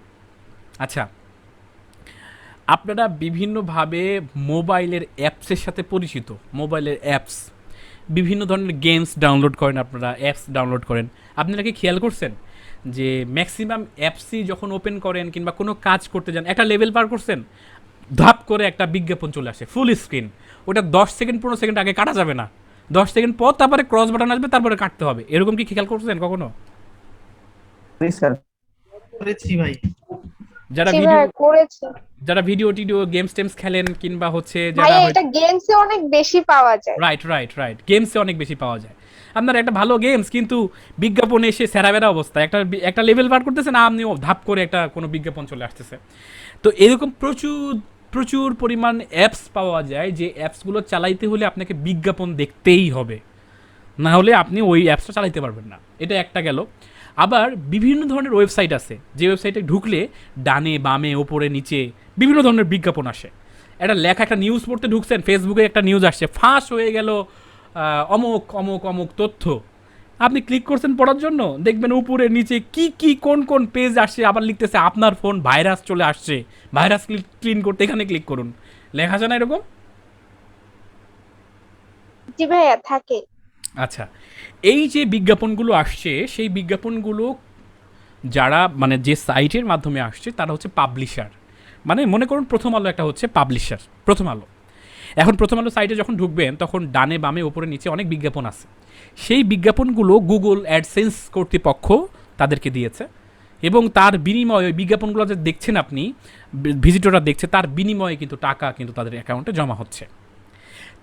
আচ্ছা, আপনারা বিভিন্নভাবে মোবাইলের অ্যাপসের সাথে পরিচিত, মোবাইলের অ্যাপস, বিভিন্ন ধরনের গেমস ডাউনলোড করেন, আপনারা অ্যাপস ডাউনলোড করেন। আপনারা কি খেয়াল করছেন যে ম্যাক্সিমাম অ্যাপসই যখন ওপেন করেন কিংবা কোনো কাজ করতে যান, একটা লেভেল পার করছেন, ধাপ করে একটা বিজ্ঞাপন চলে আসে ফুল স্ক্রিন, ওটা 10 সেকেন্ড 15 সেকেন্ড আগে কাটা যাবে না, 10 সেকেন্ড পর তারপরে ক্রস বাটন আসবে, তারপরে কাটতে হবে। এরকম কি খেয়াল করছেন কখনো? জি স্যার। করেছি ভাই। যারা জি ভিডিও ভাইয়া, করেছি। যারা ভিডিও টিডিও গেমস টেমস খেলেন কিংবা হচ্ছে যারা ভাইয়া, এটা গেমসে অনেক বেশি পাওয়া যায়। রাইট গেমসে অনেক বেশি পাওয়া যায়। আপনার একটা ভালো গেমস কিন্তু বিজ্ঞাপনে এসে সেরাবেরা অবস্থা, একটা লেভেল পার করতেছে না, আপনি ধাপ করে একটা কোনো বিজ্ঞাপন চলে আসতেছে। তো এরকম প্রচুর পরিমাণ অ্যাপস পাওয়া যায়, যে অ্যাপসগুলো চালাইতে হলে আপনাকে বিজ্ঞাপন দেখতেই হবে, না হলে আপনি ওই অ্যাপসটা চালাইতে পারবেন না। এটা একটা গেল। আবার বিভিন্ন ধরনের ওয়েবসাইট আছে, যে ওয়েবসাইটে ঢুকলে ডানে বামে ওপরে নিচে বিভিন্ন ধরনের বিজ্ঞাপন আসে। একটা লেখা, একটা নিউজ পড়তে ঢুকছেন, ফেসবুকে একটা নিউজ আসছে, ফাঁস হয়ে গেল অমুক অমুক অমুক তথ্য, আপনি ক্লিক করছেন পড়ার জন্য, দেখবেন উপরে নিচে কি কোন পেজ আসছে, আবার লিখতেছে আপনার ফোন ভাইরাস চলে আসছে, ভাইরাস ক্লিন করতে এখানে ক্লিক করুন, লেখা আছে না এরকম? জি ভাইয়া, থাকে। আচ্ছা, এই যে বিজ্ঞাপনগুলো আসছে, সেই বিজ্ঞাপনগুলো যারা মানে যে সাইটের মাধ্যমে আসছে তারা হচ্ছে পাবলিশার। মানে মনে করুন প্রথম আলো একটা হচ্ছে পাবলিশার, প্রথম আলো। এখন প্রথম আলো সাইটে যখন ঢুকবেন, তখন ডানে বামে ওপরে নিচে অনেক বিজ্ঞাপন আছে। সেই বিজ্ঞাপনগুলো গুগল অ্যাডসেন্স কর্তৃপক্ষ তাদেরকে দিয়েছে, এবং তার বিনিময়ে ওই বিজ্ঞাপনগুলো যে দেখছেন আপনি, ভিজিটররা দেখছে, তার বিনিময়ে কিন্তু টাকা কিন্তু তাদের অ্যাকাউন্টে জমা হচ্ছে।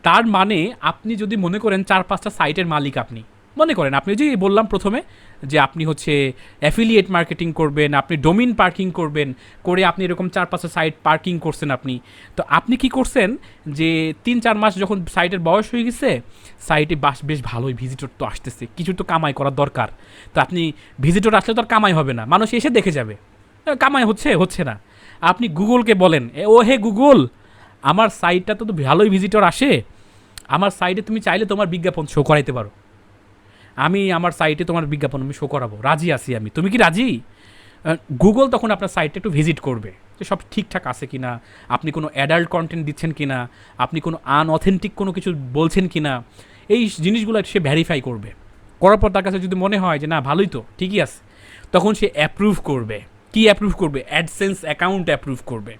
তার মানে আপনি যদি মনে করেন 4-5টা সাইটের মালিক, আপনি মনে করেন, আপনি যে বললাম প্রথমে যে আপনি হচ্ছে অ্যাফিলিয়েট মার্কেটিং করবেন, আপনি ডোমিন পার্কিং করবেন, করে আপনি এরকম 4-5টা সাইট পার্কিং করছেন আপনি। তো আপনি কি করছেন যে 3-4 মাস যখন সাইটের বয়স হয়ে গেছে, সাইটে বেশ ভালোই ভিজিটর তো আসতেছে, কিছু তো কামাই করার দরকার। তো আপনি ভিজিটর আসলে তো আর কামাই হবে না, মানুষ এসে দেখে যাবে, কামাই হচ্ছে না। আপনি গুগলকে বলেন, ও হে গুগল, আমার সাইটটা তো ভালোই ভিজিটর আসে, আমার সাইটে তুমি চাইলে তোমার বিজ্ঞাপন শো করাইতে পারো, আমি আমার সাইটে তোমার বিজ্ঞাপন আমি শো করাবো, রাজি আছি আমি। তুমি কি রাজি? গুগল তখন আপনার সাইটে একটু ভিজিট করবে যে সব ঠিকঠাক আছে কি না, আপনি কোনো অ্যাডাল্ট কন্টেন্ট দিচ্ছেন কি না, আপনি কোনো আনঅথেন্টিক কোনো কিছু বলছেন কি না, এই জিনিসগুলো সে ভ্যারিফাই করবে। করার পর তার কাছে যদি মনে হয় যে না ভালোই তো, ঠিকই আছে, তখন সে অ্যাপ্রুভ করবে। কি অ্যাপ্রুভ করবে? অ্যাডসেন্স অ্যাকাউন্ট অ্যাপ্রুভ করবে।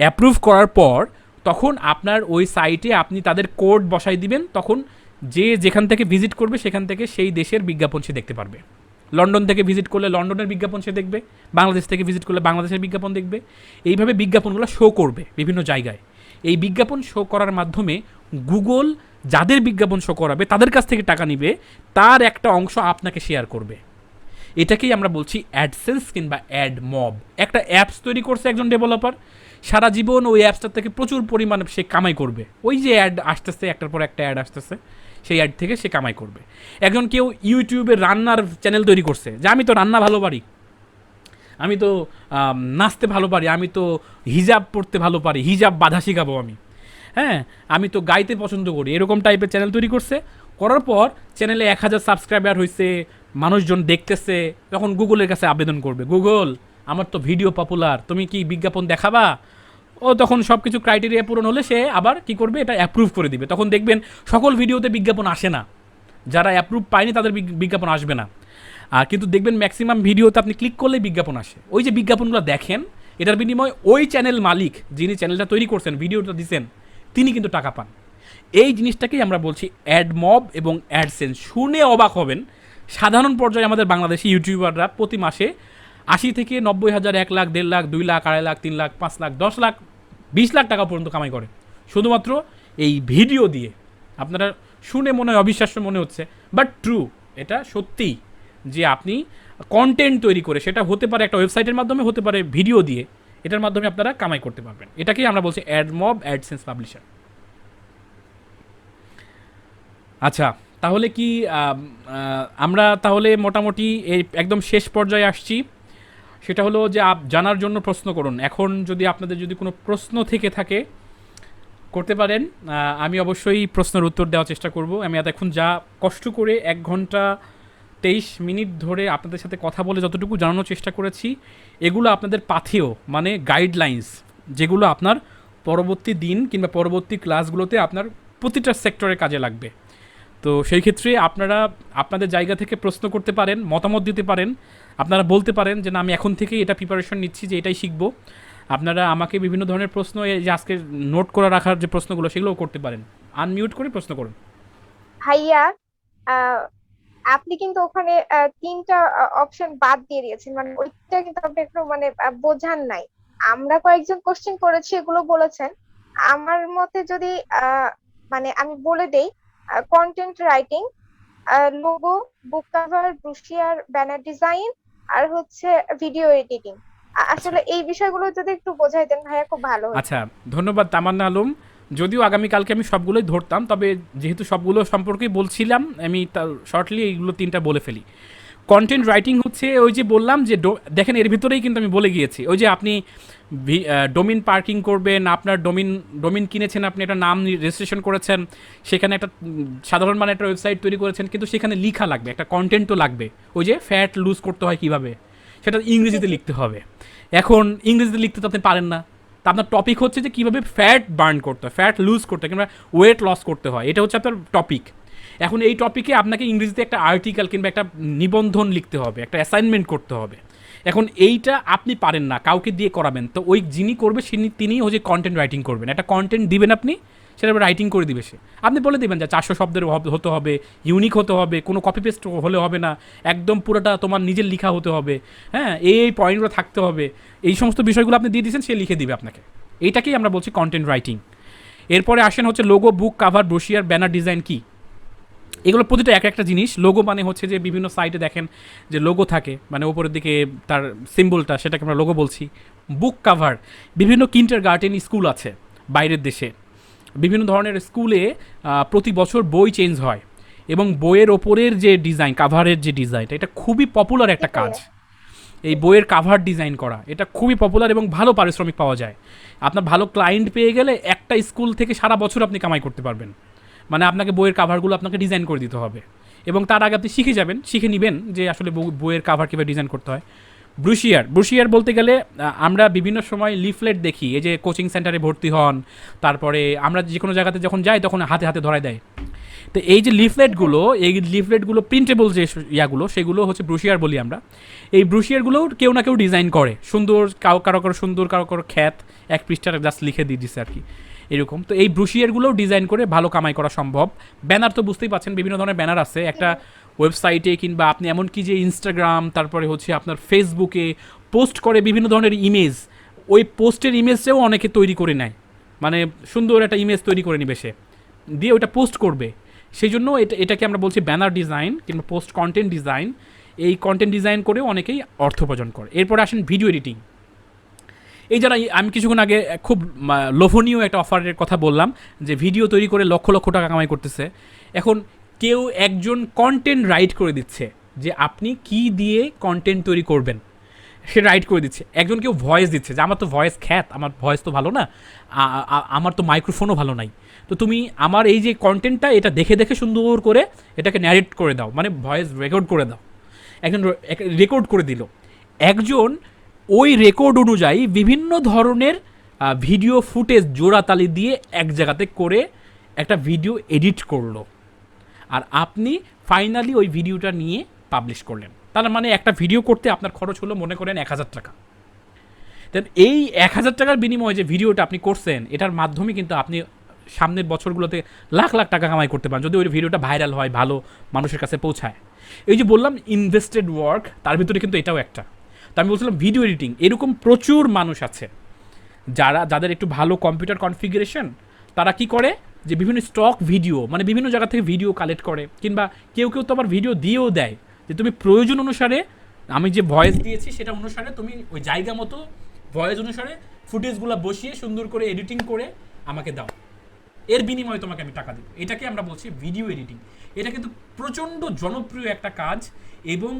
অ্যাপ্রুভ করার পর তখন আপনার ওই সাইটে আপনি তাদের কোড বসাই দিবেন, তখন যে যেখান থেকে ভিজিট করবে সেখান থেকে সেই দেশের বিজ্ঞাপন সে দেখতে পারবে। লন্ডন থেকে ভিজিট করলে লন্ডনের বিজ্ঞাপন সে দেখবে, বাংলাদেশ থেকে ভিজিট করলে বাংলাদেশের বিজ্ঞাপন দেখবে। এইভাবে বিজ্ঞাপনগুলো শো করবে বিভিন্ন জায়গায়। এই বিজ্ঞাপন শো করার মাধ্যমে গুগল যাদের বিজ্ঞাপন শো করাবে তাদের কাছ থেকে টাকা নিবে, তার একটা অংশ আপনাকে শেয়ার করবে। এটাকেই আমরা বলছি অ্যাডসেন্স কিংবা অ্যাড মব। একটা অ্যাপস তৈরি করছে একজন ডেভেলপার, সারা জীবন ওই অ্যাপসটার থেকে প্রচুর পরিমাণে সে কামাই করবে। ওই যে অ্যাড আসতেছে, একটার পর একটা অ্যাড আসতেছে, সেই অ্যাড থেকে সে কামাই করবে। একজন কেউ ইউটিউবে রান্নার চ্যানেল তৈরি করছে যে আমি তো রান্না ভালো পারি, আমি তো নাচতে ভালো পারি, আমি তো হিজাব পড়তে ভালো পারি, হিজাব বাধা শিখাবো আমি, হ্যাঁ আমি তো গাইতে পছন্দ করি, এরকম টাইপের চ্যানেল তৈরি করছে। করার পর চ্যানেলে 1000 সাবস্ক্রাইবার হয়েছে, মানুষজন দেখতেছে, তখন গুগলের কাছে আবেদন করবে, গুগল আমার তো ভিডিও পপুলার, তুমি কি বিজ্ঞাপন দেখাবা? ও তখন সব কিছু ক্রাইটেরিয়া পূরণ হলে সে আবার কি করবে, এটা অ্যাপ্রুভ করে দিবে। তখন দেখবেন সকল ভিডিওতে বিজ্ঞাপন আসে না, যারা অ্যাপ্রুভ পায়নি তাদের বিজ্ঞাপন আসবে না। আর কিন্তু দেখবেন ম্যাক্সিমাম ভিডিওতে আপনি ক্লিক করলেই বিজ্ঞাপন আসে। ওই যে বিজ্ঞাপনগুলো দেখেন, এটার বিনিময়ে ওই চ্যানেল মালিক যিনি চ্যানেলটা তৈরি করছেন, ভিডিওটা দিচ্ছেন, তিনি কিন্তু টাকা পান। এই জিনিসটাকেই আমরা বলছি অ্যাড মব এবং অ্যাডসেন্স। শুনে অবাক হবেন, সাধারণ পর্যায়ে আমাদের বাংলাদেশি ইউটিউবাররা প্রতি মাসে 80 থেকে 90,000, 1 লাখ, 1.5 লাখ, 2 লাখ, 2.5 লাখ, 3 লাখ, 5 লাখ, 10 লাখ, 20 লাখ টাকা পর্যন্ত কামাই করে শুধুমাত্র এই ভিডিও দিয়ে। আপনারা শুনে মনে হয় অবিশ্বাস্য মনে হচ্ছে, বাট ট্রু, এটা সত্যি যে আপনি কন্টেন্ট তৈরি করে, সেটা হতে পারে একটা ওয়েবসাইটের মাধ্যমে, হতে পারে ভিডিও দিয়ে, এটার মাধ্যমে আপনারা কামাই করতে পারবেন। এটাকেই আমরা বলছি অ্যাড মব, অ্যাডসেন্স পাবলিশার। আচ্ছা, তাহলে কি আমরা তাহলে মোটামুটি এই একদম শেষ পর্যায়ে আসছি। সেটা হলো যে জানার জন্য প্রশ্ন করুন। এখন যদি আপনাদের যদি কোনো প্রশ্ন থেকে থাকে করতে পারেন, আমি অবশ্যই প্রশ্নের উত্তর দেওয়ার চেষ্টা করব। আমি এতক্ষণ যা কষ্ট করে 1 ঘন্টা 23 মিনিট ধরে আপনাদের সাথে কথা বলে যতটুকু জানানোর চেষ্টা করেছি, এগুলো আপনাদের পাথেয়, মানে গাইডলাইন্স, যেগুলো আপনার পরবর্তী দিন কিংবা পরবর্তী ক্লাসগুলোতে আপনার প্রতিটা সেক্টরে কাজে লাগবে। তো সেই ক্ষেত্রে আপনারা আপনাদের জায়গা থেকে প্রশ্ন করতে পারেন, মতামত দিতে পারেন, আপনারা বলতে পারেন যে না আমি এখন থেকেই এটা প্রিপারেশন নিচ্ছি যে এটাই শিখবো। আপনারা আমাকে বিভিন্ন ধরনের প্রশ্ন, এই যে আজকে নোট করে রাখার যে প্রশ্নগুলো, সেগুলোও করতে পারেন। আনমিউট করে প্রশ্ন করুন। ভাইয়া, আপনি কিন্তু ওখানে 3টা অপশন বাদ দিয়ে দিয়েছেন, মানে ওইটা কিন্তু আপনি একটু মানে বোঝান নাই। আমরা কয়েকজন কোশ্চেন করেছি, এগুলো বলেছেন। আমার মতে যদি মানে আমি বলে দেই, content writing, logo, book cover, brochure, banner design, আর হচ্ছে ভিডিও এডিটিং। আসলে এই বিষয়গুলো যদি একটু বোঝাই দেন ভাইয়া, খুব ভালো হতো। আচ্ছা, ধন্যবাদ তামান্না আলম। যদিও আগামীকালকে আমি সবগুলোই ধরতাম, তবে যেহেতু সবগুলো সম্পর্কেই বলছিলাম, আমি শর্টলি এইগুলো 3টা বলে ফেলি। কন্টেন্ট রাইটিং হচ্ছে ওই যে বললাম যে দেখেন এর ভিতরেই কিন্তু আমি বলে গিয়েছি, ওই যে আপনি ডোমিন পার্কিং করবেন, আপনার ডোমিন কিনেছেন, আপনি একটা নাম রেজিস্ট্রেশন করেছেন, সেখানে একটা সাধারণ মানে একটা ওয়েবসাইট তৈরি করেছেন, কিন্তু সেখানে লেখা লাগবে, একটা কন্টেন্টও লাগবে। ওই যে ফ্যাট লুজ করতে হয় কীভাবে, সেটা ইংরেজিতে লিখতে হবে। এখন ইংরেজিতে লিখতে তো আপনি পারেন না, তা আপনার টপিক হচ্ছে যে কীভাবে ফ্যাট বার্ন করতে হয়, ফ্যাট লুজ করতে হয়, কিংবা ওয়েট লস করতে হয়, এটা হচ্ছে আপনার টপিক। এখন এই টপিকে আপনাকে ইংরেজিতে একটা আর্টিকেল কিংবা একটা নিবন্ধন লিখতে হবে, একটা অ্যাসাইনমেন্ট করতে হবে। এখন এইটা আপনি পারেন না, কাউকে দিয়ে করাবেন, তো ওই যিনি করবে তিনি হচ্ছে কন্টেন্ট রাইটিং করবেন। একটা কন্টেন্ট দিবেন আপনি, সেটা রাইটিং করে দিবে সে। আপনি বলে দেবেন যে 400 শব্দের হতে হবে, ইউনিক হতে হবে, কোনো কপি পেস্ট হলে হবে না, একদম পুরোটা তোমার নিজের লেখা হতে হবে, হ্যাঁ এই পয়েন্টগুলো থাকতে হবে, এই সমস্ত বিষয়গুলো আপনি দিয়ে দিয়েছেন, সে লিখে দিবে আপনাকে। এইটাকেই আমরা বলছি কন্টেন্ট রাইটিং। এরপরে আসেন হচ্ছে লোগো, বুক কাভার, ব্রোশিয়ার, ব্যানার ডিজাইন। কি এগুলো প্রতিটা একটা জিনিস। লোগো মানে হচ্ছে যে বিভিন্ন সাইটে দেখেন যে লোগো থাকে, মানে ওপরের দিকে তার সিম্বলটা, সেটাকে আমরা লোগো বলছি। বুক কাভার, বিভিন্ন কিন্ডারগার্টেন স্কুল আছে বাইরের দেশে, বিভিন্ন ধরনের স্কুলে প্রতি বছর বই চেঞ্জ হয়, এবং বইয়ের ওপরের যে ডিজাইন, কাভারের যে ডিজাইনটা, এটা খুবই পপুলার একটা কাজ। এই বইয়ের কাভার ডিজাইন করা, এটা খুবই পপুলার এবং ভালো পারিশ্রমিক পাওয়া যায়। আপনার ভালো ক্লায়েন্ট পেয়ে গেলে একটা স্কুল থেকে সারা বছর আপনি কামাই করতে পারবেন। মানে আপনাকে বইয়ের কাভারগুলো আপনাকে ডিজাইন করে দিতে হবে, এবং তার আগে আপনি শিখে যাবেন, শিখে নেবেন যে আসলে বইয়ের কাভার কীভাবে ডিজাইন করতে হয়। ব্রুশিয়ার বলতে গেলে আমরা বিভিন্ন সময় লিফলেট দেখি, এই যে কোচিং সেন্টারে ভর্তি হন, তারপরে আমরা যে কোনো জায়গাতে যখন যাই তখন হাতে হাতে ধরায় দেয়। তো এই যে লিফলেটগুলো প্রিন্টেবল যে ইয়াগুলো, সেগুলো হচ্ছে ব্রুশিয়ার বলি আমরা। এই ব্রুশিয়ারগুলোও কেউ না কেউ ডিজাইন করে সুন্দর, কারো সুন্দর, কারো খ্যাত, এক পৃষ্ঠার জাস্ট লিখে দিয়ে দিচ্ছে আর কি, এরকম। তো এই ব্রুশিয়ারগুলোও ডিজাইন করে ভালো কামাই করা সম্ভব। ব্যানার তো বুঝতেই পাচ্ছেন, বিভিন্ন ধরনের ব্যানার আছে একটা ওয়েবসাইটে, কিংবা আপনি এমনকি যে ইনস্টাগ্রাম, তারপরে হচ্ছে আপনার ফেসবুকে পোস্ট করে বিভিন্ন ধরনের ইমেজ, ওই পোস্টের ইমেজটাও অনেকে তৈরি করে নেয়, মানে সুন্দর একটা ইমেজ তৈরি করে নিবে সে, দিয়ে ওইটা পোস্ট করবে। সেই জন্য এটাকে আমরা বলছি ব্যানার ডিজাইন কিংবা পোস্ট কন্টেন্ট ডিজাইন। এই কন্টেন্ট ডিজাইন করেও অনেকেই অর্থ উপার্জন করে। এরপরে আসেন ভিডিও এডিটিং। এই যারা, আমি কিছুক্ষণ আগে খুব লোভনীয় একটা অফারের কথা বললাম যে ভিডিও তৈরি করে লক্ষ লক্ষ টাকা কামাই করতেছে। এখন কেউ একজন কন্টেন্ট রাইট করে দিচ্ছে যে আপনি কি দিয়ে কন্টেন্ট তৈরি করবেন, সে রাইট করে দিচ্ছে। একজন কেউ ভয়েস দিচ্ছে যে আমার তো ভয়েস খ্যাত, আমার ভয়েস তো ভালো না, আমার তো মাইক্রোফোনও ভালো নাই, তো তুমি আমার এই যে কন্টেন্টটা এটা দেখে দেখে সুন্দর করে এটাকে ন্যারেট করে দাও, মানে ভয়েস রেকর্ড করে দাও। একজন রেকর্ড করে দিল, একজন ওই রেকর্ড অনুযায়ী বিভিন্ন ধরনের ভিডিও ফুটেজ জোড়াতালি দিয়ে এক জায়গাতে করে একটা ভিডিও এডিট করলো, আর আপনি ফাইনালি ওই ভিডিওটা নিয়ে পাবলিশ করলেন। তার মানে একটা ভিডিও করতে আপনার খরচ হলো মনে করেন 1000 টাকা। দেন এই 1000 টাকার বিনিময়ে যে ভিডিওটা আপনি করছেন, এটার মাধ্যমে কিন্তু আপনি সামনের বছরগুলোতে লাখ লাখ টাকা কামাই করতে পারেন, যদি ওই ভিডিওটা ভাইরাল হয়, ভালো মানুষের কাছে পৌঁছায়। এই যে বললাম ইনভেস্টেড ওয়ার্ক, তার ভিতরে কিন্তু এটাও একটা। তো আমি বলছিলাম ভিডিও এডিটিং, এরকম প্রচুর মানুষ আছে যাদের একটু ভালো কম্পিউটার কনফিগারেশন, তারা কি করে যে বিভিন্ন স্টক ভিডিও, মানে বিভিন্ন জায়গা থেকে ভিডিও কালেক্ট করে, কিংবা কেউ তো আবার ভিডিও দিয়েও দেয় যে তুমি প্রয়োজন অনুসারে, আমি যে ভয়েস দিয়েছি সেটা অনুসারে তুমি ওই জায়গা মতো ভয়েস অনুসারে ফুটেজগুলো বসিয়ে সুন্দর করে এডিটিং করে আমাকে দাও, এর বিনিময়ে তোমাকে আমি টাকা দেব। এটাকে আমরা বলছি ভিডিও এডিটিং। এটা কিন্তু প্রচণ্ড জনপ্রিয় একটা কাজ, এবং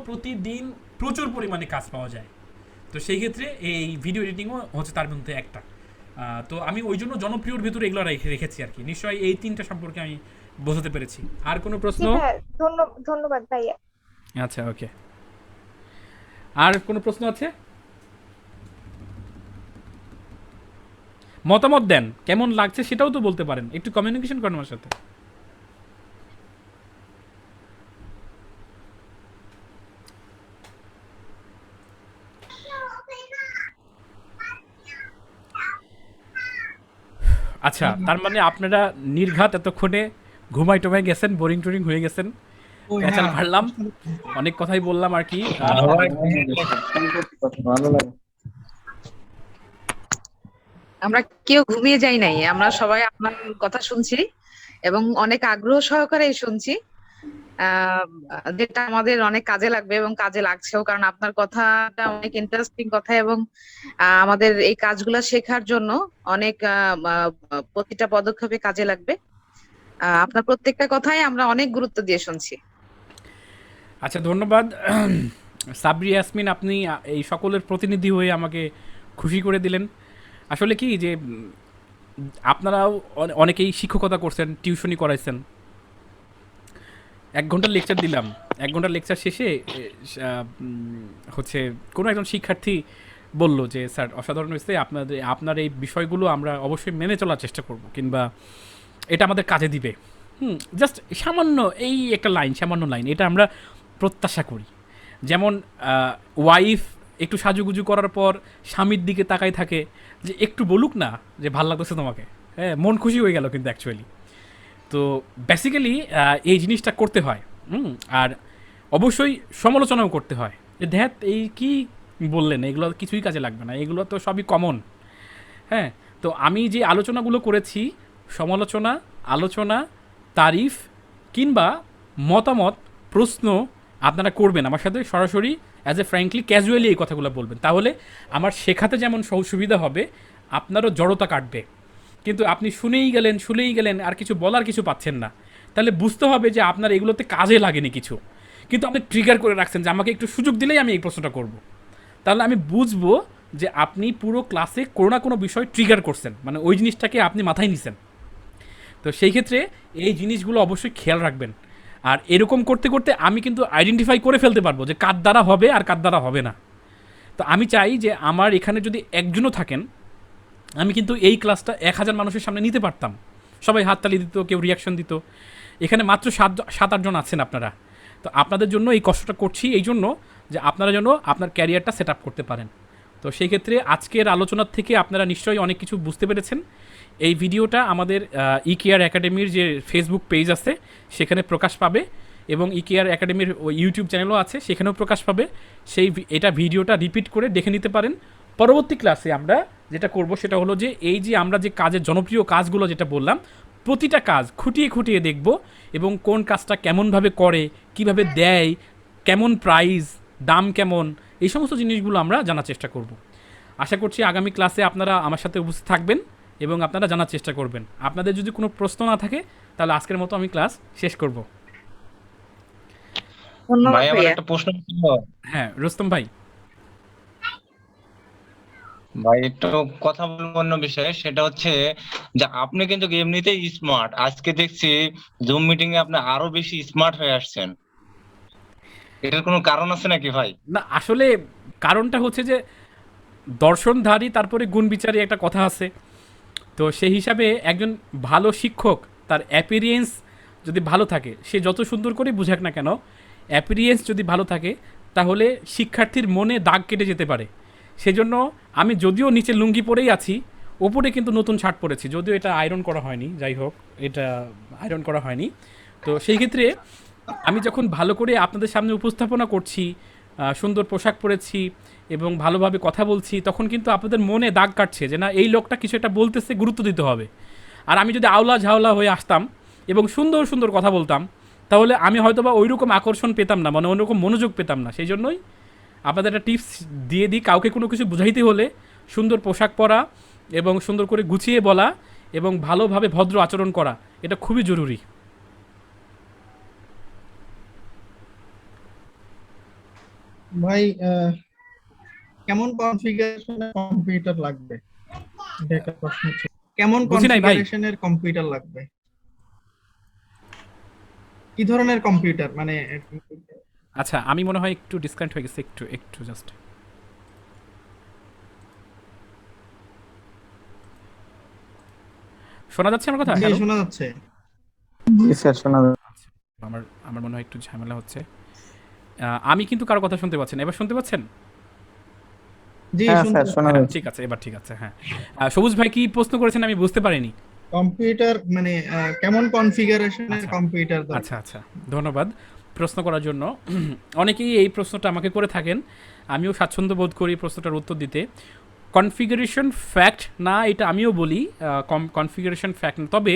প্রতিদিন প্রচুর পরিমাণে কাজ পাওয়া যায়। তো সেই ক্ষেত্রে এই ভিডিও এডিটিংও হচ্ছে তার মধ্যে একটা। তো আমি ওই জন্য জনপ্রিয়র ভিতরে এগুলো রেখেছি আর কি। নিশ্চয়ই এই তিনটা সম্পর্কে আমি বোঝাতে পেরেছি। আর কোনো প্রশ্ন? ধন্যবাদ ভাইয়া। আচ্ছা, ওকে। আর কোনো প্রশ্ন আছে? মতামত দেন, কেমন লাগছে সেটাও তো বলতে পারেন, একটু কমিউনিকেশন করেন আমার সাথে। আচ্ছা, তার মানে আপনারা নির্ঘাত এতক্ষণে ঘুমাই টুমাই গেছেন, বোরিং টোরিং হয়ে গেছেন, পেঁচাল মারলাম, অনেক কথাই বললাম আর কি। ভালো লাগে। আমরা কেউ ঘুমিয়ে যাই নাই, আমরা সবাই আপনার কথা শুনছি এবং অনেক আগ্রহ সহকারে শুনছি, যেটা আমাদের অনেক কাজে লাগবে এবং কাজে লাগছেও, কারণ আপনার কথাটা অনেক ইন্টারেস্টিং কথা, এবং আমাদের এই কাজগুলো শেখার জন্য অনেক প্রতিটা পদক্ষেপে কাজে লাগবে। আপনার প্রত্যেকটা কথাই আমরা অনেক গুরুত্ব দিয়ে শুনছি। আচ্ছা, ধন্যবাদ সাবরি ইয়াসমিন, আপনি এই সকলের প্রতিনিধি হয়ে আমাকে খুশি করে দিলেন। আসলে কি যে আপনারাও অনেকেই শিক্ষকতা করছেন, টিউশনি করাইছেন, 1 ঘন্টার লেকচার দিলাম, 1 ঘন্টার লেকচার শেষে হচ্ছে কোনো একজন শিক্ষার্থী বলল যে স্যার অসাধারণ হয়েছে, আপনার এই বিষয়গুলো আমরা অবশ্যই মেনে চলার চেষ্টা করব, কিংবা এটা আমাদের কাজে দিবে। জাস্ট সামান্য এই একটা লাইন, সামান্য লাইন, এটা আমরা প্রত্যাশা করি। যেমন ওয়াইফ একটু সাজুগুজু করার পর স্বামীর দিকে তাকাই থাকে যে একটু বলুক না যে ভাল লাগতেছে তোমাকে, হ্যাঁ, মন খুশি হয়ে গেল কিন্তু অ্যাকচুয়ালি। তো বেসিক্যালি এই জিনিসটা করতে হয়। আর অবশ্যই সমালোচনাও করতে হয় যে ধ্যাত এই কি বললেন, এগুলো কিছুই কাজে লাগবে না, এগুলো তো সবই কমন। হ্যাঁ, তো আমি যে আলোচনাগুলো করেছি, সমালোচনা, আলোচনা, তারিফ কিংবা মতামত, প্রশ্ন আপনারা করবেন আমার সাথে সরাসরি, অ্যাজ এ ফ্র্যাঙ্কলি ক্যাজুয়ালি এই কথাগুলো বলবেন, তাহলে আমার শেখাতে যেমন সুবিধা হবে, আপনারও জড়তা কাটবে। কিন্তু আপনি শুনেই গেলেন আর কিছু বলার কিছু পাচ্ছেন না, তাহলে বুঝতে হবে যে আপনার এগুলোতে কাজে লাগেনি কিছু, কিন্তু আপনি ট্রিগার করে রাখছেন যে আমাকে একটু সুযোগ দিলেই আমি এই প্রশ্নটা করব। তাহলে আমি বুঝবো যে আপনি পুরো ক্লাসে কোনো না কোনো বিষয় ট্রিগার করছেন, মানে ওই জিনিসটাকে আপনি মাথায় নিছেন। তো তো সেই ক্ষেত্রে এই জিনিসগুলো অবশ্যই খেয়াল রাখবেন। আর এরকম করতে করতে আমি কিন্তু আইডেন্টিফাই করে ফেলতে পারবো যে কার দ্বারা হবে আর কার দ্বারা হবে না। তো আমি চাই যে আমার এখানে যদি একজনও থাকেন, আমি কিন্তু এই ক্লাসটা 1000 মানুষের সামনে নিতে পারতাম, সবাই হাততালি দিত, কেউ রিয়াকশন দিত। এখানে মাত্র 7-8 জন আছেন আপনারা। তো আপনাদের জন্য এই কষ্টটা করছি, এই জন্য যে আপনারা যেন আপনার ক্যারিয়ারটা সেট আপ করতে পারেন। তো সেই ক্ষেত্রে আজকের আলোচনার থেকে আপনারা নিশ্চয়ই অনেক কিছু বুঝতে পেরেছেন। এই ভিডিওটা আমাদের ইকেআর একাডেমির যে ফেসবুক পেজ আছে সেখানে প্রকাশ পাবে, এবং ইকেআর একাডেমির ইউটিউব চ্যানেলও আছে, সেখানেও প্রকাশ পাবে। এটা ভিডিওটা রিপিট করে দেখে নিতে পারেন। পরবর্তী ক্লাসে আমরা যেটা করব সেটা হলো যে এই যে আমরা যে কাজের জনপ্রিয় কাজগুলো যেটা বললাম, প্রতিটা কাজ খুঁটিয়ে খুঁটিয়ে দেখব, এবং কোন কাজটা কেমনভাবে করে, কিভাবে দেয়, কেমন প্রাইস, দাম কেমন, এই সমস্ত জিনিসগুলো আমরা জানার চেষ্টা করব। আশা করছি আগামী ক্লাসে আপনারা আমার সাথে উপস্থিত থাকবেন এবং আপনারা জানার চেষ্টা করবেন। আপনাদের যদি কোনো প্রশ্ন না থাকে তাহলে আজকের মতো আমি ক্লাস শেষ করব। ধন্যবাদ ভাই আমার ভাইয়া। একটা প্রশ্ন ছিল। হ্যাঁ রুস্তম ভাই। ভাই একটু কথা বলবো অন্য বিষয়ে, সেটা হচ্ছে যে আপনি কিন্তু এমনিতেই স্মার্ট, আজকে দেখছি জুম মিটিং এ আপনি আরো বেশি স্মার্ট হয়ে আসছেন। এটার কোনো কারণ আছে নাকি ভাই? না, আসলে কারণটা হচ্ছে যে দর্শনধারী তারপরে গুণ বিচারী একটা কথা আছে। তো সেই হিসাবে একজন ভালো শিক্ষক, তার অ্যাপিরিয়েন্স যদি ভালো থাকে, সে যত সুন্দর করে বুঝাক না কেন, অ্যাপিরিয়েন্স যদি ভালো থাকে তাহলে শিক্ষার্থীর মনে দাগ কেটে যেতে পারে। সেজন্য আমি যদিও নিচে লুঙ্গি পরেই আছি, ওপরে কিন্তু নতুন শার্ট পরেছি, যদিও এটা আয়রন করা হয়নি, যাই হোক এটা আয়রন করা হয়নি। তো সেই ক্ষেত্রে আমি যখন ভালো করে আপনাদের সামনে উপস্থাপনা করছি, সুন্দর পোশাক পরেছি এবং ভালোভাবে কথা বলছি, তখন কিন্তু আপনাদের মনে দাগ কাটছে যে না, এই লোকটা কিছু একটা বলতেছে, গুরুত্ব দিতে হবে। আর আমি যদি আওলা ঝাওলা হয়ে আসতাম এবং সুন্দর সুন্দর কথা বলতাম, তাহলে আমি হয়তোবা ওই রকম আকর্ষণ পেতাম না, মানে ওইরকম মনোযোগ পেতাম না। সেই জন্যই আপনাদের একটা টিপস দিয়ে দিই, কাউকে কোনো কিছু বুঝাইতে হলে সুন্দর পোশাক পরা এবং সুন্দর করে গুছিয়ে বলা এবং ভালোভাবে ভদ্র আচরণ করা, এটা খুবই জরুরি। ভাই কেমন কনফিগারেশনের কম্পিউটার লাগবে? এটা একটা প্রশ্ন ছিল। কেমন বুঝি নাই ভাই। কনফিগারেশনের কম্পিউটার লাগবে? কি ধরনের কম্পিউটার মানে? আচ্ছা, আমি মনে হয় একটু ডিসকানেক্ট হয়ে গেছে, একটু একটু জাস্ট। শোনা যাচ্ছে আমার কথা? জি হ্যালো, শোনা যাচ্ছে। জি স্যার, শোনা যাচ্ছে। আমার আমার মনে হয় একটু ঝামেলা হচ্ছে। আমি কিন্তু কারো কথা শুনতে পাচ্ছি না। এবার শুনতে পাচ্ছেন? জি হ্যাঁ শুনতে স্যার, শোনা হ্যাঁ, যাচ্ছে। ঠিক আছে, এবার ঠিক আছে। হ্যাঁ, সবুজ ভাই কি প্রশ্ন করেছেন আমি বুঝতে পারিনি। কম্পিউটার মানে কেমন কনফিগারেশনের আচ্ছা কম্পিউটার আচ্ছা দরকার? আচ্ছা, ধন্যবাদ প্রশ্ন করার জন্য। অনেকেই এই প্রশ্নটা আমাকে করে থাকেন, আমিও স্বাচ্ছন্দ্য বোধ করি প্রশ্নটার উত্তর দিতে। কনফিগারেশন ফ্যাক্ট না, এটা আমিও বলি, কনফিগারেশন ফ্যাক্ট না, তবে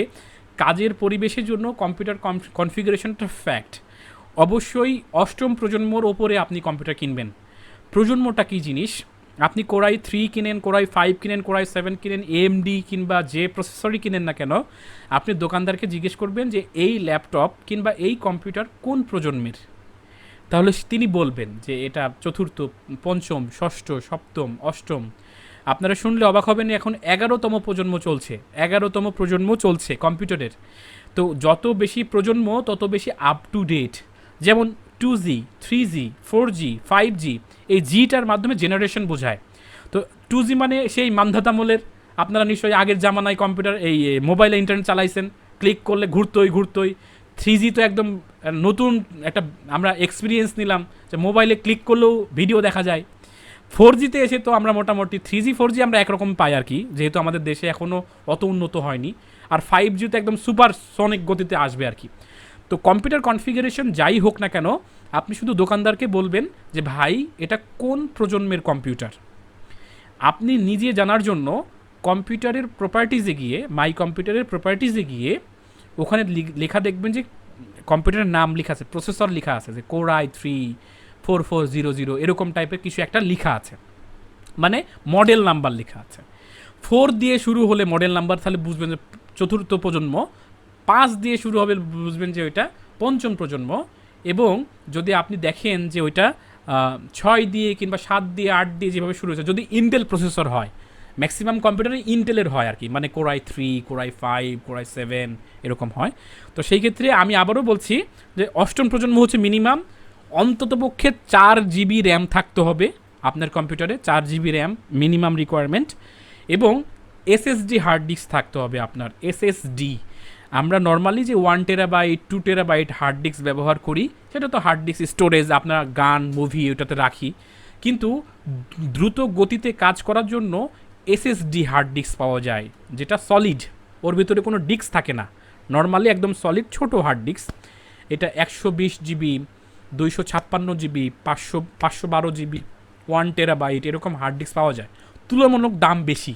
কাজের পরিবেশের জন্য কম্পিউটার কনফিগারেশনটা ফ্যাক্ট। অবশ্যই অষ্টম প্রজন্মর ওপরে আপনি কম্পিউটার কিনবেন। প্রজন্মটা কী জিনিস, আপনি কোরাই 3 কিনেন, কোরাই 5 কিনেন, কোরাই 7 কিনেন, এএমডি কিংবা যে প্রসেসরই কিনেন না কেন, আপনি দোকানদারকে জিজ্ঞেস করবেন যে এই ল্যাপটপ কিংবা এই কম্পিউটার কোন প্রজন্মের। তাহলে তিনি বলবেন যে এটা চতুর্থ, পঞ্চম, ষষ্ঠ, সপ্তম, অষ্টম। আপনারা শুনলে অবাক হবেন, এখন 11তম প্রজন্ম চলছে, 11তম প্রজন্ম চলছে কম্পিউটারের। তো যত বেশি প্রজন্ম তত বেশি আপ টু ডেট। যেমন 2G, 3G, 4G, 5G, এই জিটার মাধ্যমে জেনারেশন বোঝায়। তো 2G মানে সেই মান্ধাতামলের, আপনারা নিশ্চয়ই আগের জামানায় কম্পিউটার এই মোবাইলে ইন্টারনেট চালাইছেন, ক্লিক করলে ঘুরতোই। 3G তো একদম নতুন একটা আমরা এক্সপিরিয়েন্স নিলাম, যে মোবাইলে ক্লিক করলেও ভিডিও দেখা যায়। 4Gতে এসে তো আমরা মোটামুটি 3G 4G আমরা একরকম পাই আর কি, যেহেতু আমাদের দেশে এখনও অত উন্নত হয়নি। আর 5G তো একদম সুপার সনিক গতিতে আসবে আর কি। তো কম্পিউটার কনফিগারেশন যাই হোক না কেন, আপনি শুধু দোকানদারকে বলবেন যে ভাই এটা কোন প্রজন্মের কম্পিউটার। আপনি নিজে জানার জন্য কম্পিউটারের প্রপার্টিজে গিয়ে, মাই কম্পিউটারের প্রপার্টিজে গিয়ে ওখানে লেখা দেখবেন যে কম্পিউটারের নাম লেখা আছে, প্রসেসর লেখা আছে, যে কোর i3 4400 এরকম টাইপের কিছু একটা লেখা আছে, মানে মডেল নাম্বার লেখা আছে। 4 দিয়ে শুরু হলে মডেল নাম্বার, তাহলে বুঝবেন যে চতুর্থ প্রজন্ম। 5 দিয়ে শুরু হবে, বুঝবেন যে ওইটা পঞ্চম প্রজন্ম। এবং যদি আপনি দেখেন যে ওইটা 6 দিয়ে কিংবা 7 দিয়ে 8 দিয়ে যেভাবে শুরু হয়েছে, যদি ইন্টেল প্রসেসর হয়, ম্যাক্সিমাম কম্পিউটারে ইন্টেলের হয় আর কি, মানে কোরাই 3, কোরাই 5, কোরাই 7 এরকম হয়। তো সেই ক্ষেত্রে আমি আবারও বলছি যে অষ্টম প্রজন্ম হচ্ছে মিনিমাম অন্ততপক্ষে 4 GB র্যাম থাকতে হবে আপনার কম্পিউটারে, 4 GB র্যাম মিনিমাম রিকোয়ারমেন্ট, এবং এসএসডি হার্ড ডিস্ক থাকতে হবে আপনার, এসএসডি। আমরা নর্মালি যে 1 TB 2 TB হার্ড ডিস্ক ব্যবহার করি, সেটা তো হার্ড ডিস্ক স্টোরেজ, আপনার গান মুভি ওটাতে রাখি, কিন্তু দ্রুত গতিতে কাজ করার জন্য এসএসডি হার্ড ডিস্ক পাওয়া যায়, যেটা সলিড, ওর ভিতরে কোনো ডিস্ক থাকে না, নর্মালি একদম সলিড ছোট হার্ড ডিস্ক। এটা 120 GB, 256 GB, 512 GB, 1 TB এরকম হার্ড ডিস্ক পাওয়া যায়, তুলনামূলক দাম বেশি।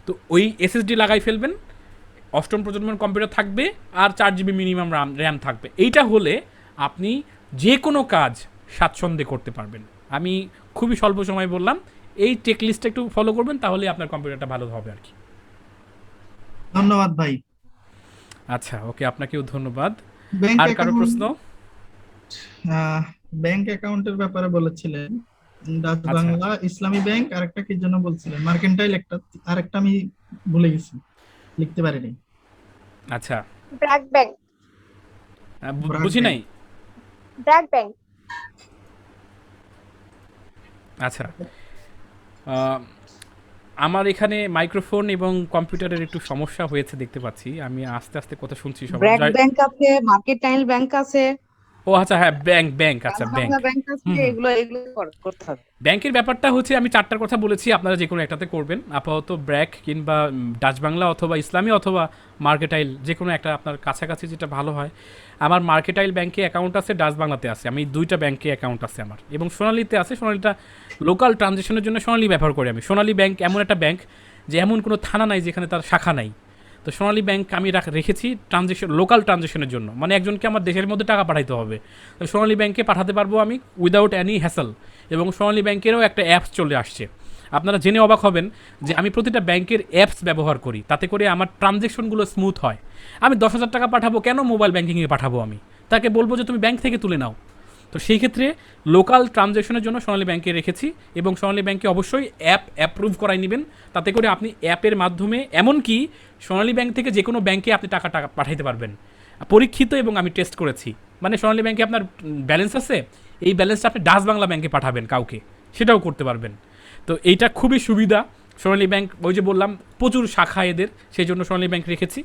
তো ওই এসএসডি লাগাই ফেলবেন, অষ্টম প্রজন্মের কম্পিউটার থাকবে, আর 4 GB মিনিমাম র্যাম থাকবে। এইটা হলে আপনি যে কোনো কাজ স্বাচ্ছন্দ্যে করতে পারবেন। আমি খুবই স্বল্প সময় বললাম, এই চেক লিস্টটা একটু ফলো করবেন, তাহলে আপনার কম্পিউটারটা ভালো হবে আর কি। ধন্যবাদ ভাই। আচ্ছা, ওকে, আপনাকেও ধন্যবাদ। ব্যাংক আর কারো অ্যাকাউন্ট, প্রশ্ন? ব্যাংক অ্যাকাউন্টের ব্যাপারে বলেছিলেন, ডাচ আচ্ছা। বাংলা, ইসলামী ব্যাংক, আরেকটা কি জন্য বলছিলেন, মার্কেন্টাইল একটা, আরেকটা আমি ভুলে গেছি, লিখতে পারিনি। আচ্ছা, ব্র্যাক ব্যাংক। ব্র্যাক বুঝি ব্যাংক। নাই। ব্র্যাক ব্যাংক। আচ্ছা, আমার এখানে মাইক্রোফোন এবং কম্পিউটারের একটু সমস্যা হয়েছে দেখতে পাচ্ছি, আমি আস্তে আস্তে কথা শুনছি সবার। ব্র্যাক ব্যাংক আছে, মার্কেন্টাইল ব্যাংক আছে, ও আচ্ছা, হ্যাঁ, ব্যাংক, আচ্ছা, ডাচ ব্যাংক। বাংলা ব্যাংক আছে, হুম, হুম। এগুলো করতে হবে। ব্যাংকের ব্যাপারটা হচ্ছে, আমি 4টার কথা বলেছি, আপনারা যে কোনো একটাতে করবেন আপাতত, ব্র্যাক কিংবা ডাচ বাংলা অথবা ইসলামী অথবা মার্কেটাইল, যে কোনো একটা আপনার কাছাকাছি যেটা ভালো হয়। আমার মার্কেটাইল ব্যাংকে অ্যাকাউন্ট আছে, ডাচ বাংলাতে আছে, আমি 2টা ব্যাংকে অ্যাকাউন্ট আছে আমার, এবং সোনালীতে আছে। সোনালীটা লোকাল ট্রানজেকশনের জন্য সোনালী ব্যবহার করি আমি। সোনালী ব্যাংক এমন একটা ব্যাংক যে এমন কোনো থানা নাই যেখানে তার শাখা নাই। তো সোনালী ব্যাংক আমি রেখেছি ট্রানজেকশন, লোকাল ট্রানজেকশনের জন্য, মানে একজনকে আমার দেশের মধ্যে টাকা পাঠাইতে হবে, তো সোনালী ব্যাংকে পাঠাতে পারবো আমি উইদাউট এনি হ্যাসেল। এবং সোনালী ব্যাংকেরও একটা অ্যাপস চলে আসছে, আপনারা জেনে অবাক হবেন যে আমি প্রতিটা ব্যাংকের অ্যাপস ব্যবহার করি, তাতে করে আমার ট্রানজেকশনগুলো স্মুথ হয়। আমি 10,000 টাকা পাঠাবো, কেন মোবাইল ব্যাংকিংয়ে পাঠাবো? আমি তাকে বলবো যে তুমি ব্যাংক থেকে তুলে নাও। তো সেই ক্ষেত্রে লোকাল ট্রানজ্যাকশনের জন্য সোনালী ব্যাংকে রেখেছি, এবং সোনালী ব্যাংকে অবশ্যই অ্যাপ অ্যাপ্রুভ করাই নেবেন, তাতে করে আপনি অ্যাপের মাধ্যমে, এমনকি সোনালী ব্যাংক থেকে যে কোনো ব্যাংকে আপনি টাকা পাঠাইতে পারবেন। পরীক্ষিত, এবং আমি টেস্ট করেছি। মানে সোনালী ব্যাংকে আপনার ব্যালেন্স আছে, এই ব্যালেন্সটা আপনি ডাচ বাংলা ব্যাংকে পাঠাবেন কাউকে, সেটাও করতে পারবেন। তো এইটা খুবই সুবিধা। সোনালী ব্যাংক, ওই যে বললাম প্রচুর শাখা এদের, সেই জন্য সোনালী ব্যাংক রেখেছি।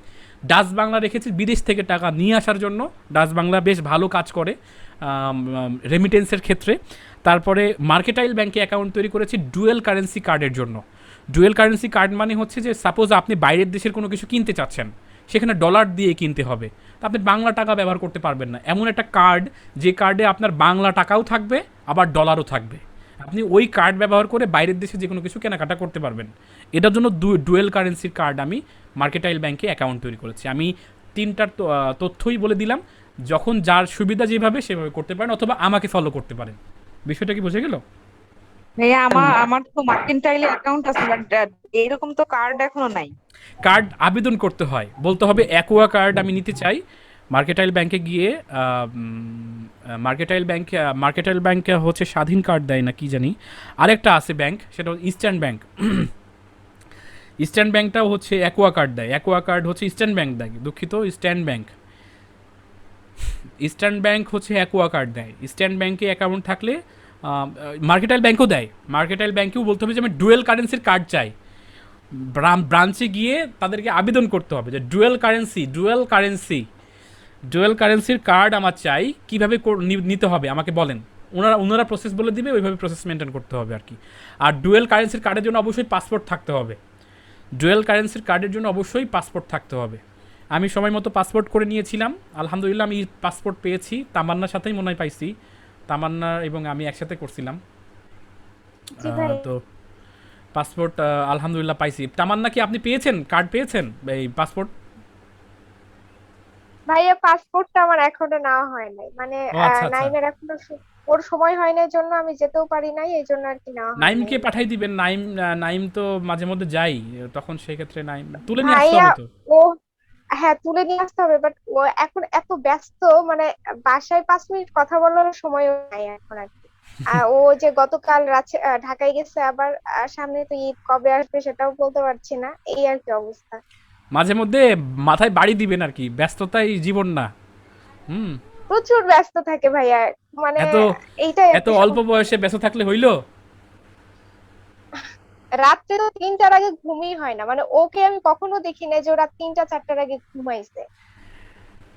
ডাচ বাংলা রেখেছি বিদেশ থেকে টাকা নিয়ে আসার জন্য, ডাচ বাংলা বেশ ভালো কাজ করে রেমিটেন্সের ক্ষেত্রে। তারপরে মার্কেটাইল ব্যাংকে অ্যাকাউন্ট তৈরি করেছি ডুয়েল কারেন্সি কার্ডের জন্য। ডুয়েল কারেন্সি কার্ড মানে হচ্ছে যে সাপোজ আপনি বাইরের দেশের কোনো কিছু কিনতে চাচ্ছেন, সেখানে ডলার দিয়ে কিনতে হবে, তা আপনি বাংলা টাকা ব্যবহার করতে পারবেন না। এমন একটা কার্ড, যে কার্ডে আপনার বাংলা টাকাও থাকবে, আবার ডলারও থাকবে, আপনি ওই কার্ড ব্যবহার করে বাইরের দেশে যে কোনো কিছু কেনাকাটা করতে পারবেন। এটার জন্য ডুয়েল কারেন্সির কার্ড আমি মার্কেটাইল ব্যাংকে অ্যাকাউন্ট তৈরি করেছি। আমি 3টার তথ্যই বলে দিলাম, যখন যার সুবিধা যেভাবে সেভাবে করতে পারেন, অথবা আমাকে ফলো করতে পারেন। বিষয়টা কি বুঝে গেল? ভাইয়া, আমার তো মার্কেন্টাইলে অ্যাকাউন্ট আছে, বাট এইরকম তো কার্ড এখনো নাই। কার্ড আবেদন করতে হয়, বলতে হবে অ্যাকোয়া কার্ড আমি নিতে চাই। মার্কেটাইল ব্যাংকে গিয়ে মার্কেটাইল ব্যাংকে হচ্ছে স্বাধীন কার্ড দেয় না কি জানি, আরেকটা আছে ব্যাংক, সেটা ইস্টার্ন ব্যাংক। ইস্টার্ন ব্যাংকটাও হচ্ছে অ্যাকোয়া কার্ড দেয়, অ্যাকোয়া কার্ড হচ্ছে ইস্টার্ন ব্যাংক দেয়, দুঃখিত, ইস্টার্ন ব্যাংক। ইস্টার্ন ব্যাংক হচ্ছে অ্যাকোয়া কার্ড দেয়। ইস্টার্ন ব্যাংকে অ্যাকাউন্ট থাকলে মার্কেটাইল ব্যাংকও দেয়। মার্কেটাইল ব্যাংকেও বলতে হবে যে আমি ডুয়েল কারেন্সির কার্ড চাই, ব্রাঞ্চে গিয়ে তাদেরকে আবেদন করতে হবে যে ডুয়েল কারেন্সির কার্ড আমার চাই, কীভাবে নিতে হবে আমাকে বলেন। ওনারা প্রসেস বলে দিবে, ওইভাবে প্রসেস মেনটেন করতে হবে আর কি। আর ডুয়েল কারেন্সির কার্ডের জন্য অবশ্যই পাসপোর্ট থাকতে হবে। ডুয়েল কারেন্সির কার্ডের জন্য অবশ্যই পাসপোর্ট থাকতে হবে। আমি সময় মতো পাসপোর্ট করে নিয়েছিলাম, আলহামদুলিল্লাহ আমি পাসপোর্ট পেয়েছি। তামান্নার সাথেই মনে হয় পাইছি, তামান্না এবং আমি একসাথে করছিলাম। জি ভাই। তো পাসপোর্ট আলহামদুলিল্লাহ পাইছি। তামান্না, কি আপনি পেয়েছেন, কার্ড পেয়েছেন, এই পাসপোর্ট? ভাইয়া পাসপোর্টটা আমার এখনো নেওয়া হয় নাই, মানে ও আচ্ছা, আচ্ছা। নাইমের এখনো ওর সময় হয় নাই জন্য আমি যেতেও পারি নাই, এই জন্য আর কি নেওয়া হয় নাই। নাইমকে পাঠাই দিবেন, নাইম তো মাঝে মধ্যে যাই, তখন সেই ক্ষেত্রে নাইম তুলে নিয়ে আসতে ভাইয়া হবে তো। ও, হ্যাঁ তুলে নিয়ে আসতে হবে, বাট ও এখন এত ব্যস্ত, মানে বাসায় 5 মিনিট কথা বলার সময়ও নাই এখন আর কি। ও যে গতকাল ঢাকায় গেছে, আবার সামনে তো ঈদ, কবে আসবে সেটাও বলতে পারছি না, এই আর কি অবস্থা। মাঝে মধ্যে মাথায় বাড়ি দিবেন আর কি, ব্যস্ততাই জীবন না। হুম। প্রচুর ব্যস্ত থাকে ভাইয়া, মানে এত এইটাই আর এত কি অল্প সমস্যা। বয়সে ব্যস্ত থাকলে হইলো? রাত্রে তো 3টার আগে ঘুমই হয় না, মানে ওকে আমি কখনো দেখি না যে ও রাত 3টা 4টার আগে ঘুমাইছে।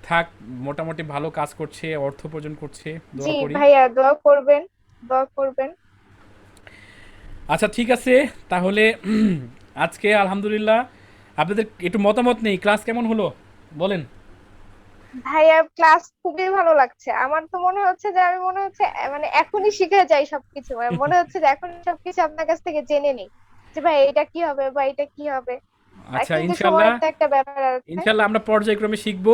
থাক, মোটামুটি ভালো কাজ করছে, অর্থ উপার্জন করছে, জি দোয়া করি। ভাইয়া, দোয়া করবেন, দোয়া করবেন। আচ্ছা ঠিক আছে, তাহলে আজকে আলহামদুলিল্লাহ আপনাদের একটু মতামত নেই, ক্লাস কেমন হলো বলেন। ভাইয়া ক্লাস খুবই ভালো লাগছে, আমার তো মনে হচ্ছে যে আমি মনে হচ্ছে মানে এখনই শিখে যাই সবকিছু, মানে মনে হচ্ছে যে এখন সবকিছু আপনার কাছ থেকে জেনে নিই, যে ভাই এটা কি হবে বা এটা কি হবে। আচ্ছা কিন্তু ইনশাল্লাহ, সময়ের তো একটা ব্যাপার আছে। ইনশাল্লাহ আমরা পর্যায়ক্রমে শিখবো।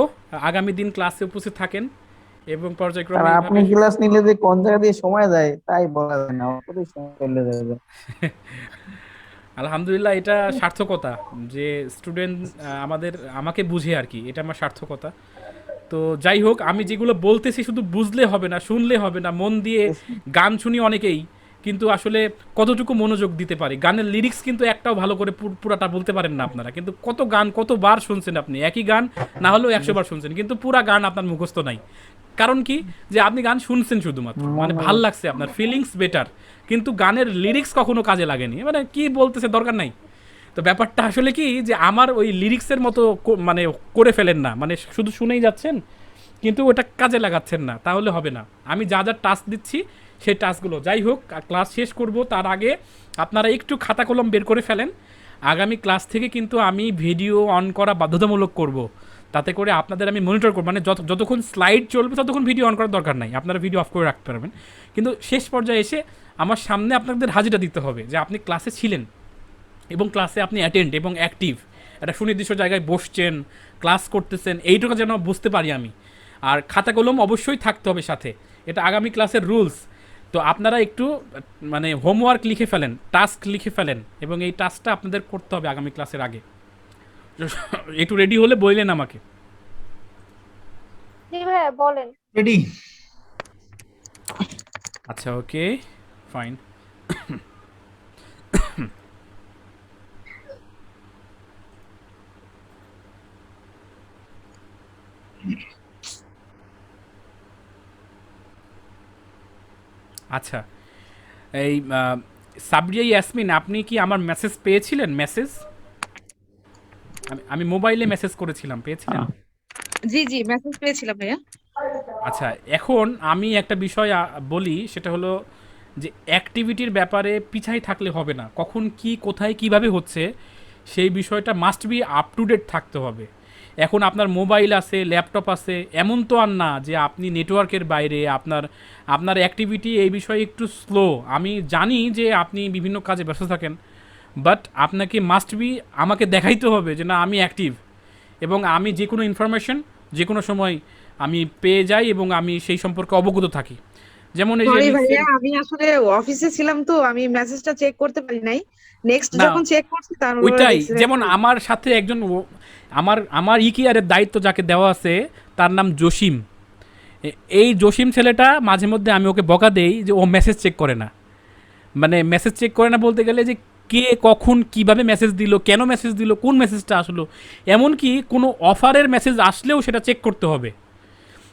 আগামী দিন ক্লাসে উপস্থিত থাকেন এবং আর পর্যায়ক্রমে আপনি এইভাবে। ক্লাস নিলে যে কোন জায়গা দিয়ে সময় যায় তাই বলা যায় না, অতটাই সময় চলে যায়। আলহামদুলিল্লাহ, এটা সার্থকতা যে স্টুডেন্ট আমাকে বুঝে আর কি, এটা আমার সার্থকতা। তো যাই হোক, আমি যেগুলো বলতেছি শুধু বুঝলে হবে না, শুনলে হবে না, মন দিয়ে গান শুনি অনেকেই, কিন্তু আসলে কতটুকু মনোযোগ দিতে পারি, গানের লিরিক্স কিন্তু একটাও ভালো করে পুরাটা বলতে পারেন না আপনারা, কিন্তু কত গান কতবার শুনছেন আপনি, একই গান না হলেও 100 বার শুনছেন, কিন্তু পুরা গান আপনার মুখস্থ নাই। কারণ কি, যে আপনি গান শুনছেন শুধুমাত্র, মানে ভাল লাগছে, আপনার ফিলিংস বেটার, কিন্তু গানের লিরিক্স কখনো কাজে লাগেনি, মানে কি বলতেছে দরকার নাই। তো ব্যাপারটা আসলে কি, যে আমার ওই লিরিক্সের মতো মানে করে ফেলেন না, মানে শুধু শুনেই যাচ্ছেন কিন্তু ওটা কাজে লাগাচ্ছেন না, তাহলে হবে না। আমি যা যা টাস্ক দিচ্ছি সেই টাস্কগুলো, যাই হোক ক্লাস শেষ করব তার আগে আপনারা একটু খাতা কলম বের করে ফেলেন। আগামী ক্লাস থেকে কিন্তু আমি ভিডিও অন করা বাধ্যতামূলক করব, তাতে করে আপনাদের আমি মনিটর করব, মানে যতক্ষণ স্লাইড চলবে ততক্ষণ ভিডিও অন করার দরকার নাই, আপনারা ভিডিও অফ করে রাখতে পারবেন, কিন্তু শেষ পর্যায়ে এসে আমার সামনে আপনাদের হাজিরা দিতে হবে যে আপনি ক্লাসে ছিলেন এবং ক্লাসে আপনি অ্যাটেন্ড এবং অ্যাক্টিভ, একটা সুনির্দিষ্ট জায়গায় বসছেন, ক্লাস করতেছেন, এইটুকু যেন বুঝতে পারি আমি। আর খাতা কলম অবশ্যই থাকতে হবে সাথে, এটা আগামী ক্লাসের রুলস। তো আপনারা একটু মানে হোমওয়ার্ক লিখে ফেলেন, টাস্ক লিখে ফেলেন, এবং এই টাস্কটা আপনাদের করতে হবে আগামী ক্লাসের আগে। একটু রেডি হলে বললেন আমাকে। জি ভাইয়া বলেন। রেডি? আচ্ছা ওকে, ফাইন। আচ্ছা, এই সাবরিয়া ইয়াসমিন, আপনি কি আমার মেসেজ পেয়েছিলেন? মেসেজ আমি মোবাইলে মেসেজ করেছিলাম, পেয়েছিলেন? জি জি, মেসেজ পেয়েছিলাম ভাইয়া। আচ্ছা, এখন আমি একটা বিষয় বলি, সেটা হলো যে অ্যাক্টিভিটির ব্যাপারে পিছাই থাকলে হবে না, কখন কি কোথায় কিভাবে হচ্ছে সেই বিষয়টা must be up to date থাকতে হবে। এখন আপনার মোবাইল আছে, ল্যাপটপ আছে, এমন তো আর না যে আপনি নেটওয়ার্কের বাইরে, আপনার আপনার অ্যাক্টিভিটি এই বিষয়ে একটু স্লো। আমি জানি যে আপনি বিভিন্ন কাজে ব্যস্ত থাকেন, বাট আপনাকে মাস্ট বি আমাকে দেখাইতে হবে যে না আমি অ্যাক্টিভ, এবং আমি যে কোনো ইনফরমেশন যে কোনো সময় আমি পেয়ে যাই এবং আমি সেই সম্পর্কে অবগত থাকি। যেমন এই যে সরি ভাইয়া, রিসেন্ট, আমি আসলে অফিসে ছিলাম তো আমি মেসেজটা চেক করতে পারি নাই। নেক্সট না যখন চেক করছি তারপরে ওইটাই, দেখছি যেমন আমার সাথে একজন আমার আমার ইকেয়ারের দায়িত্ব যাকে দেওয়া আছে তার নাম জসিম। এই জসিম ছেলেটা মাঝে মধ্যে আমি ওকে বকা দেই যে ও মেসেজ চেক করে না, মানে মেসেজ চেক করে না বলতে গেলে যে কে কখন কিভাবে মেসেজ দিল, কেন মেসেজ দিল, কোন মেসেজটা আসলো, এমনকি কোনো অফারের মেসেজ আসলেও সেটা চেক করতে হবে।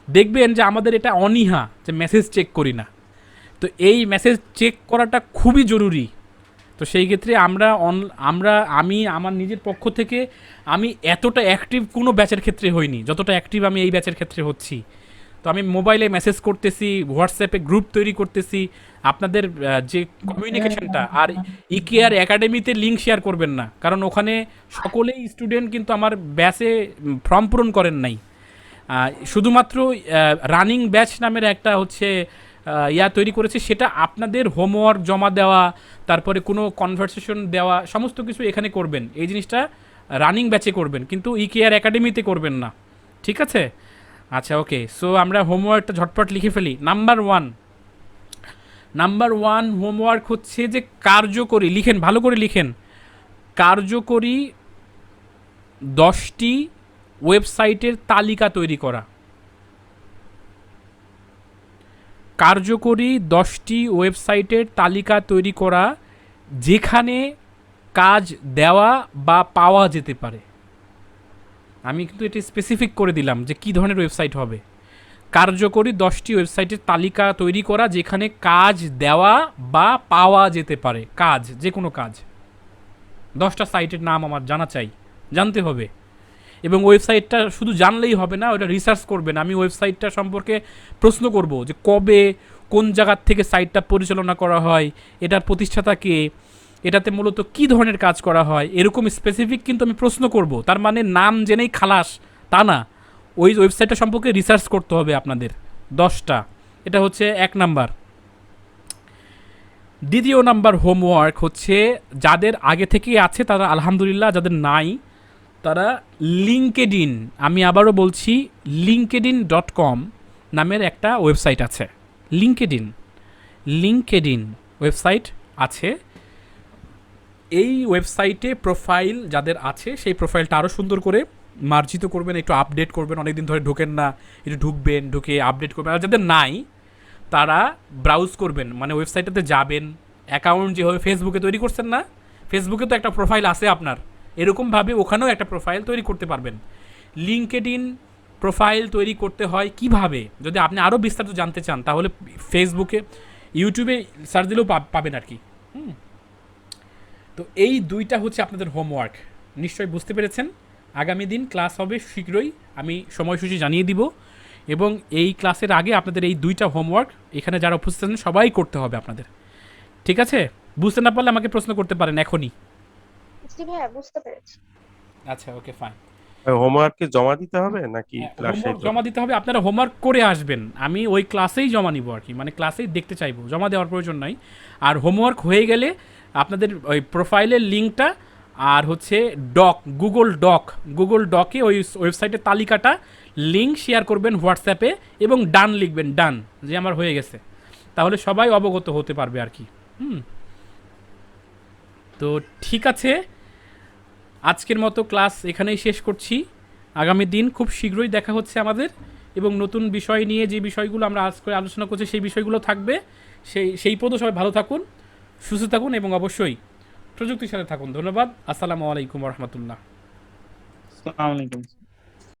দেখবেন যে আমাদের এটা অনীহা যে মেসেজ চেক করি না, তো এই মেসেজ চেক করাটা খুবই জরুরি। তো সেই ক্ষেত্রে আমি আমার নিজের পক্ষ থেকে আমি এতটা অ্যাক্টিভ কোনো ব্যাচের ক্ষেত্রে হইনি যতটা অ্যাক্টিভ আমি এই ব্যাচের ক্ষেত্রে হচ্ছি। তো আমি মোবাইলে মেসেজ করতেছি, হোয়াটসঅ্যাপে গ্রুপ তৈরি করতেছি, আপনাদের যে কমিউনিকেশনটা, আর ইকেআর একাডেমিতে লিঙ্ক শেয়ার করবেন না, কারণ ওখানে সকলেই স্টুডেন্ট কিন্তু আমার ব্যাচে ফর্ম পূরণ করেন নাই। শুধুমাত্র রানিং ব্যাচ নামের একটা হচ্ছে তৈরি করেছে, সেটা আপনাদের হোমওয়ার্ক জমা দেওয়া, তারপরে কোনো কনভারসেশন দেওয়া, সমস্ত কিছু এখানে করবেন, এই জিনিসটা রানিং ব্যাচে করবেন, কিন্তু ইকেআর একাডেমিতে করবেন না, ঠিক আছে? আচ্ছা ওকে, সো আমরা হোমওয়ার্কটা ঝটপট লিখে ফেলি। নাম্বার ওয়ান হোমওয়ার্ক হচ্ছে যে কার্যকরী, লিখেন ভালো করে লিখেন, কার্যকরী 10টি ওয়েবসাইটের তালিকা তৈরি করা। কার্যকরী 10টি ওয়েবসাইটের তালিকা তৈরি করা যেখানে কাজ দেওয়া বা পাওয়া যেতে পারে। আমি কিন্তু এটি স্পেসিফিক করে দিলাম যে কী ধরনের ওয়েবসাইট হবে। কার্যকরী 10টি ওয়েবসাইটের তালিকা তৈরি করা যেখানে কাজ দেওয়া বা পাওয়া যেতে পারে। কাজ, যে কোনো কাজ। 10টা সাইটের নাম আমার জানা চাই, জানতে হবে। এবং ওয়েবসাইটটা শুধু জানলেই হবে না, ওটা রিসার্চ করবেন। আমি ওয়েবসাইটটা সম্পর্কে প্রশ্ন করব যে কবে, কোন জায়গার থেকে সাইটটা পরিচালনা করা হয়, এটার প্রতিষ্ঠাতা কে, এটাতে মূলত কী ধরনের কাজ করা হয়, এরকম স্পেসিফিক কিন্তু আমি প্রশ্ন করব। তার মানে নাম জেনেই খালাস তা না, ওই ওয়েবসাইটটা সম্পর্কে রিসার্চ করতে হবে আপনাদের। 10টা, এটা হচ্ছে 1 নাম্বার। দ্বিতীয় নাম্বার হোমওয়ার্ক হচ্ছে যাদের আগে থেকেই আছে তারা আলহামদুলিল্লাহ, যাদের নাই তারা লিঙ্কডইন, আমি আবারও বলছি linkedin.com নামের একটা ওয়েবসাইট আছে। লিঙ্কডইন ওয়েবসাইট আছে। এই ওয়েবসাইটে প্রোফাইল যাদের আছে সেই প্রোফাইলটা আরও সুন্দর করে মার্জিত করবেন, একটু আপডেট করবেন। অনেকদিন ধরে ঢোকেন না, একটু ঢুকবেন, ঢুকে আপডেট করবেন। আর যাদের নাই তারা ব্রাউজ করবেন, মানে ওয়েবসাইটটাতে যাবেন। অ্যাকাউন্ট যেভাবে ফেসবুকে তৈরি করছেন না, ফেসবুকে তো একটা প্রোফাইল আছে আপনার, এরকমভাবে ওখানেও একটা প্রোফাইল তৈরি করতে পারবেন। লিঙ্কডইন প্রোফাইল তৈরি করতে হয় কিভাবে, যদি আপনি আরও বিস্তারিত জানতে চান তাহলে ফেসবুকে, ইউটিউবে সার্চ দিলেও পাবেন আর কি। তো এই 2টা হচ্ছে আপনাদের হোমওয়ার্ক, নিশ্চয়ই বুঝতে পেরেছেন। আগামী দিন ক্লাস হবে শীঘ্রই, আমি সময়সূচি জানিয়ে দিব। এবং এই ক্লাসের আগে আপনাদের এই 2টা হোমওয়ার্ক এখানে যারা উপস্থিত আছেন সবাই করতে হবে আপনাদের, ঠিক আছে? বুঝতে না পারলে আমাকে প্রশ্ন করতে পারেন এখনই। জি ভাইয়া, বুঝতে পেরেছি। আচ্ছা, ওকে, ফাইন। হোমওয়ার্ক কি জমা দিতে হবে নাকি ক্লাসে? হোমওয়ার্ক জমা দিতে হবে, আপনারা হোমওয়ার্ক করে আসবেন। আমি ওই ক্লাসেই জমা নিব আর কি, মানে ক্লাসেই দেখতে চাইবো, জমা দেওয়ার প্রয়োজন নাই। আর হোমওয়ার্ক হয়ে গেলে আপনাদের ওই প্রোফাইলের লিঙ্কটা আর হচ্ছে গুগল ডকে ওই ওয়েবসাইটের তালিকাটা লিঙ্ক শেয়ার করবেন হোয়াটসঅ্যাপে এবং ডান লিখবেন, ডান, যে আমার হয়ে গেছে। তাহলে সবাই অবগত হতে পারবে আর কি। তো ঠিক আছে, আজকের মতো ক্লাস এখানেই শেষ করছি। আগামী দিন খুব শীঘ্রই দেখা হচ্ছে আমাদের, এবং নতুন বিষয় নিয়ে যে বিষয়গুলো আমরা আজ করে আলোচনা করছি সেই বিষয়গুলো থাকবে। সেই পর্যন্ত সবাই ভালো থাকুন, সুস্থ থাকুন এবং অবশ্যই প্রযুক্তির সাথে থাকুন। ধন্যবাদ। আসসালামু আলাইকুম রহমতুল্লাহ। আসসালামু আলাইকুম।